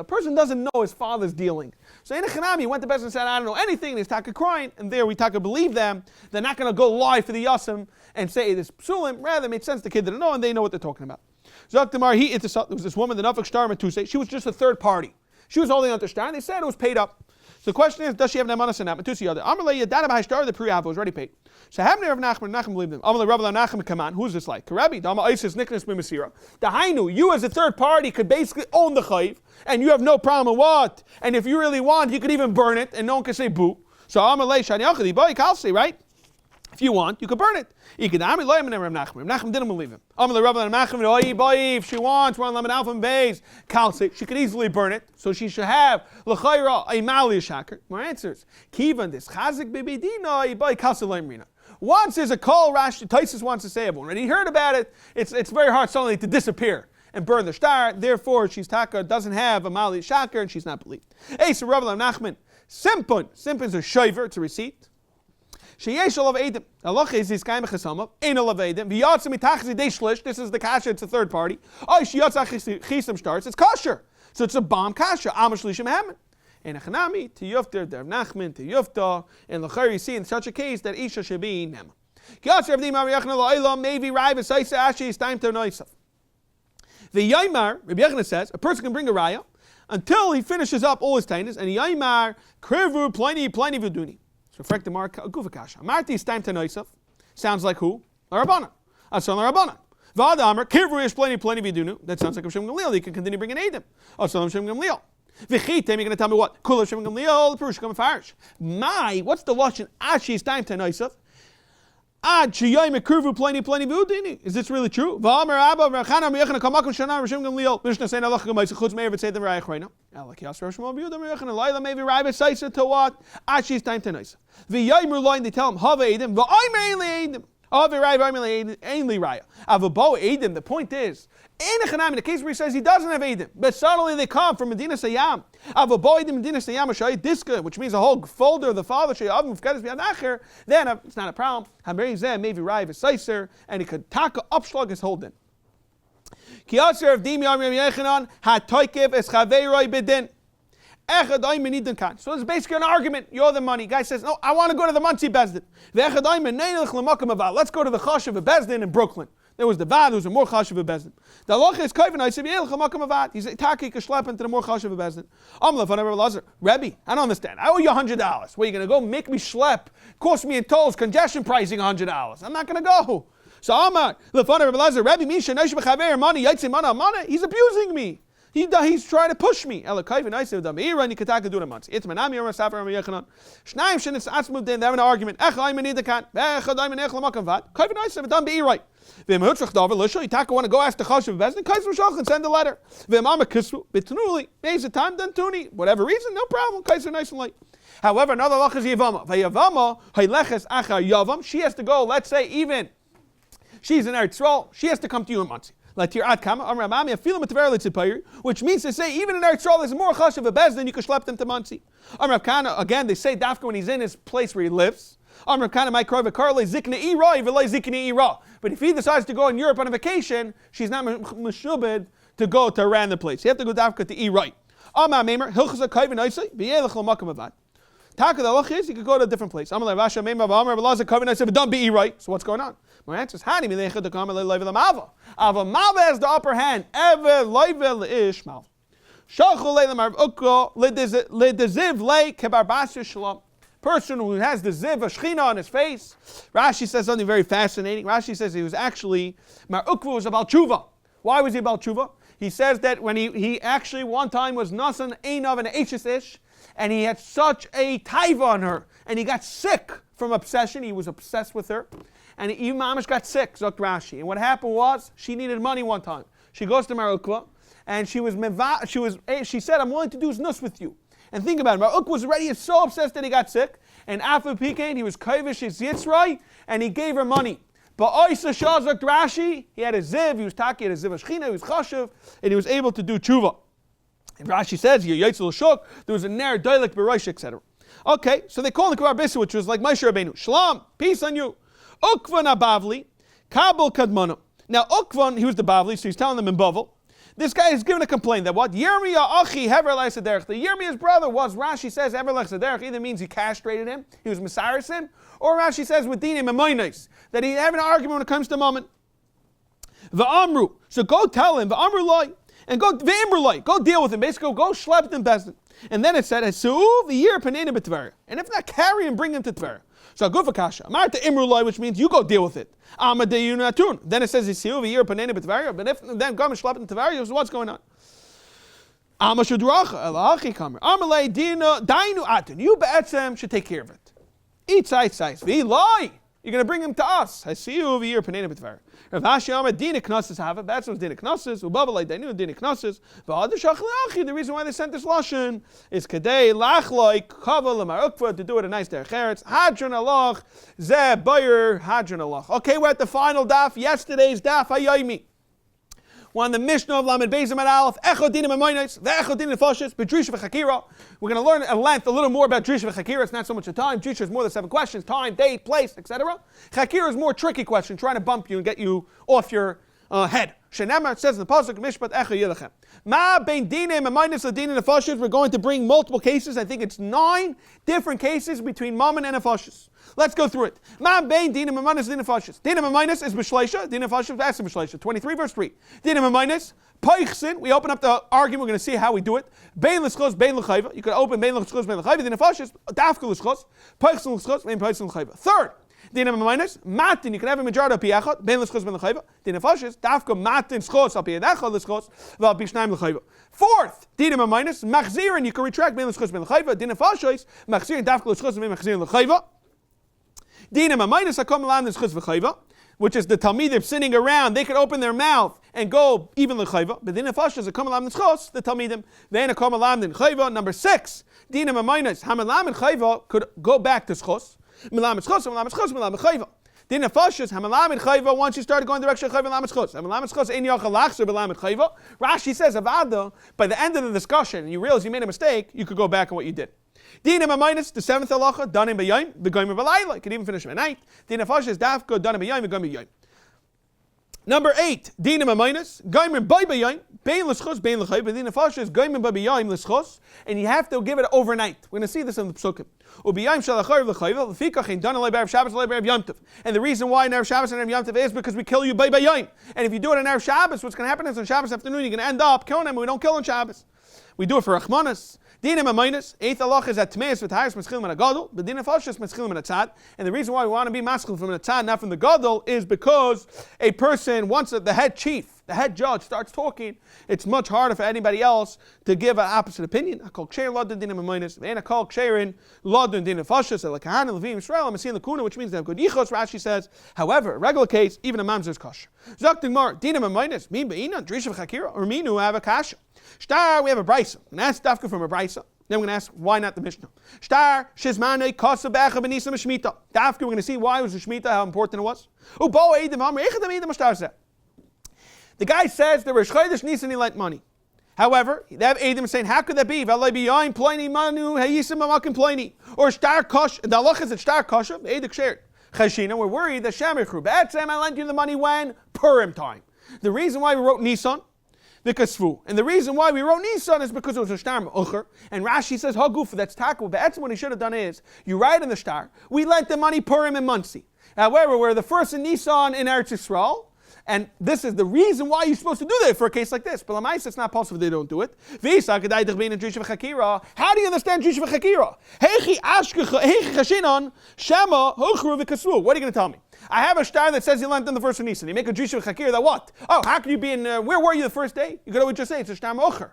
person doesn't know his father's dealing. So in a Chanami, he went to Bes and said, "I don't know anything," and he's taka crying, and there we taka believe them. They're not going to go lie for the Yasim and say this psulim. Rather, it made sense the kid didn't know, and they know what they're talking about. Zaktamar, there was this woman, the Nafak Shtar Matusei. She was just a third party. She was holding on to Shtar, and they said it was paid up. So the question is, does she have Namanas and not Matusi other? Amalei Yadana by Shtar, the pre-Ava was already paid. So Habner of Nachman believed them. Amalei Rabbi Nachman, come on, who's this like? Karabi, Dama Isis Nicholas Mimasira. The Hainu, you as a third party could basically own the Chayiv, and you have no problem with what? And if you really want, you could even burn it, and no one can say boo. So Amalei Shani Achadi, Boy Kalsi, right? If you want, you could burn it. Nachman didn't believe him. If she wants, we're on Lamed Alpha and Bays. Kalsi, she could easily burn it, so she should have l'chayra a mali shaker. More answers. Kivan this chazik bebedina ibai kalsi loimrina. Once there's a call, Rashi Taisus wants to say everyone. When he heard about it, it's very hard suddenly to disappear and burn the star. Therefore, she's taka doesn't have a mali shaker and she's not believed. So Rabbi Nachman, simpun is a shiver, it's a receipt. Sheyesh olav edim. Allah is his kaim chesama. Ein olav edim. V'yatzim mitachzi deishlish. This is the kasha. It's a third party. Oh, sheyatzach chisam starts. It's kosher. So it's a bomb kasha. Amashlishim hamen. In a chanami to yufter der nachman to yufta. And l'chayr you see in such a case that isha should be nema. Kiyatzer avdim ariyachna la'olam maybe raya v'saisa ashi is time to noisav. The yaimar Rabbi Yechina says a person can bring a raya until he finishes up all his tainas and yaimar krivu pliny v'duni. Reflect the mark Guvakasha. Marti is time to Noisaf. Sounds like who? A Rabbana. Asan Rabbana. Vada Amar, Kirvu is plenty vidunu. That sounds like a Shem Gamliel. You can continue bringing Adam. Asan Shem Gamliel. Vichite, you're going to tell me what? Kula Shem Gamliel, the Perush come Farish. What's the Lashon? Ashi is time to Noisaf. Ad Shiyai Kirvu plenty vidunu. Is this really true? Va'amar Abba, Rachana, Meyachana, Kamakum Shana, Shem Gamliel. Mishnah saying Allah Gamliel, Chutz Meir, say the Rayach right now. Like Yasser Shmuel Biyuda, Meyachana, Laila, maybe Rabbi Saisa to what? Ashi is time to Noisaf. V'yaymer line, they tell him, Hava Edim, v'aymer Edim. Hava Raya, ainly Raya. Avabo Edim, the point is, in the case where he says he doesn't have Edim, but suddenly they come from Medina Sayyam. Avabo Edim, Medina Sayyam, Shayit Diska, which means a whole folder of the father, Shayavim, Fkadas B'Yadacher, then it's not a problem. Hameri Zeh, maybe Raya V'Saiser, and he could taka upschlag his holding. Kiyatzer of Dim Yom Yechanan, HaToikev Es Chaveiroi B'Din. So it's basically an argument. You owe the money. Guy says, "No, I want to go to the Monsey Bezdin. Let's go to the Chashav of Bezdin in Brooklyn." There was the Vad, there was a more Chashav of Bezdin. The Loch is Kaivan. I said, He said, "Taki Kashlep into the more Chashav of Bezdin." Rebbe, I don't understand. I owe you $100. Where are you going to go? Make me schlep? Cost me in tolls, congestion pricing $100. I'm not going to go. So Amar, Rebbe, he's abusing me. He's trying to push me. They're having an argument. You want to go ask the Chashav Bezdin? And send a letter. Whatever reason, no problem. However, another lach is Yavama. She has to go, let's say, even she's in Eretz Yisrael, she has to come to you in Monsey. Which means to say, even in Eretz Yisrael, there's more Chashav of Bezdin, you can schlep them to Monsey. Again, they say Dafka when he's in his place where he lives. But if he decides to go in Europe on a vacation, she's not meshubed to go to a random place. You have to go Dafka to E right. Taka the loch is you could go to a different place. So what's going on? My answer is Ava Malva has the upper hand. Ever Leivel ish Malva. Person who has the ziv of Scheiner on his face. Rashi says something very fascinating. Rashi says he was actually Mar Ukva was about tshuva. Why was he about tshuva? He says that when he actually one time was nasan einav and eishes ish, and he had such a taiva on her, and he got sick from obsession. He was obsessed with her, and even Mamish got sick, Zokt Rashi. And what happened was she needed money one time. She goes to Mar Ukva, and she said, "I'm willing to do znus with you." And think about it, Mar Ukva was already so obsessed that he got sick, and after Pikain, he was kaivish his yitzrai, and he gave her money. But Oisa Shah Zokt Rashi, he had a ziv, he was taki, he had a ziv of Scheiner, he was chashuv, and he was able to do tshuva. Rashi says here, Yaitzul Shuk, there was a ner doilek b'rosh, etc. Okay, so they call the Kvar Bissa, which was like Moshe Rabbeinu. Shalom, peace on you. Ukvan abavli, kabel kadmana. Now Ukvan, he was the Bavli, so he's telling them in Bavel. This guy is giving a complaint that what? Yirmiyah achi hever l'saderech. The Yirmiyah's brother was, Rashi says, hever l'saderech, either means he castrated him, he was Messiris him, or Rashi says with dinim and moinos, that he had an argument when it comes to moment. V'amru, so go tell him, v'amru loy, and go v'imru loy, go deal with him, basically go schlep him bezdin. And then it said, Esuv v'yir panena b'tveria. And if not, carry and bring him to Tveria. So go for kasha. Amarta imru loy, which means you go deal with it. Amadeyunatun. Then it says, Esuv v'yir panena b'tveria. But if then go and schlep him to Tveria, so what's going on? Amashudracha, elachi kamer. Amalei dina dainu atun. You be'etzem should take care of it. Eat size. V'loi. You're going to bring him to us. Esuv v'yir panena b'tveria. Rav Ashi Amar Dina Knossos have it. That's what Dina Knossos. Ubabalei Dainu Dina Knossos. V'ad Shachliachi. The reason why they sent this lashon is kadei lachloi kava l'marukva to do it a nice derech eretz. Hadron alach ze bayer hadron alach. Okay, we're at the final daf. Yesterday's daf hayomi. We're on the Mishnah of Lamed Beis Amud Aleph. Echo dinim amoinos, ve'echo dinim nefashos, b'drisha v'chakira. We're going to learn at length a little more about drisha v'chakira. It's not so much a time. Drisha is more than 7 questions: time, date, place, etc. Chakira is more tricky question, trying to bump you and get you off your head. Shenemar, it says in the pasuk, Mishpat echo yilachem. Ma bein dinim amoinos l'dinim nefashos. We're going to bring multiple cases. I think it's 9 different cases between mammon and nefashos. Let's go through it. Ma bein dinim amoinos dinim nefashos. Dinim amoinos is b'shleisha. Dinim nefashos is b'shleisha. 23 verse 3. Dinim amoinos peichsin. We open up the argument. We're going to see how we do it. Bein l'schos, bein l'chayva. You could open bein l'schos, bein l'chayva. Dinim nefashos dafka l'schos. Peichsin l'schos, bein peichsin l'chayva. Third. Dinim amoinos matin. You can have a majority of piachot. Bein l'schos, bein l'chayva. Dinim nefashos dafka matin schos al piedachot l'schos v'al b'shnaim l'chayva. Fourth. Dinim amoinos machzirin. You can retract bein l'schos, bein l'chayva. Dinim nefashos machzirin dafka l'schos, bein machzirin l'chayva. Dinam amaynas hakom lam neschus v'chayva, which is the talmidim sitting around. They could open their mouth and go even l'chayva. But dinam fashas hakom lam neschus, the talmidim then hakom lam neschayva. Number 6, dinam amaynas hamalam and chayva could go back to schus. Milam neschus, milam neschus, milam chayva. Dinam fashas hamalam and chayva. Once you start going direction chayva lam neschus, hamalam neschus ein yachal lachzer b'lam chayva. Rashi says avada. By the end of the discussion, and you realize you made a mistake, you could go back on what you did. Dinam amaynas, the 7th halacha, danim b'yayim, v'goyim b'layla. You can even finish at night. Dinam fashas dafka, danim b'yayim, v'goyim b'yayim. Number 8, dinam amaynas, goyim b'yayim, bein l'schos, bein l'chayim, but dinam fashas, goyim b'yayim l'schos, and you have to give it overnight. We're going to see this in the psukim. U'b'yayim shalachayim l'chayim, l'fikach ein danim l'erev Shabbos l'erev Yom Tov. And the reason why in Erev Shabbos and Erev Yom Tov is because we kill you b'yayim. And if you do it on Erev Shabbos, what's going to happen is on Shabbos afternoon, you're going to end up killing them. We don't kill on Shabbos. We do it for Rachmanis. Dinam amaynas, 8th halach is at Tmeis v'tayis meschil min hagadol, but dinam fashas meschil min hatzad. And the reason why we want to be maschil from the tzad, not from the gadol, is because a person, once the head chief, the head judge starts talking, it's much harder for anybody else to give an opposite opinion. I call ksherin lodin dinam amaynas, and I call ksherin lodin dinam fashas, and lekahan and levim Yisrael, I'm seeing the kuna, which means they have good yichos. Rashi says, however, a regular case, even a mamzer is kosher. Zakting mar, dinam amaynas, min be'inan, drisha v'chakira, or minu have a kasha. Star, we have a brisa. I'm going to ask Dafka from a brisa. Then we're going to ask, why not the Mishnah? Star, shizmanei kosa becha b'nisa m'shmita. Dafka, we're going to see why it was the Shemitah, how important it was. Ubo eidim hamri, echadam eidim ashtar zeh. The guy says there was chodesh Nisan, he lent money. However, they have eidim saying, how could that be? V'alei b'yayin ploini manu, hayisim amakim ploini. Or star kosh, the halach is at star kosha, eidik shared. Chashina, we're worried that Shemechru, B'etzem, I lent you the money when? Purim time. The reason why we wrote Nisan, and the reason why we wrote Nisan is because it was a star me'ucher. And Rashi says, Haguf, that's taku. But what he should have done is, you write in the star, we lent the money Purim and Muncie. However, we're the first in Nisan in Eretz Yisrael, and this is the reason why you're supposed to do that for a case like this. But Lamais, it's not possible they don't do it. How do you understand Drisha v'chakira? What are you going to tell me? I have a star that says he lent in the first of Nisan. You make a Drisha v'chakira, that what? Oh, how can you be in, where were you the first day? You could always just say it's a star me'ocher.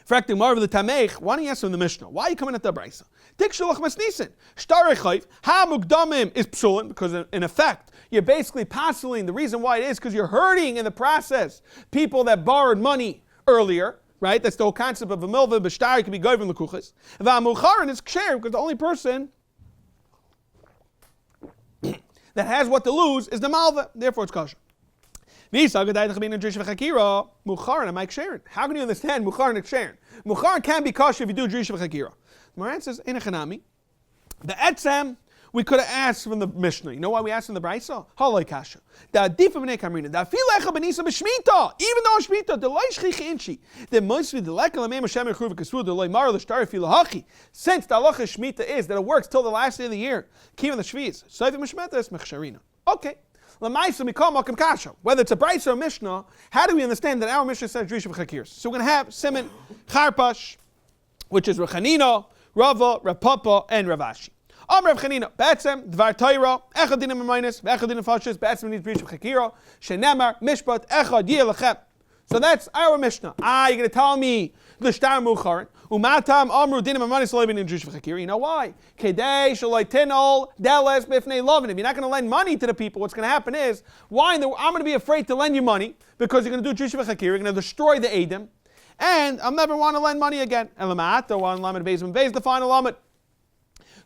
Frakting Marv the Tameich, why don't you ask him in the Mishnah? Why are you coming at the Brisa? Tik shalach mas Nisan. Star echayv, ha mugdamim is psulin, because in effect, you're basically passing. The reason why it is because you're hurting in the process people that borrowed money earlier, right? That's the whole concept of a milva, b'shtar, can be goyim l'kuchas. V'amucharin is ksher, because the only person that has what to lose is the malva, therefore it's kosher. How can you understand Muchar and Ksherin? Muchar can be kosher if you do Drisha v'chakira. The Gemara says, in a chanami, the etzem, we could have asked from the Mishnah. You know why we asked from the Brisa? Haloi kasha. The adifa b'nei kamrina. The afilecha b'nisa b'shmita. Even though shmita, the loy shchich inchi. The mosvi the leka l'mei Hashem yechru v'kesvu the loy mara l'shtar filahachi. Since the halacha shmita is that it works till the last day of the year, kiva the shviz. Soiv mishmeta is mechsharina. Okay. L'maisa mikol makom kasha. Whether it's a Brisa or Mishnah, how do we understand that our Mishnah says Drisha v'chakiros? So we're going to have Simon, Charpash, which is Rechanina, Rava, Rapapa, and Ravashi. Rav Chanina, Betzem, Dvar Torah, Echad Dinim Aminus, Echad Dinim Fashis, Betzem needs Drisha v'chakira, Shenemar, Mishpat, Echad Yeh Lechem. So that's our Mishnah. You're going to tell me the Shtar Mucharin. Umatam Amru Dinim Aminus Loibin in Drisha v'chakira. You know why? Kedei Shaloi Tinol Deles Bifnei Lovin. If you're not going to lend money to the people, what's going to happen is, I'm going to be afraid to lend you money because you're going to do Drisha v'chakira. You're going to destroy the Edom, and I'll never want to lend money again. Elamata one lamed Beis the final lamed.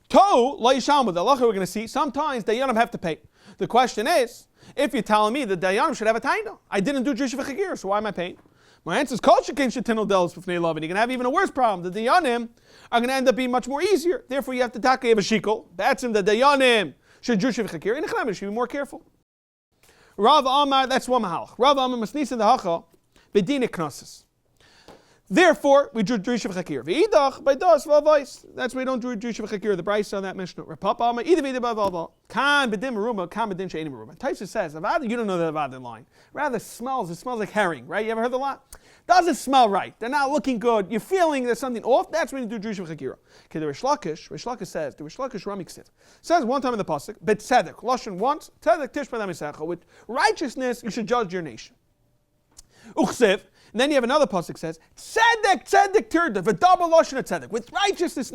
To lo yishalmu, the halacha we're going to see, sometimes dayanim have to pay. The question is, if you're telling me that dayanim should have a taina, I didn't do Drisha v'chakira, so why am I paying? My answer is, kol shekin shetinol delos b'fnei lovin. You're going to have even a worse problem. The dayanim are going to end up being much more easier. Therefore, you have to take a shikol. That's him. The dayanim should Drisha v'chakira. In the Chaim, should be more careful. Rav Amar, that's one mahalach. Rav Amar masnisa the hacha b'dina knosses. Therefore, we drew Drisha v'chakir. V'idach by das v'avais. That's why we don't do Drisha v'chakir. The Brisa on that Mishnah. Rapapa Amar either v'idach b'avava. Kan b'dim meruma. Kan b'dim she'enim meruma. Taisa says, you don't know the Avad line. Rather, it smells like herring, right? You ever heard the line? Doesn't smell right. They're not looking good. You're feeling there's something off. That's when you do Drisha v'chakir. Okay, the Rish Lakish says, the Rish Lakish Ramik says one time in the pasuk, bet tzedek, lashon once, tzedek tishpa d'amisecha. With righteousness, you should judge your nation. Uchsev. And then you have another pasuk says, tzedek tirda, a double lashon of tzedek. With righteousness,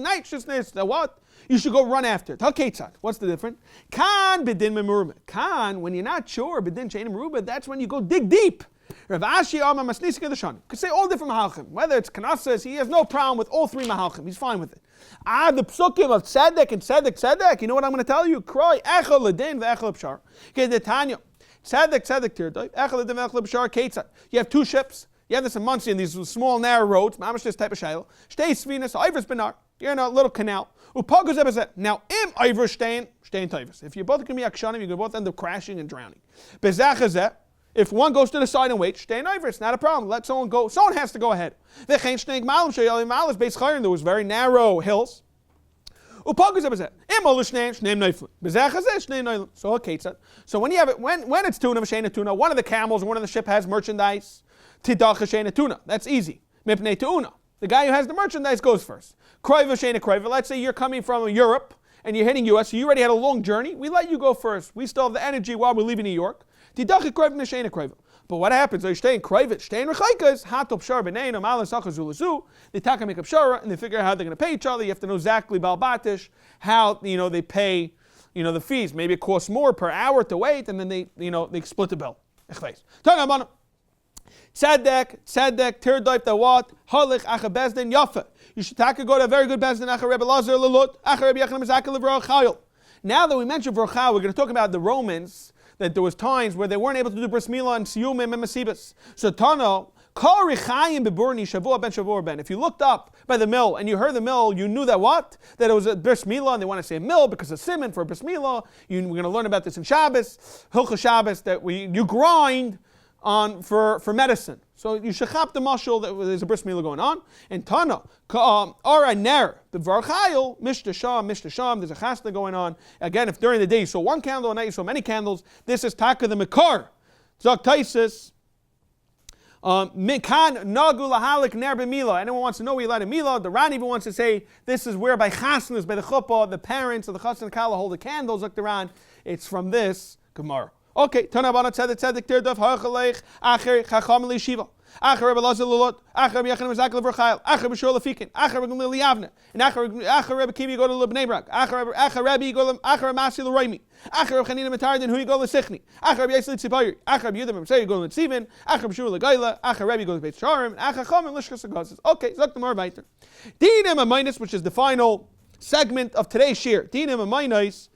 the what? You should go run after it. Haketzad. What's the difference? Kan b'din memuruba. Kan, when you're not sure, b'din she'enim meruba, that's when you go dig deep. Rav Ashi Amar Masnisika the Shani. Could say all different mahalchim. Whether it's kanasas, he has no problem with all three mahalchim. He's fine with it. The psukim of tzedek and tzedek. You know what I'm going to tell you? Cry echel l'din v'echel l'pshar. Okay, the Tanya. Tzedek tirda, echel l'din v'echel l'pshar. Ketzad. You have two ships. You have this in Muncie in these small narrow roads. Mamash this type of shayla. Shtei svinas, Ivers benar. You're in a little canal. Upagos ebezet. Now im Ivers shtein tivus. If you're both going to be akshanim, you're going to both end up crashing and drowning. Bezachazet. If one goes to the side and waits, shtein Ivers. Not a problem. Let someone go. Someone has to go ahead. V'chein shtein malam sheyalim malas beis Scheiner. There was very narrow hills. Upagos ebezet. Im olu shtein neiflim. Bezachazet shtein neiflim. So ketzad. So when you have it, when it's tuna v'shein tuna, one of the camels, one of the ship has merchandise. Tidach sheina tuna. That's easy. Mipnei tuuna. The guy who has the merchandise goes first. Kroiva sheina kroiva. Let's say you're coming from Europe and you're hitting US, so you already had a long journey. We let you go first. We still have the energy while we're leaving New York. Tidach kroiva sheina kroiva. But what happens? They stay in kroiva, stay in rechaikas. Hatop shar b'nein amalas achazulazu. They taka make up shara and they figure out how they're going to pay each other. You have to know exactly balbatish how they pay the fees. Maybe it costs more per hour to wait, and then they split the bill. Tzedek, tirdoif the what? Halich acha bezdin yafa. You should go to a very good bezdin acha Rebbe Lazar lelut acha Rebbe Yechon Mezakeh levrachayil. Now that we mentioned vrachayil, we're going to talk about the Romans, that there was times where they weren't able to do bris milah and siyumim and masibas. So Tano, kol richayim beburni shavua ben shavua ben. If you looked up by the mill and you heard the mill, you knew that what? That it was a bris milah, and they want to say mill because of simon for a bris milah. We're going to learn about this in Shabbos, Hilchah Shabbos, that you grind on for medicine. So you shechap the mashal that there's a bris milah going on. And Tana, Ara Ner, the Varchayil, Mishta Sham, there's a chasna going on. Again, if during the day you saw one candle and night you saw many candles, this is Taka the Mekar. Zok Taisis, Mikan Nagu Lahalik Ner B'Mila. Anyone wants to know we allowed a Mila? The Ran even wants to say this is where by chasnas, by the chuppah, the parents of the chasna kala hold the candles, like the Ran. It's from this Gemara. Okay, Tanabana tzedek tirdov ha'achalech acher chacham le'shiva acher Rebbe Lazar lulot acher Rebbe Yechon Mezakeh levrachayil acher B'shur lefikin acher Rebbe Gamliel liyavne and acher Rebbe Kivi go to Lebnei Brak acher Rebbe go acher Masi leroimi acher Rebbe Chanina Metarden hu go leSichni acher Rebbe Yisrael tzipayir acher Rebbe Yehuda Memsei go leTzivin acher B'shur leGayla acher Rebbe go leBeit Sharim acher Chomim l'shkas agazes. Okay, zok the more weiter. Dinim a minus, which is the final segment of today's shiur. Dinim a minus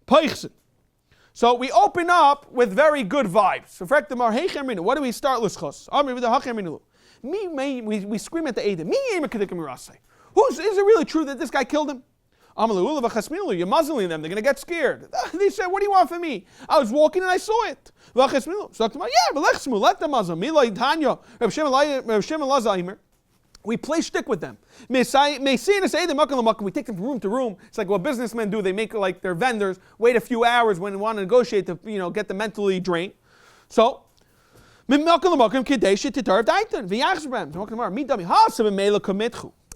peichsen. So we open up with very good vibes. So what do we start? We scream at the Eidim. Is it really true that this guy killed him? You're muzzling them. They're going to get scared. They said, what do you want from me? I was walking and I saw it. So let them muzzle. We play shtick with them. We take them from room to room. It's like what businessmen do. They make like their vendors wait a few hours when they want to negotiate to get them mentally drained. So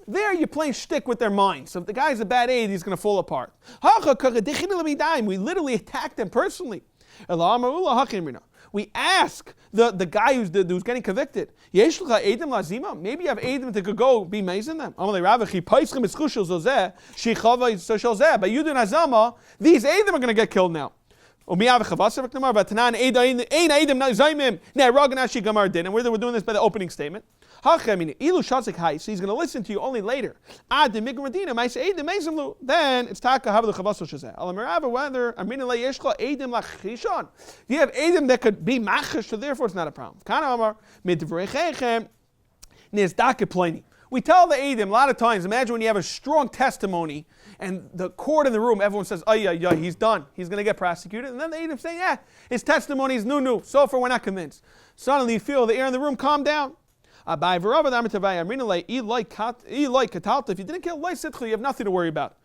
there you're playing shtick with their minds. So if the guy's a bad aid, he's going to fall apart. We literally attack them personally. We ask the guy who's getting convicted, maybe you have Eidim that could go be mazing them. These Eidim are going to get killed now. And we're doing this by the opening statement. So he's going to listen to you only later. Then it's taka have the chavas. Whether do you have Eidim that could be machish, so therefore it's not a problem. We tell the Eidim a lot of times, imagine when you have a strong testimony and the court in the room, everyone says, he's done. He's going to get prosecuted. And then the Eidim say, his testimony is new. So far, we're not convinced. Suddenly you feel the air in the room calm down. If you didn't kill, you have nothing to worry about.